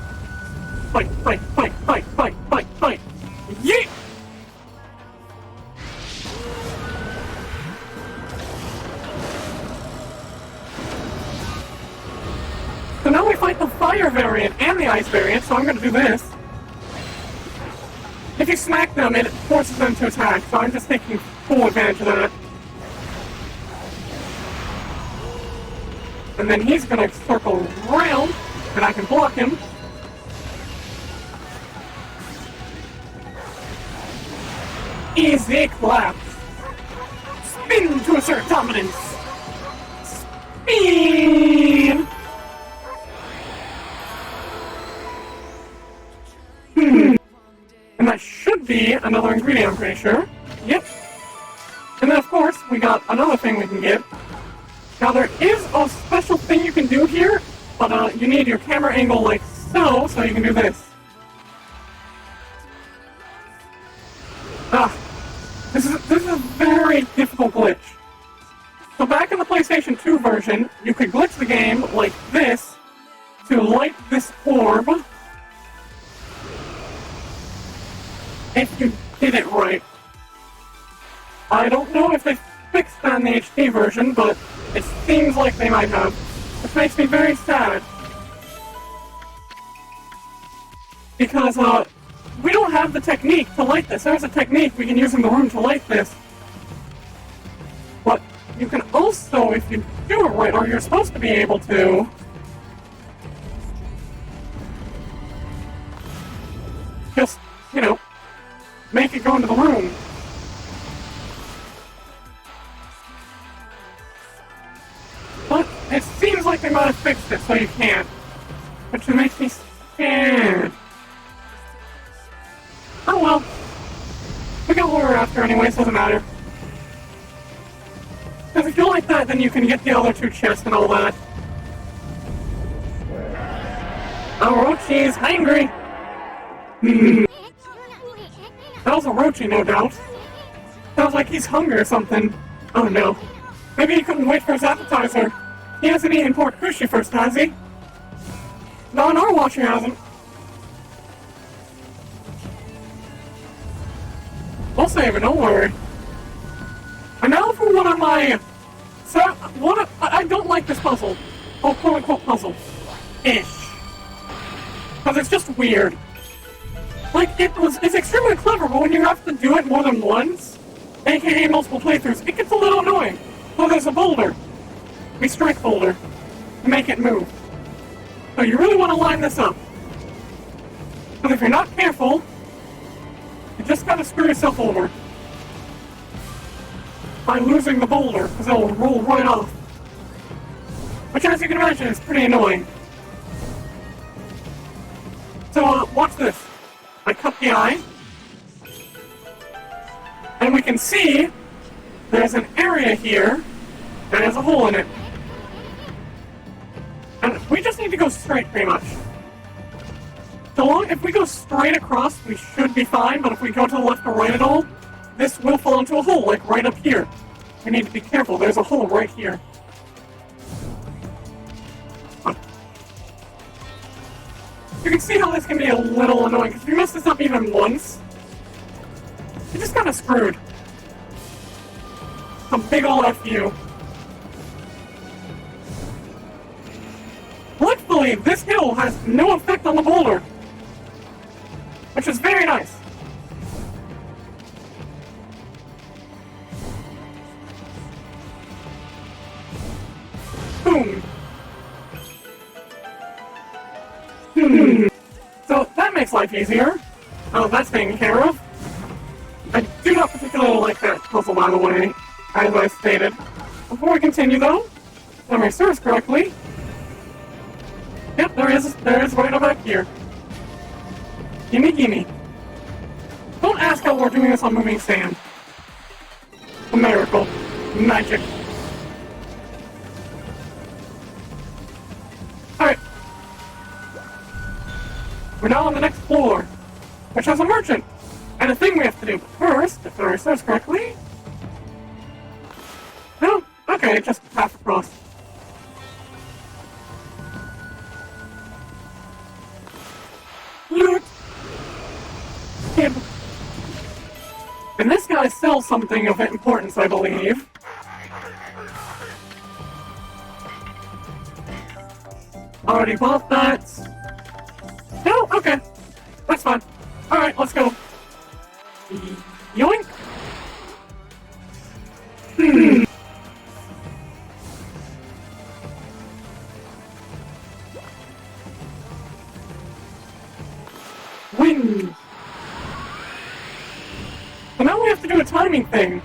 Speaker 3: Fight, fight, fight, fight, fight, fight, fight. Yeet! So now we fight the fire variant and the ice variant, so I'm gonna do this. If you smack them, it forces them to attack, so I'm just taking full advantage of that. And then he's gonna circle around, and I can block him. Easy claps. Spin to assert dominance. Spin! And that should be another ingredient, I'm pretty sure. Yep. And then, of course, we got another thing we can get. Now, there is a special thing you can do here, but you need your camera angle like so you can do this. This is a very difficult glitch. So back in the PlayStation 2 version, you could glitch the game like this to light this orb. If you did it right. I don't know if they fixed that in the HD version, but it seems like they might have. Which makes me very sad. Because, we don't have the technique to light this. There's a technique we can use in the room to light this. But you can also, if you do it right, or you're supposed to be able to, just, you know, make it go into the room. But it seems like they might have fixed it so you can't. Which makes me scared. Oh well. We got what we're after anyway, so it doesn't matter. Because if you like that, then you can get the other two chests and all that. Orochi's hungry! That was Orochi, no doubt. Sounds like he's hungry or something. Oh no. Maybe he couldn't wait for his appetizer. He hasn't eaten pork sushi first, has he? No, our watcher hasn't. We'll save it, don't worry. And now for one of my... I don't like this puzzle. Oh, quote-unquote puzzle. Ish. Because it's just weird. Like, it's extremely clever, but when you have to do it more than once, aka multiple playthroughs, it gets a little annoying. So there's a boulder. We strike boulder to make it move. So you really want to line this up. Because if you're not careful, you just gotta screw yourself over. By losing the boulder, because it'll roll right off. Which, as you can imagine, is pretty annoying. So, watch this. I cut the eye. And we can see there's an area here that has a hole in it. And we just need to go straight, pretty much. So long, if we go straight across, we should be fine, but if we go to the left or right at all, this will fall into a hole, like right up here. We need to be careful, there's a hole right here. You can see how this can be a little annoying, because if you mess this up even once, you're just kind of screwed. A big ol' F you. Luckily, this hill has no effect on the boulder. which is very nice. Boom. So that makes life easier. Oh, that's taken care of. I do not particularly like that puzzle, by the way, as I stated. Before we continue, though, if memory serves correctly. Yep, there is right over back here. Gimme, gimme. Don't ask how we're doing this on moving sand. A miracle. Magic. Alright. We're now on the next floor, which has a merchant. And a thing we have to do first, if memory serves correctly. No? Okay, just half across. Loot! Skip. And this guy sells something of importance, I believe. Already bought that. No? Okay. That's fine. Alright, let's go. Yoink! Win! So now we have to do a timing thing.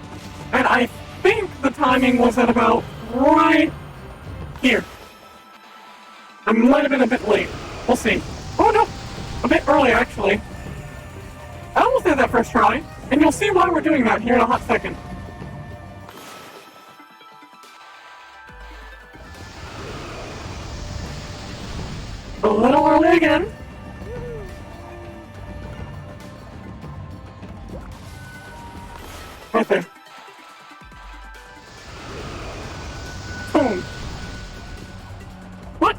Speaker 3: And I think the timing was at about right here. I might have been a bit late. We'll see. Oh no! A bit early, actually. I almost did that first try, and you'll see why we're doing that here in a hot second. A little early again. Right there. Boom. What?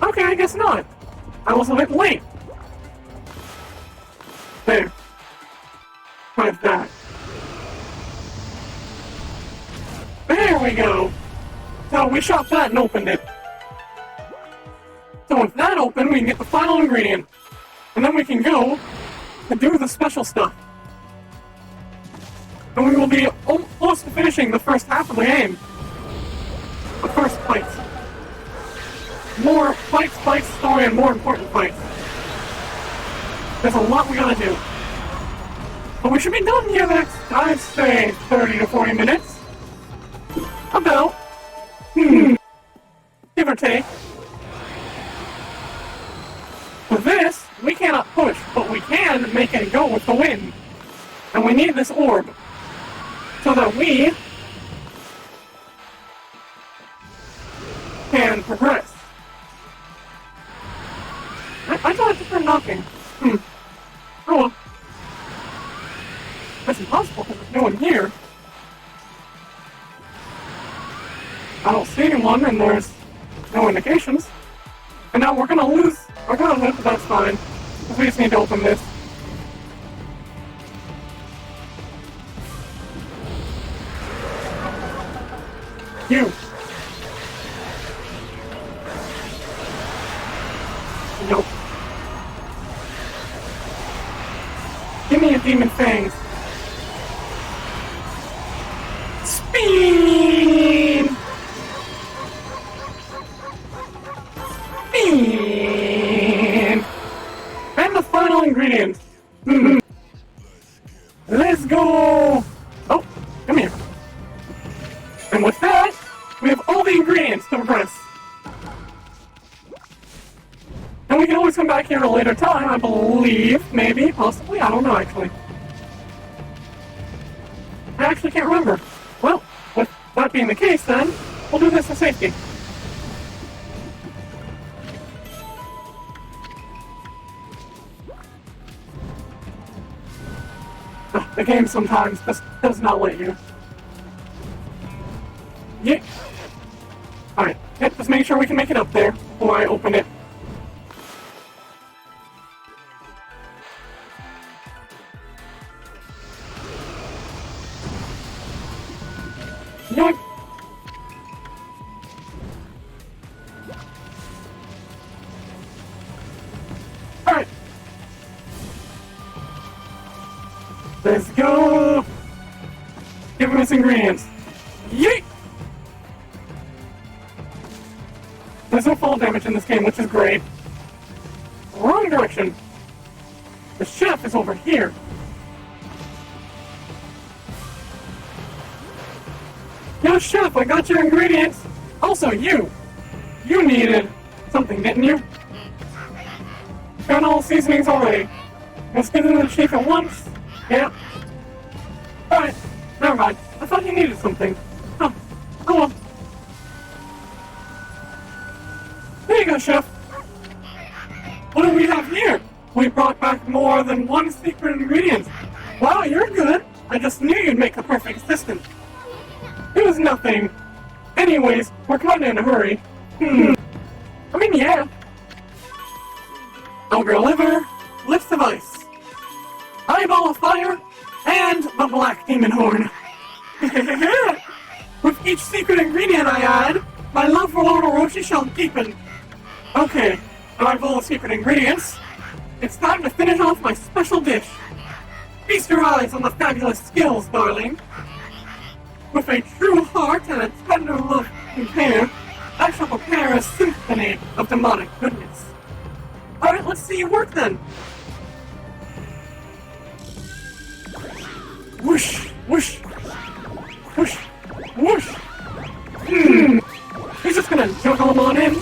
Speaker 3: Okay, I guess not. I was a bit late. There. Like that. There we go. So we shot that and opened it. So with that open, we can get the final ingredient. And then we can go and do the special stuff. And we will be close to finishing the first half of the game. The first fights. More fights, story, and more important fights. There's a lot we gotta do. But we should be done here next, I'd say, 30 to 40 minutes. About. Give or take. For this, we cannot push, but we can make it go with the wind. And we need this orb. So that we can progress. I thought it was knocking. Oh well. That's impossible because there's no one here. I don't see anyone and there's no indications. And now we're gonna lose. We're gonna live, but that's fine. Because we just need to open this. You. Nope. Give me a demon fangs. Speed! Speed! And the final ingredient. Let's go! Oh, come here. And with that, we have all the ingredients to progress. And we can always come back here at a later time, I believe. Maybe, possibly, I don't know actually. I actually can't remember. Well, with that being the case then, we'll do this for safety. The game sometimes just does not let you. Yeah. Alright, yep, just make sure we can make it up there before I open it. Yoink! Alright. Let's go! Give us ingredients. Yeet! There's no fall damage in this game, which is great. Wrong direction. The chef is over here. Yo, chef, I got your ingredients. Also, you needed something, didn't you? Got all seasonings already. Let's get into the chief at once. Yeah. Alright, never mind. I thought you needed something. Huh. Oh well. There you go, chef. What do we have here? We brought back more than one secret ingredient. Wow, you're good. I just knew you'd make the perfect assistant. It was nothing. Anyways, we're kinda in a hurry. I mean, yeah. Ogre liver, lips of ice, eyeball of fire, and the black demon horn. With each secret ingredient I add, my love for Lord Orochi shall deepen. Okay, now I've all the secret ingredients. It's time to finish off my special dish. Feast your eyes on the fabulous skills, darling. With a true heart and a tender love and care, I shall prepare a symphony of demonic goodness. Alright, let's see you work then. Whoosh, whoosh, whoosh, whoosh. He's just gonna juggle them on in.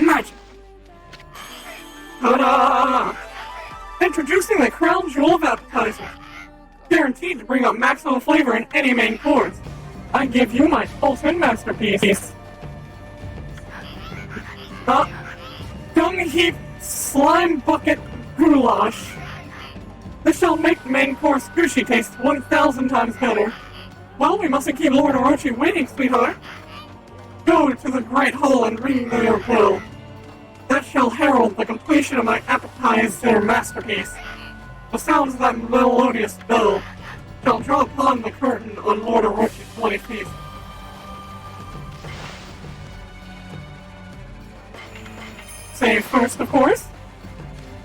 Speaker 3: Magic. Ta-da! Introducing the crown jewel of appetizers. Guaranteed to bring out maximum flavor in any main course. I give you my ultimate masterpiece. Dung heap slime bucket goulash. This shall make the main course sushi taste 1,000 times better. Well, we mustn't keep Lord Orochi waiting, sweetheart. Go to the great hall and ring their bell. That shall herald the completion of my appetizer masterpiece. The sounds of that melodious bell shall draw upon the curtain on Lord Orochi's bloody feast. Save first, of course.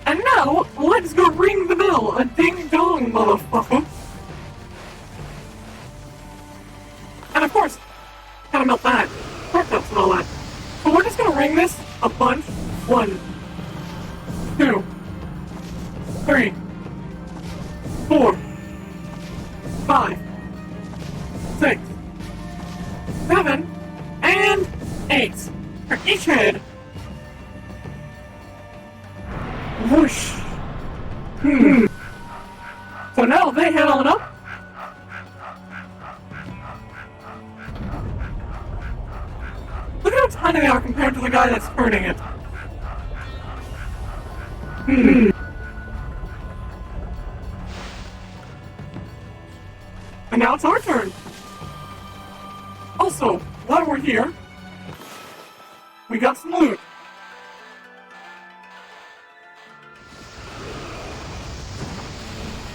Speaker 3: And now, let's go ring the bell, a ding-dong, motherfucker. And of course, gotta melt that. Pork chops and all that. So we're just gonna ring this a bunch. 1, 2, 3, 4, 5, 6, 7, and 8 for each head. Whoosh. So now they head on up. Look at how tiny they are compared to the guy that's hurting it. And now it's our turn. Also, while we're here, we got some loot.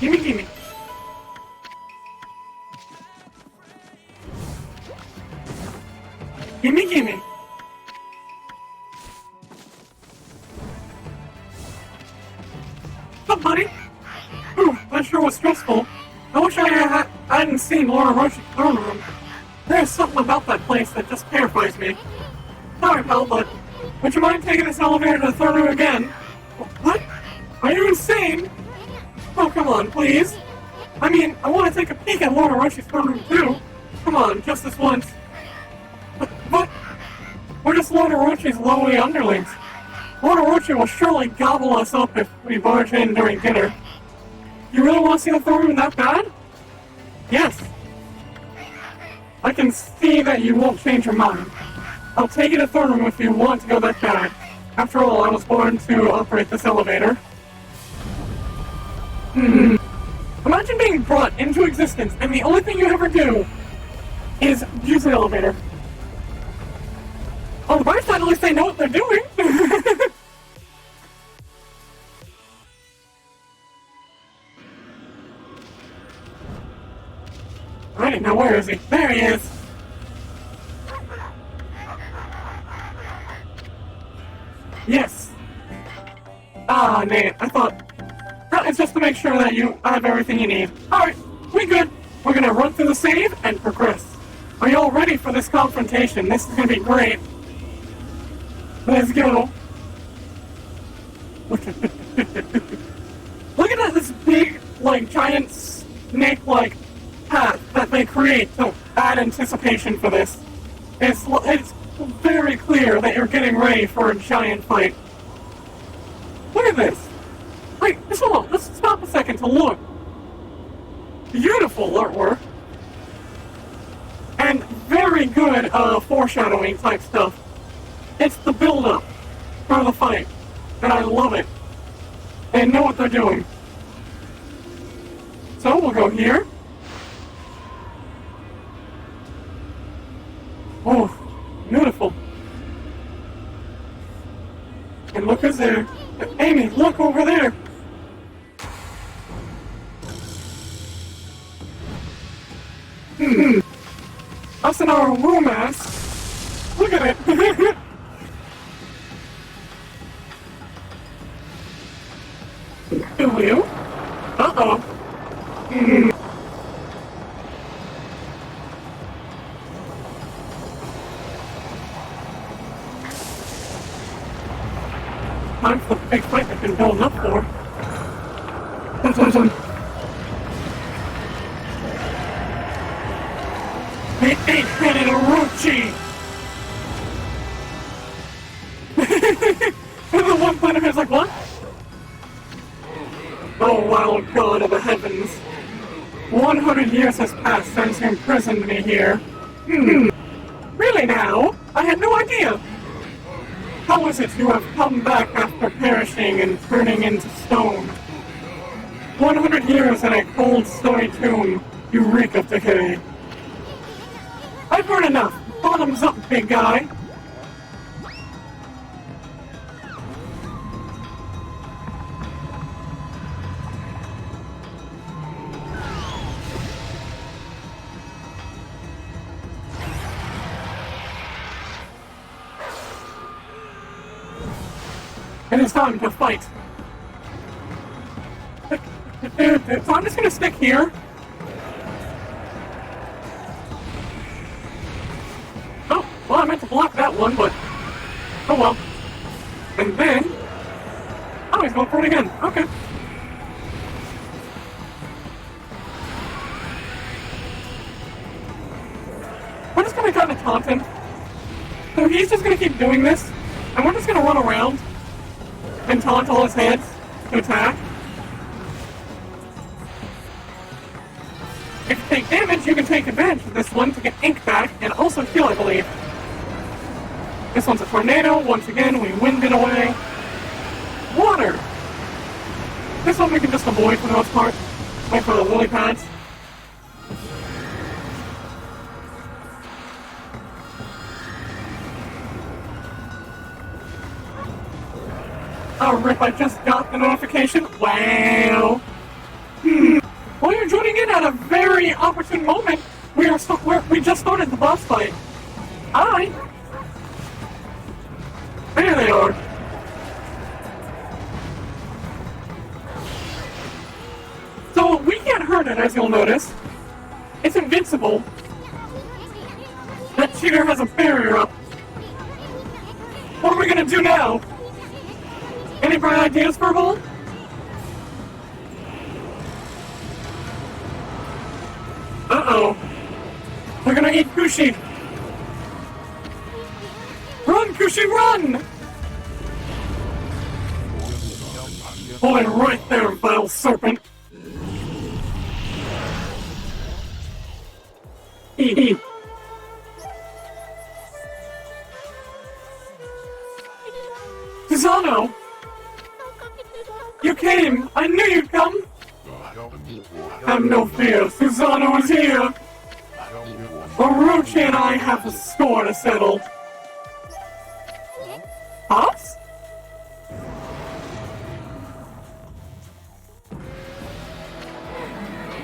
Speaker 3: Gimme, gimme. Gimme, gimme. What's up, buddy? Ooh, that sure was stressful. I wish I hadn't seen Lord Orochi's throne room. There's something about that place that just terrifies me. Sorry, pal, but would you mind taking this elevator to the throne room again? What? Are you insane? Oh, come on, please. I mean, I want to take a peek at Lord Orochi's throne room, too. Come on, just this once. But we're just Lord Orochi's lowly underlings. Lord Orochi will surely gobble us up if we barge in during dinner. You really want to see the throne room that bad? Yes. I can see that you won't change your mind. I'll take you to the throne room if you want to go that bad. After all, I was born to operate this elevator. Imagine being brought into existence and the only thing you ever do is use the elevator. On the bright side, at least they know what they're doing. Alright, now where is he? There he is! Yes! Ah, Nate, I thought... it's just to make sure that you have everything you need. Alright, we good. We're gonna run through the save and progress. Are you all ready for this confrontation? This is gonna be great. Let's go. Look at this big, like, giant snake-like path that they create to add anticipation for this. It's very clear that you're getting ready for a giant fight. Look at this. Wait, just hold on. Let's stop a second to look. Beautiful artwork. And very good foreshadowing type stuff. It's the build-up for the fight. And I love it. They know what they're doing. So we'll go here. Oh, beautiful. And look who's there. Amy, look over there. Us in our room ass. Look at it. Do you? Uh-oh. Time for the big fight I've been building up for. The 8-headed Orochi! And the one planet is like, what? Oh, wild god of the heavens. 100 years has passed since you imprisoned me here. Really now? I had no idea. How is it you have come back after perishing and turning into stone? 100 years in a cold, stony tomb, you reek of decay. I've heard enough. Bottoms up, big guy. It is time to fight. So I'm just gonna stick here. Oh, well, I meant to block that one, but oh well. And then, oh, he's going for it again. Okay. We're just gonna kind of taunt him. So he's just gonna keep doing this, and we're just gonna run around and taunt all his heads to attack. If you take damage, you can take advantage of this one to get ink back and also heal, I believe. This one's a tornado. Once again, we wind it away. Water! This one we can just avoid for the most part. Wait for the lily pads. Oh, rip, I just got the notification. Wow. Well, you're joining in at a very opportune moment. We just started the boss fight. Hi. There they are. So we can't hurt it, as you'll notice. It's invincible. That cheater has a barrier up. What are we gonna do now? Any bright ideas for a ball? Uh-oh. We're gonna eat Kushi. Run, Kushi, run! Hold it right there, vile serpent. Eat. Susano! You came! I knew you'd come! Have no fear, Susano is here! Orochi and I have a score to settle. Pops?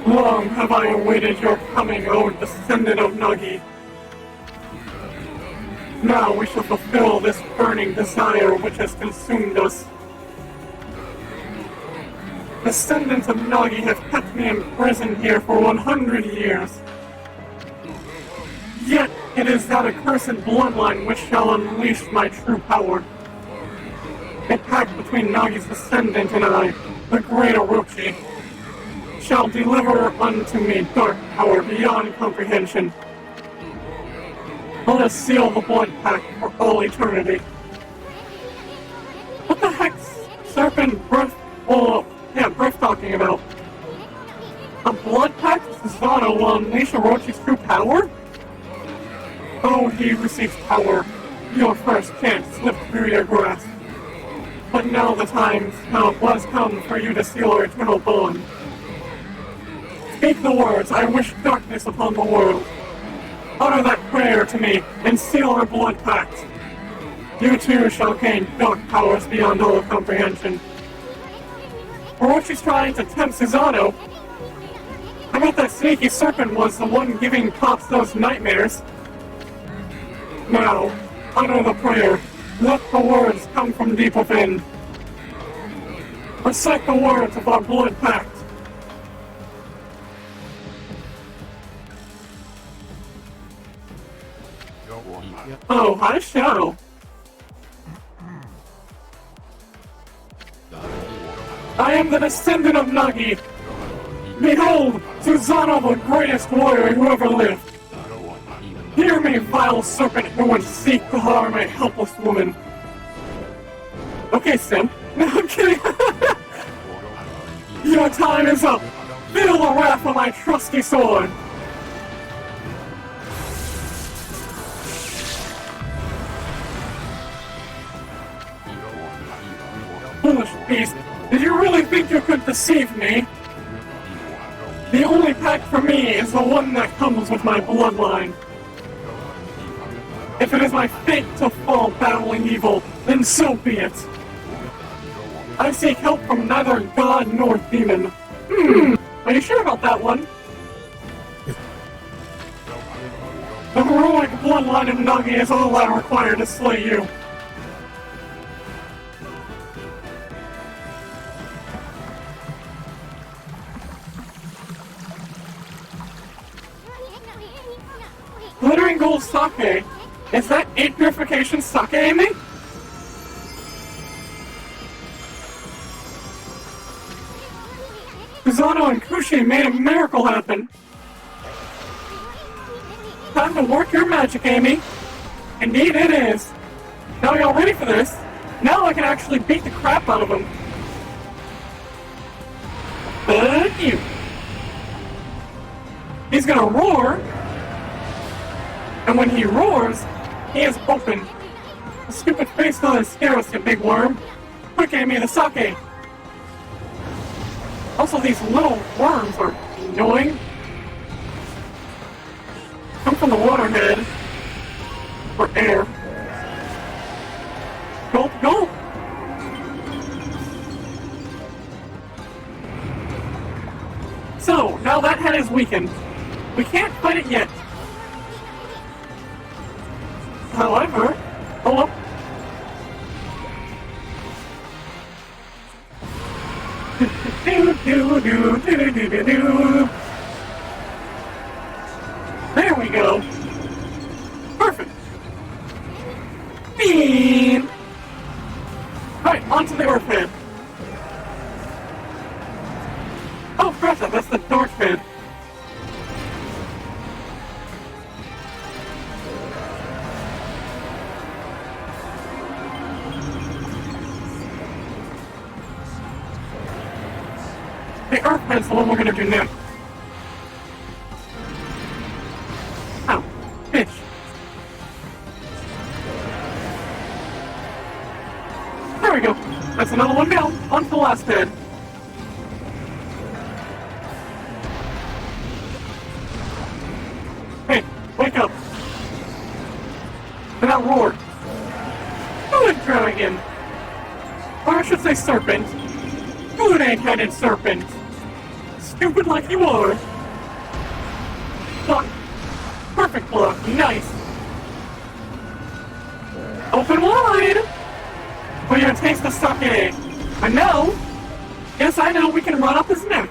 Speaker 3: Long have I awaited your coming, O descendant of Nagi. Now we shall fulfill this burning desire which has consumed us. Descendants of Nagi have kept me imprisoned here for 100 years. Yet, it is that accursed bloodline which shall unleash my true power. A pact between Nagi's descendant and I, the great Orochi, shall deliver unto me dark power beyond comprehension. Let us seal the blood pact for all eternity. What the heck's Serpent Breath talking about? A blood pact with Susanoo will unleash Orochi's true power? Oh, he receives power. Your first chance slipped through your grasp. But now the time was come for you to seal our eternal bond. Speak the words, I wish darkness upon the world. Utter that prayer to me, and seal our blood pact. You too shall gain dark powers beyond all comprehension. Orochi's trying to tempt Susanoo. I bet that sneaky serpent was the one giving Pops those nightmares. Now, utter the prayer. Let the words come from deep within. Recite the words of our blood pact. Oh, hi, Shadow. I am the descendant of Nagi. Behold, Susanoo, the greatest warrior who ever lived. Hear me, vile serpent who would seek to harm a helpless woman. Okay, Sim. No, I'm kidding. Your time is up. Feel the wrath of my trusty sword. Foolish beast, did you really think you could deceive me? The only pact for me is the one that comes with my bloodline. If it is my fate to fall battling evil, then so be it. I seek help from neither god nor demon. Are you sure about that one? The heroic bloodline of Nagi is all I require to slay you. Glittering gold sake. Is that 8 purification sake, Amy? Susanoo and Kushi made a miracle happen. Time to work your magic, Amy. Indeed it is. Now y'all ready for this? Now I can actually beat the crap out of him. Thank you. He's gonna roar. And when he roars, he is open. The stupid face doesn't scare us, you big worm. Quick, Amy, the sake. Also, these little worms are annoying. Come from the waterhead. For air. Gulp, gulp. So, now that head is weakened. We can't fight it yet. However, oh, there we go. Perfect. Beam. Right, onto the earth head. Oh, crap, that's the dark head. The earth head's the one we're gonna do next. Ow. Bitch. There we go. That's another one down. On to the last head. Hey, wake up. And now roar. Good dragon. Or I should say serpent. Good egg-headed serpent. Stupid like you are. Block. Perfect block. Nice. Open wide. For your taste of sake. And now, Yes, I know, we can run up his neck.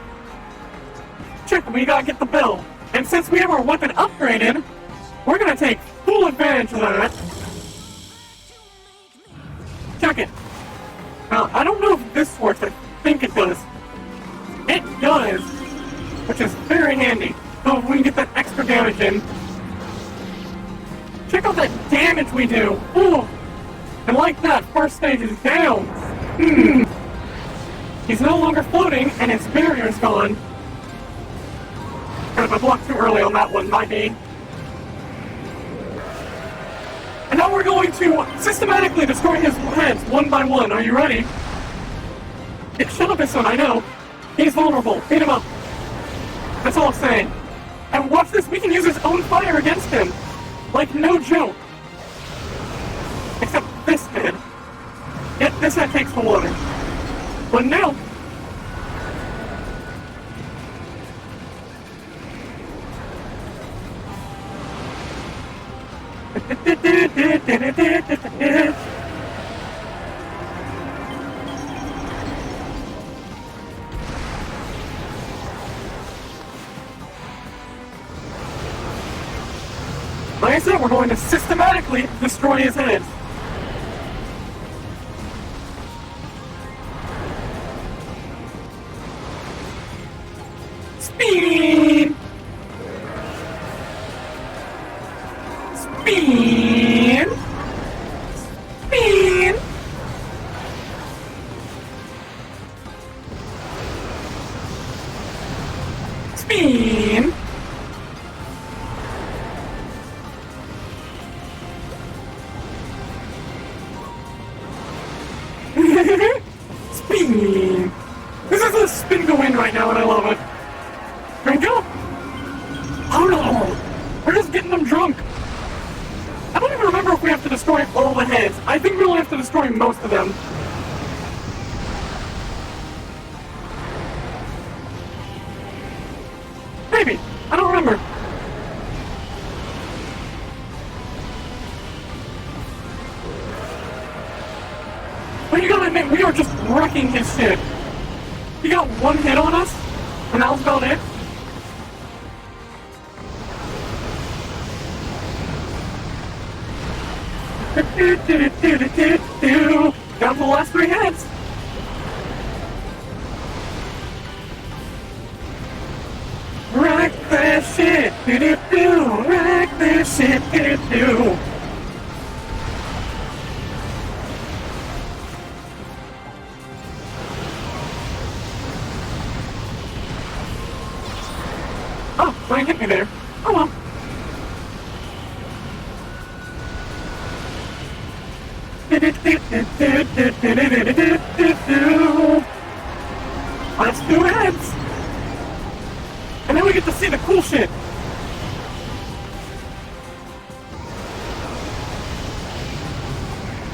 Speaker 3: Check, we gotta get the bill. And since we have our weapon upgraded, we're gonna take full advantage of that. Check it. Now, I don't know if this works. I think it does. It does, which is very handy. So if we can get that extra damage in. Check out that damage we do. Ooh. And like that, first stage is down. He's no longer floating, and his barrier's gone. Kind of I blocked too early on that one, my me. And now we're going to systematically destroy his heads one by one. Are you ready? Shut up, his son, I know. He's vulnerable. Beat him up. That's all I'm saying. And watch this, we can use his own fire against him. Like, no joke. Except this head. Yet this head takes the water. But now... Like I said, we're going to systematically destroy his head. Speed! Speed! Speed! Speed! Speed! This is a spin go in right now and I love it. Drink up! Oh no! We're just getting them drunk! I don't even remember if we have to destroy all the heads. I think we only have to destroy most of them. Maybe. I don't remember. But you gotta admit, we are just wrecking his shit. He got one hit on us, and that was about it. Down to the last 3 heads. Wreck that shit, do-do-do. Wreck that shit, do-do-do. Oh, well, hit me there. Oh well. Last 2 heads. And then we get to see the cool shit.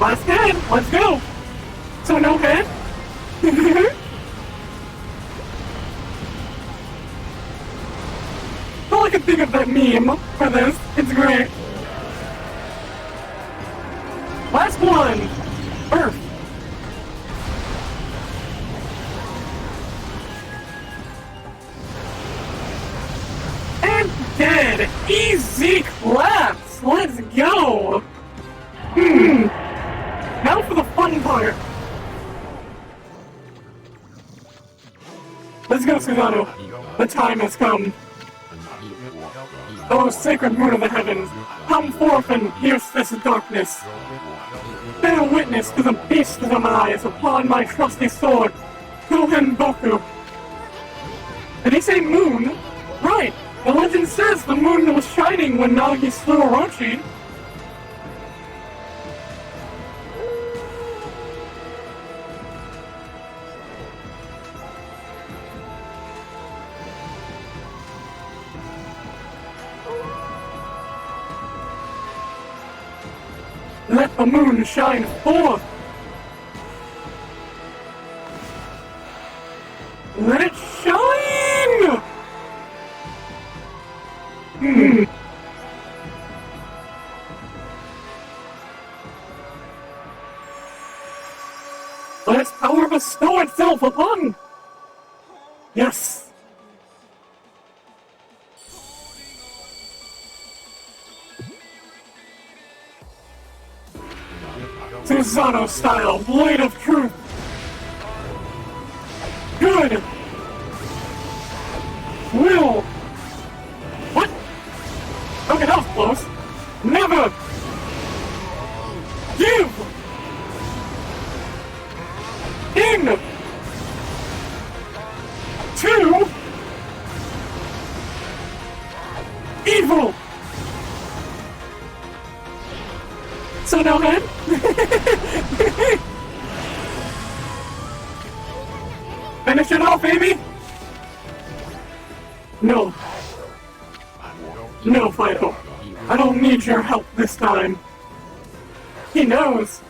Speaker 3: Last head, let's go. So no head. All I can think of that meme for this. It's great. Last one. Earth. And dead. Easy claps. Let's go. Now for the fun part. Let's go, Susano. The time has come. O sacred moon of the heavens, come forth and pierce this darkness. Bear witness to the beast of my eyes upon my trusty sword, Gohan Boku. Did he say moon? Right, the legend says the moon was shining when Nagi slew Orochi. Let the moon shine forth! Let it shine! Let its power bestow itself upon Yes! Susano style, blade of truth! Good! Will! What? Okay, that was close. Never! Give! In! To! Evil! So no head? Finish it off, baby! No. No, Fido. I don't need your help this time. He knows.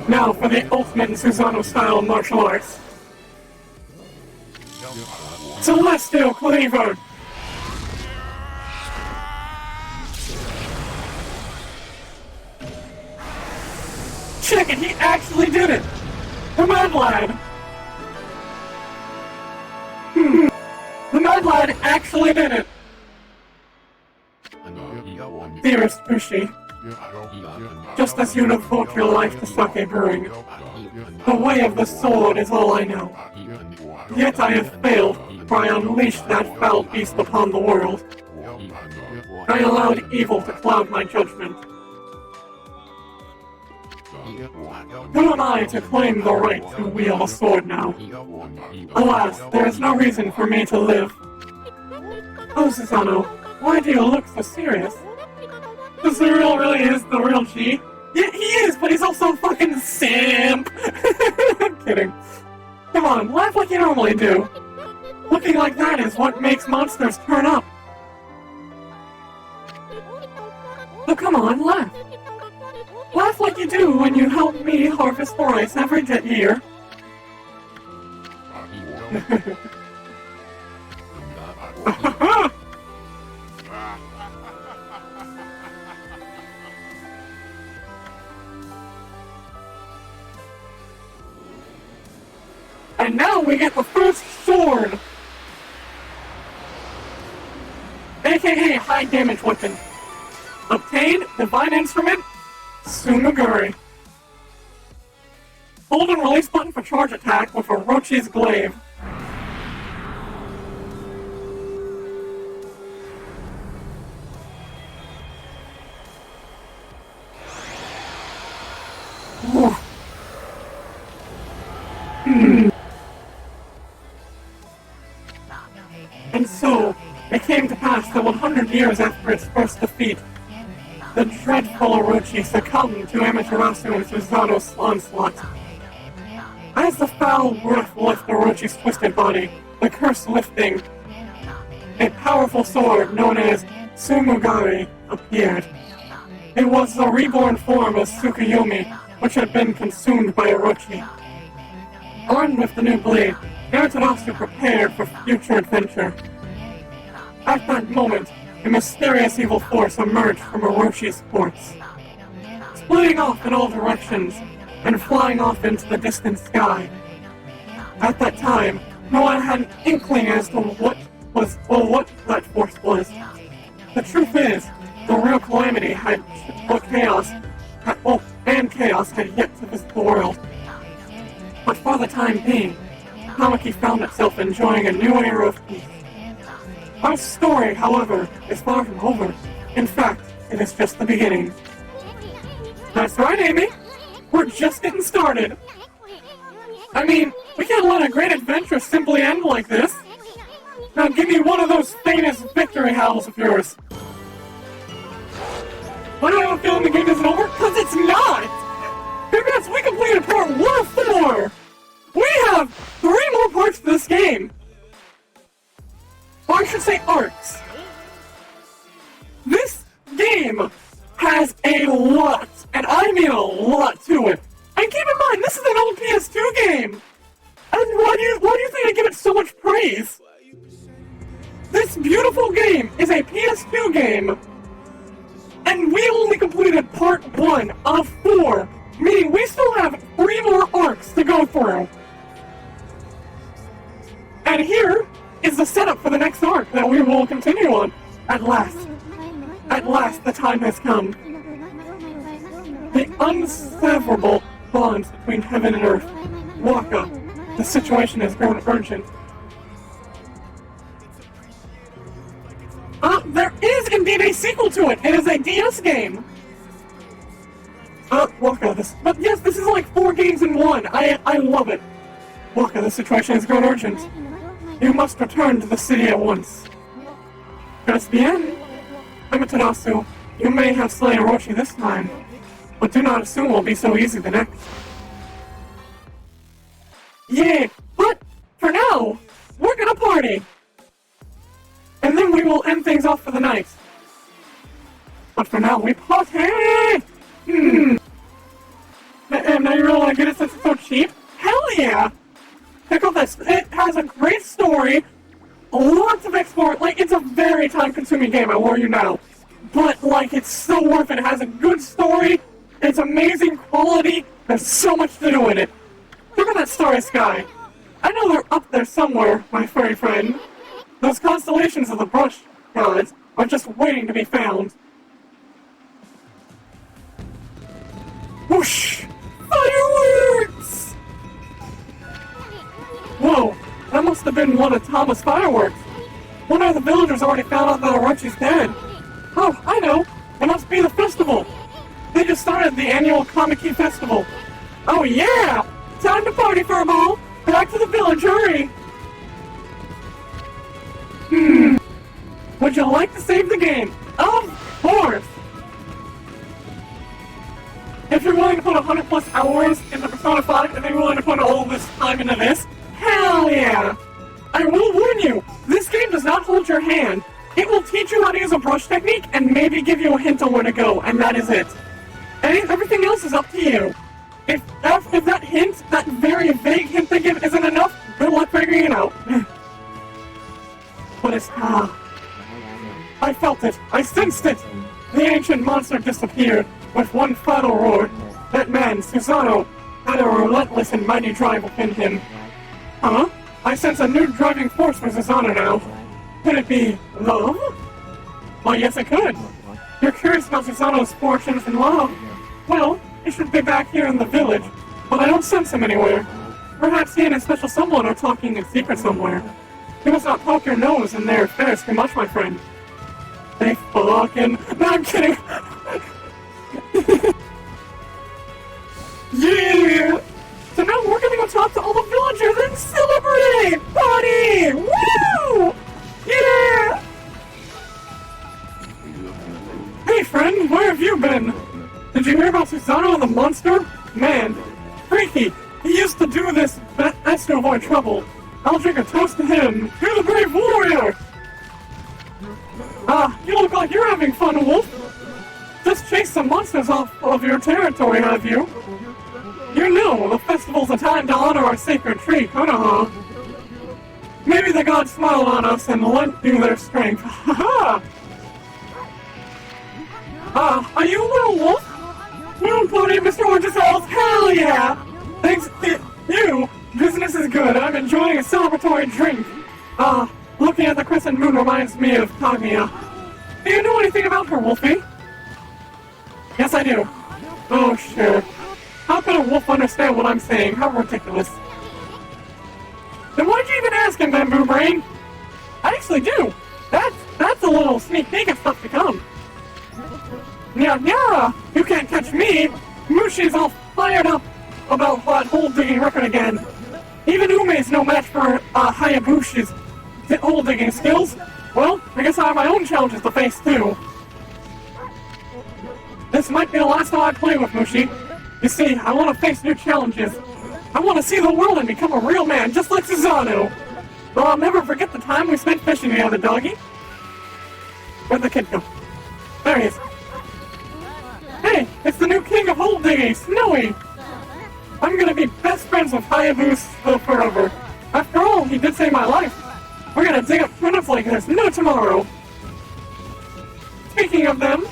Speaker 3: Now for the ultimate Susano-style martial arts. Celestial Cleaver! Check it, he actually did it! The Mad Lad! The Mad Lad actually did it! Dearest Bushi, just as you devote your life to sake brewing, the way of the sword is all I know. Yet I have failed, for I unleashed that foul beast upon the world. I allowed evil to cloud my judgment. Who am I to claim the right to wield a sword now? Alas, there is no reason for me to live. Oh, Susano, why do you look so serious? The Cyril really is the real G? Yeah, he is, but he's also a fucking simp! I'm kidding. Come on, laugh like you normally do. Looking like that is what makes monsters turn up. So come on, laugh. Laugh like you do when you help me harvest the rice every year. And now we get the first sword! AKA high damage weapon. Obtain divine instrument, Sumaguri. Hold and release button for charge attack with Orochi's glaive. And so, it came to pass that 100 years after its first defeat, the dreadful Orochi succumbed to Amaterasu and Susano's onslaught. As the foul wrath left Orochi's twisted body, the curse lifting, a powerful sword known as Sumagari appeared. It was the reborn form of Tsukuyomi, which had been consumed by Orochi. Armed with the new blade, Amaterasu prepared for future adventure. At that moment, a mysterious evil force emerged from Orochi's corpse, splitting off in all directions and flying off into the distant sky. At that time, no one had an inkling as to what that force was. The truth is, the real calamity chaos had yet to visit the world. But for the time being, Tamaki found itself enjoying a new era of peace. Our story, however, is far from over. In fact, it is just the beginning. That's right, Amy! We're just getting started! I mean, we can't let a great adventure simply end like this! Now give me one of those famous victory howls of yours! Why do I have a feeling the game isn't over? Because it's not! Congrats, we completed part 1 of 4! We have 3 more parts to this game! Or I should say arcs. This game has a lot, and I mean a lot to it. And keep in mind, this is an old PS2 game! And why do you think I give it so much praise? This beautiful game is a PS2 game, and we only completed part 1 of 4, meaning we still have 3 more arcs to go through. for the next arc that we will continue on. At last, the time has come. The unseverable bonds between heaven and earth. Waka, the situation has grown urgent. There is indeed a sequel to it. It is a DS game. Waka, but yes, this is like 4 games in one. I love it. Waka, the situation has grown urgent. You must return to the city at once. Just bien. Amaterasu, you may have slain Orochi this time, but do not assume it will be so easy the next. Yeah, but for now, we're gonna party! And then we will end things off for the night. But for now, we party! And now you really want to get it since it's so cheap? Hell yeah! Check out this. It has a great story, lots of explore. Like, it's a very time-consuming game, I warn you now. But, like, it's so worth it. It has a good story, it's amazing quality, there's so much to do in it. Look at that starry sky. I know they're up there somewhere, my furry friend. Those constellations of the brush gods are just waiting to be found. Whoosh! Fireworks! Whoa, that must have been one of Tama's fireworks. One of the villagers already found out that Orochi's dead. Oh, I know. It must be the festival. They just started the annual Okami festival. Oh yeah! Time to party, Furball! Back to the village, hurry! Would you like to save the game? Of course! If you're willing to put 100 plus hours into Persona 5 and then you're willing to put all this time into this, hell yeah! I will warn you, this game does not hold your hand. It will teach you how to use a brush technique and maybe give you a hint on where to go, and that is it. And everything else is up to you. If that hint, that very vague hint they give isn't enough, good luck figuring it out. But it's... I felt it. I sensed it. The ancient monster disappeared with one final roar. That man, Susano, had a relentless and mighty drive within him. Huh? I sense a new driving force for Susano now. Could it be love? Well, yes it could. You're curious about Susano's fortunes and love. Well, he should be back here in the village, but I don't sense him anywhere. Perhaps he and his special someone are talking in secret somewhere. You must not poke your nose in their affairs too much, my friend. They fucking... No, I'm kidding! Yeah! So now we're gonna go talk to all the villagers and celebrate! Party! Woo! Yeah! Hey friend, where have you been? Did you hear about Susano and the monster? Man, freaky! He used to do this best to avoid trouble. I'll drink a toast to him. You're the brave warrior! You look like you're having fun, Wolf. Just chased some monsters off of your territory, have you? You know, the festival's a time to honor our sacred tree, huh? Maybe the gods smiled on us and lent you their strength. Haha! Are you a little wolf? Moon Pony, Mr. Orange's house? Hell yeah! Thanks to you, business is good. I'm enjoying a celebratory drink. Looking at the crescent moon reminds me of Kaguya. Do you know anything about her, Wolfie? Yes, I do. Oh, sure. How could a wolf understand what I'm saying? How ridiculous. Then why'd you even ask him, Bamboo Brain? I actually do. That's a little sneak peek of stuff to come. Yeah, you can't catch me. Mushi's all fired up about that hole digging record again. Even Ume's no match for Hayabushi's hole digging skills. Well, I guess I have my own challenges to face too. This might be the last time I play with Mushi. You see, I want to face new challenges. I want to see the world and become a real man, just like Susanoo. Well, I'll never forget the time we spent fishing together, doggy. Where'd the kid go? There he is. Hey, it's the new king of hole digging, Snowy! I'm gonna be best friends with Hayabusa forever. After all, he did save my life. We're gonna dig up turnips like there's no tomorrow. Speaking of them,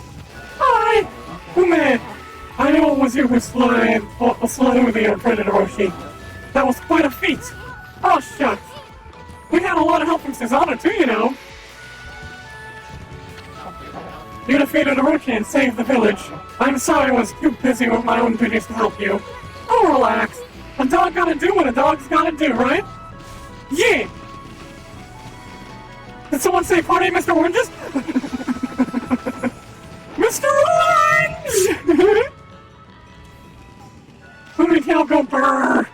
Speaker 3: hi! Ume! I know it was you who slew the predator Orochi. That was quite a feat. Oh, shucks. We had a lot of help from Susanna too, you know. You defeated Orochi and saved the village. I'm sorry I was too busy with my own duties to help you. Oh, relax. A dog gotta do what a dog's gotta do, right? Yeah! Did someone say party, Mr. Oranges? Mr. Orange! Ponytail go brrr.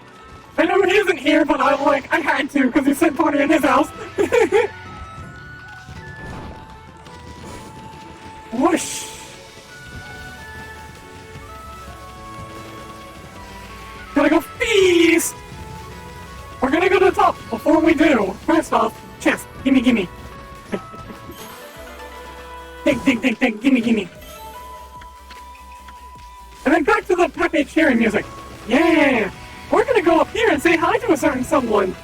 Speaker 3: I know he isn't here, but I had to, because he said party in his house. Whoosh! Gotta go feast! We're gonna go to the top before we do. First off, chest, gimme, gimme. Dig, gimme. And then back to the Pepe cheering music. Yeah! We're gonna go up here and say hi to a certain someone.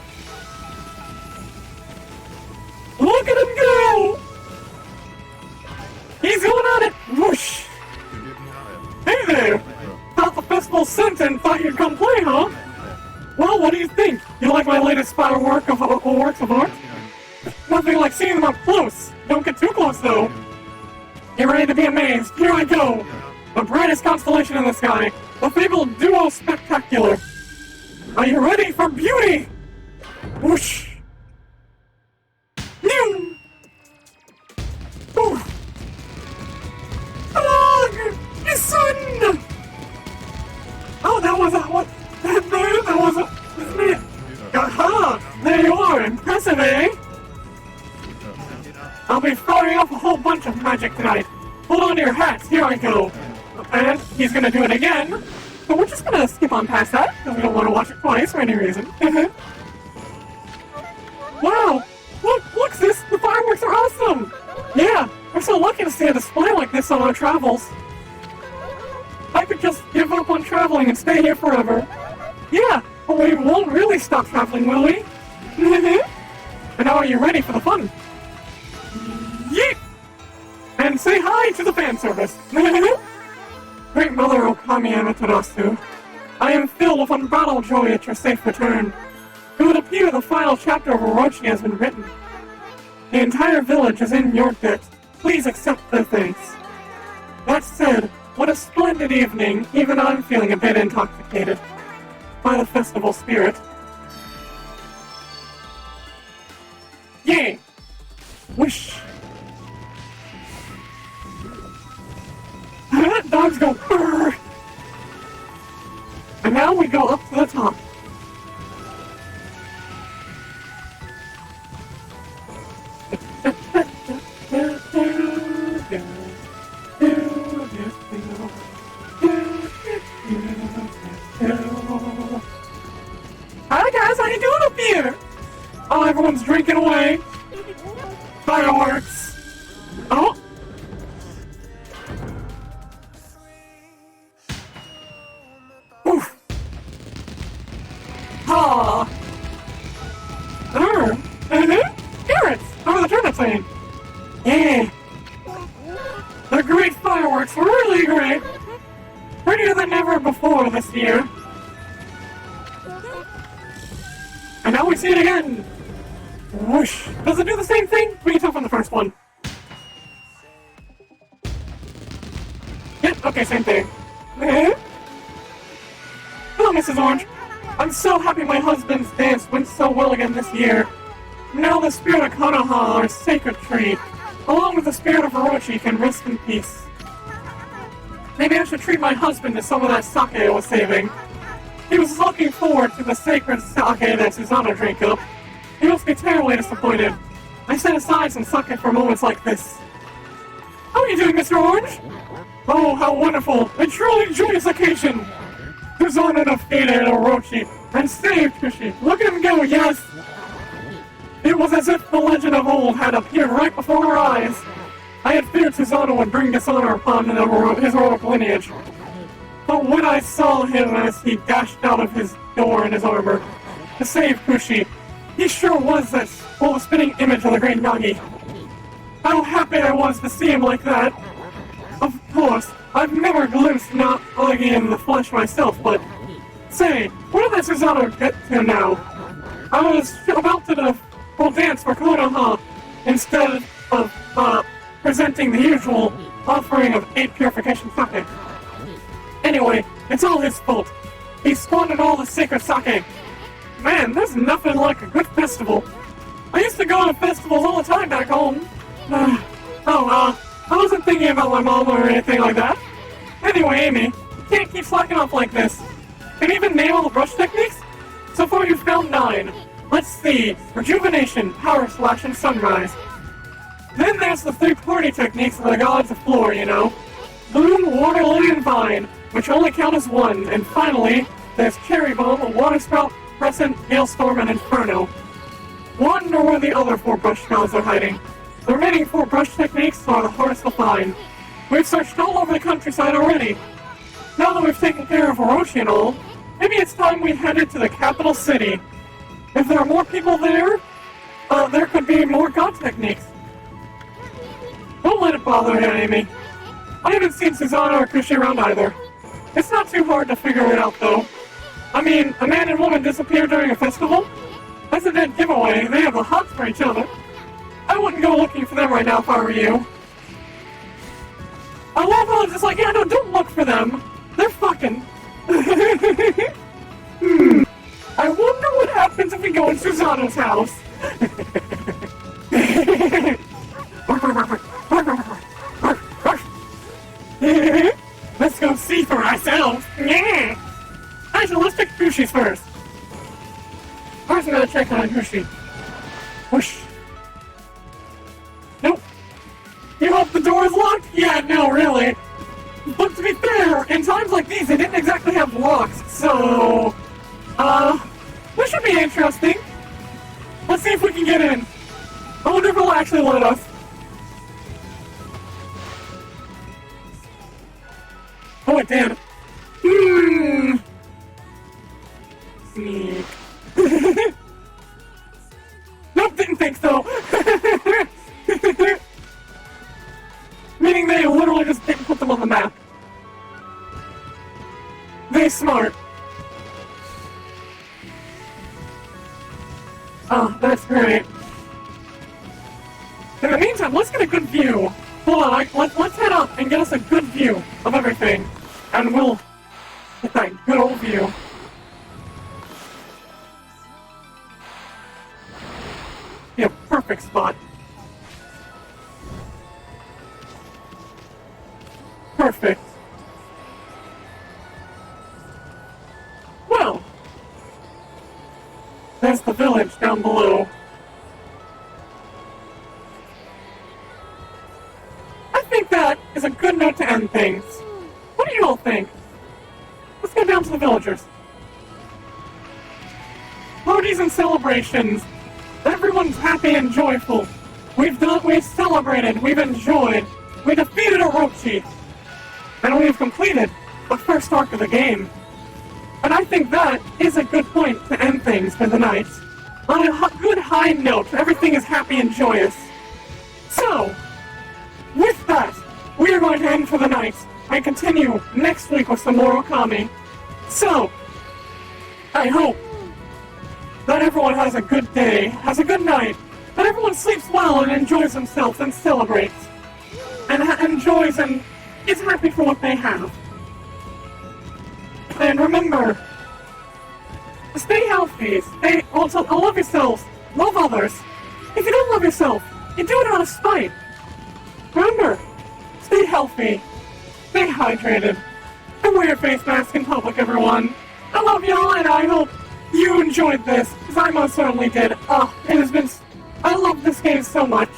Speaker 3: Look at him go! He's going on it! Whoosh! Hey there! Thought the festival sent and thought you'd come play, huh? Well, what do you think? You like my latest firework of works of art? Nothing like seeing them up close. Don't get too close, though. Get ready to be amazed. Here I go! The brightest constellation in the sky. The fabled duo spectacular. Are you ready for beauty? Whoosh! Mew! Ooh! Dog! Your son! Oh, that was a what? That was a. Aha! There you are! Impressive, eh? I'll be firing off a whole bunch of magic tonight. Hold on to your hats. Here I go. And he's gonna do it again. But we're just gonna skip on past that because we don't want to watch it twice for any reason. Wow! Look, sis! The fireworks are awesome! Yeah, we're so lucky to see a display like this on our travels. I could just give up on traveling and stay here forever. Yeah, but we won't really stop traveling, will we? And now are you ready for the fun? Yeet! And say hi to the fan service. Great Mother Okami Amaterasu, I am filled with unbridled joy at your safe return. It would appear the final chapter of Orochi has been written. The entire village is in your debt. Please accept their thanks. That said, what a splendid evening. Even I'm feeling a bit intoxicated by the festival spirit. Yay! Whoosh! Dogs go brrr! And now we go up to the top. Hi guys, how you doing up here? Oh, everyone's drinking away. Fireworks. Oh. Oof. Ah. Carrots. How are the turnips saying? Yeah. They're great fireworks, really great. Prettier than ever before this year. And now we see it again. Whoosh. Does it do the same thing? We can tell from the first one. Yep, okay, same thing. Hello, Mrs. Orange. I'm so happy my husband's dance went so well again this year. Now the spirit of Konoha, our sacred tree, along with the spirit of Orochi, can rest in peace. Maybe I should treat my husband to some of that sake I was saving. He was looking forward to the sacred sake that Susanna drank up. He must be terribly disappointed. I set aside some sake for moments like this. How are you doing, Mr. Orange? Oh, how wonderful! A truly joyous occasion! Susanna defeated Orochi and saved Kushi. Look at him go, yes! It was as if the legend of old had appeared right before our eyes. I had feared Susanna would bring dishonor upon his heroic lineage. But when I saw him as he dashed out of his door in his armor to save Kushi, he sure was that spitting image of the great Nagi. How happy I was to see him like that. Of course, I've never glimpsed Nagi in the flesh myself, but... Say, where did that Susanna get to now? I was about to we'll dance for Konoha instead of, presenting the usual offering of 8 purification sake. Anyway, it's all his fault. He squandered all the sacred sake. Man, there's nothing like a good festival. I used to go to festivals all the time back home. I wasn't thinking about my mom or anything like that. Anyway, Amy, you can't keep slacking off like this. Can you even name all the brush techniques? So far you've found 9. Let's see. Rejuvenation, Power Slash, and Sunrise. Then there's the 3 party techniques of the gods of floor, you know. Bloom, Water Lily, and Vine, which only count as 1. And finally, there's Cherry Bomb, Water Spout, Crescent, Hailstorm, and Inferno. Wonder where the other 4 brush spells are hiding. The remaining 4 brush techniques are the hardest to find. We've searched all over the countryside already. Now that we've taken care of Orochi and all, maybe it's time we headed to the capital city. If there are more people there, there could be more god techniques. Don't let it bother you, Amy. I haven't seen Susanna or Kushi around either. It's not too hard to figure it out, though. I mean, a man and woman disappear during a festival? That's a dead giveaway. They have a hots for each other. I wouldn't go looking for them right now if I were you. I love how it's just like, yeah, no, don't look for them. They're fucking. I wonder what happens if we go in Susanna's house. Let's go see for ourselves. Actually, let's check Kushi's first. First, I'm gonna check on Kushi. Whoosh. Nope. You hope the door is locked? Yeah, no, really. But to be fair, in times like these, they didn't exactly have locks, so... this should be interesting. Let's see if we can get in. I wonder if it'll actually let us. Oh, it did. Sneak. Nope, didn't think so. Meaning they literally just didn't put them on the map. They smart. Oh, that's great. In the meantime, let's get a good view. Hold on, let's head up and get us a good view of everything. And we'll get that good old view. Yeah, perfect spot. Perfect. Well, there's the village down below. I think that is a good note to end things. What do you all think? Let's go down to the villagers. Parties and celebrations. Everyone's happy and joyful. We've celebrated, we've enjoyed, we defeated Orochi. And we've completed the first arc of the game. And I think that is a good point to end things for the night. On a good high note, everything is happy and joyous. So, with that, we are going to end for the night and continue next week with some more Okami. So, I hope that everyone has a good day, has a good night, that everyone sleeps well and enjoys themselves and celebrates. And enjoys and is happy for what they have. And remember, stay healthy, love yourselves, love others. If you don't love yourself, you do it out of spite. Remember, stay healthy, stay hydrated, and wear your face mask in public, everyone. I love y'all, and I hope you enjoyed this, because I most certainly did. I love this game so much.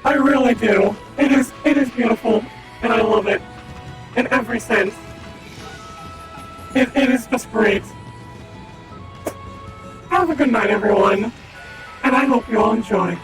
Speaker 3: I really do. It is beautiful, and I love it in every sense. It is just great. Have a good night, everyone, and I hope you all enjoy.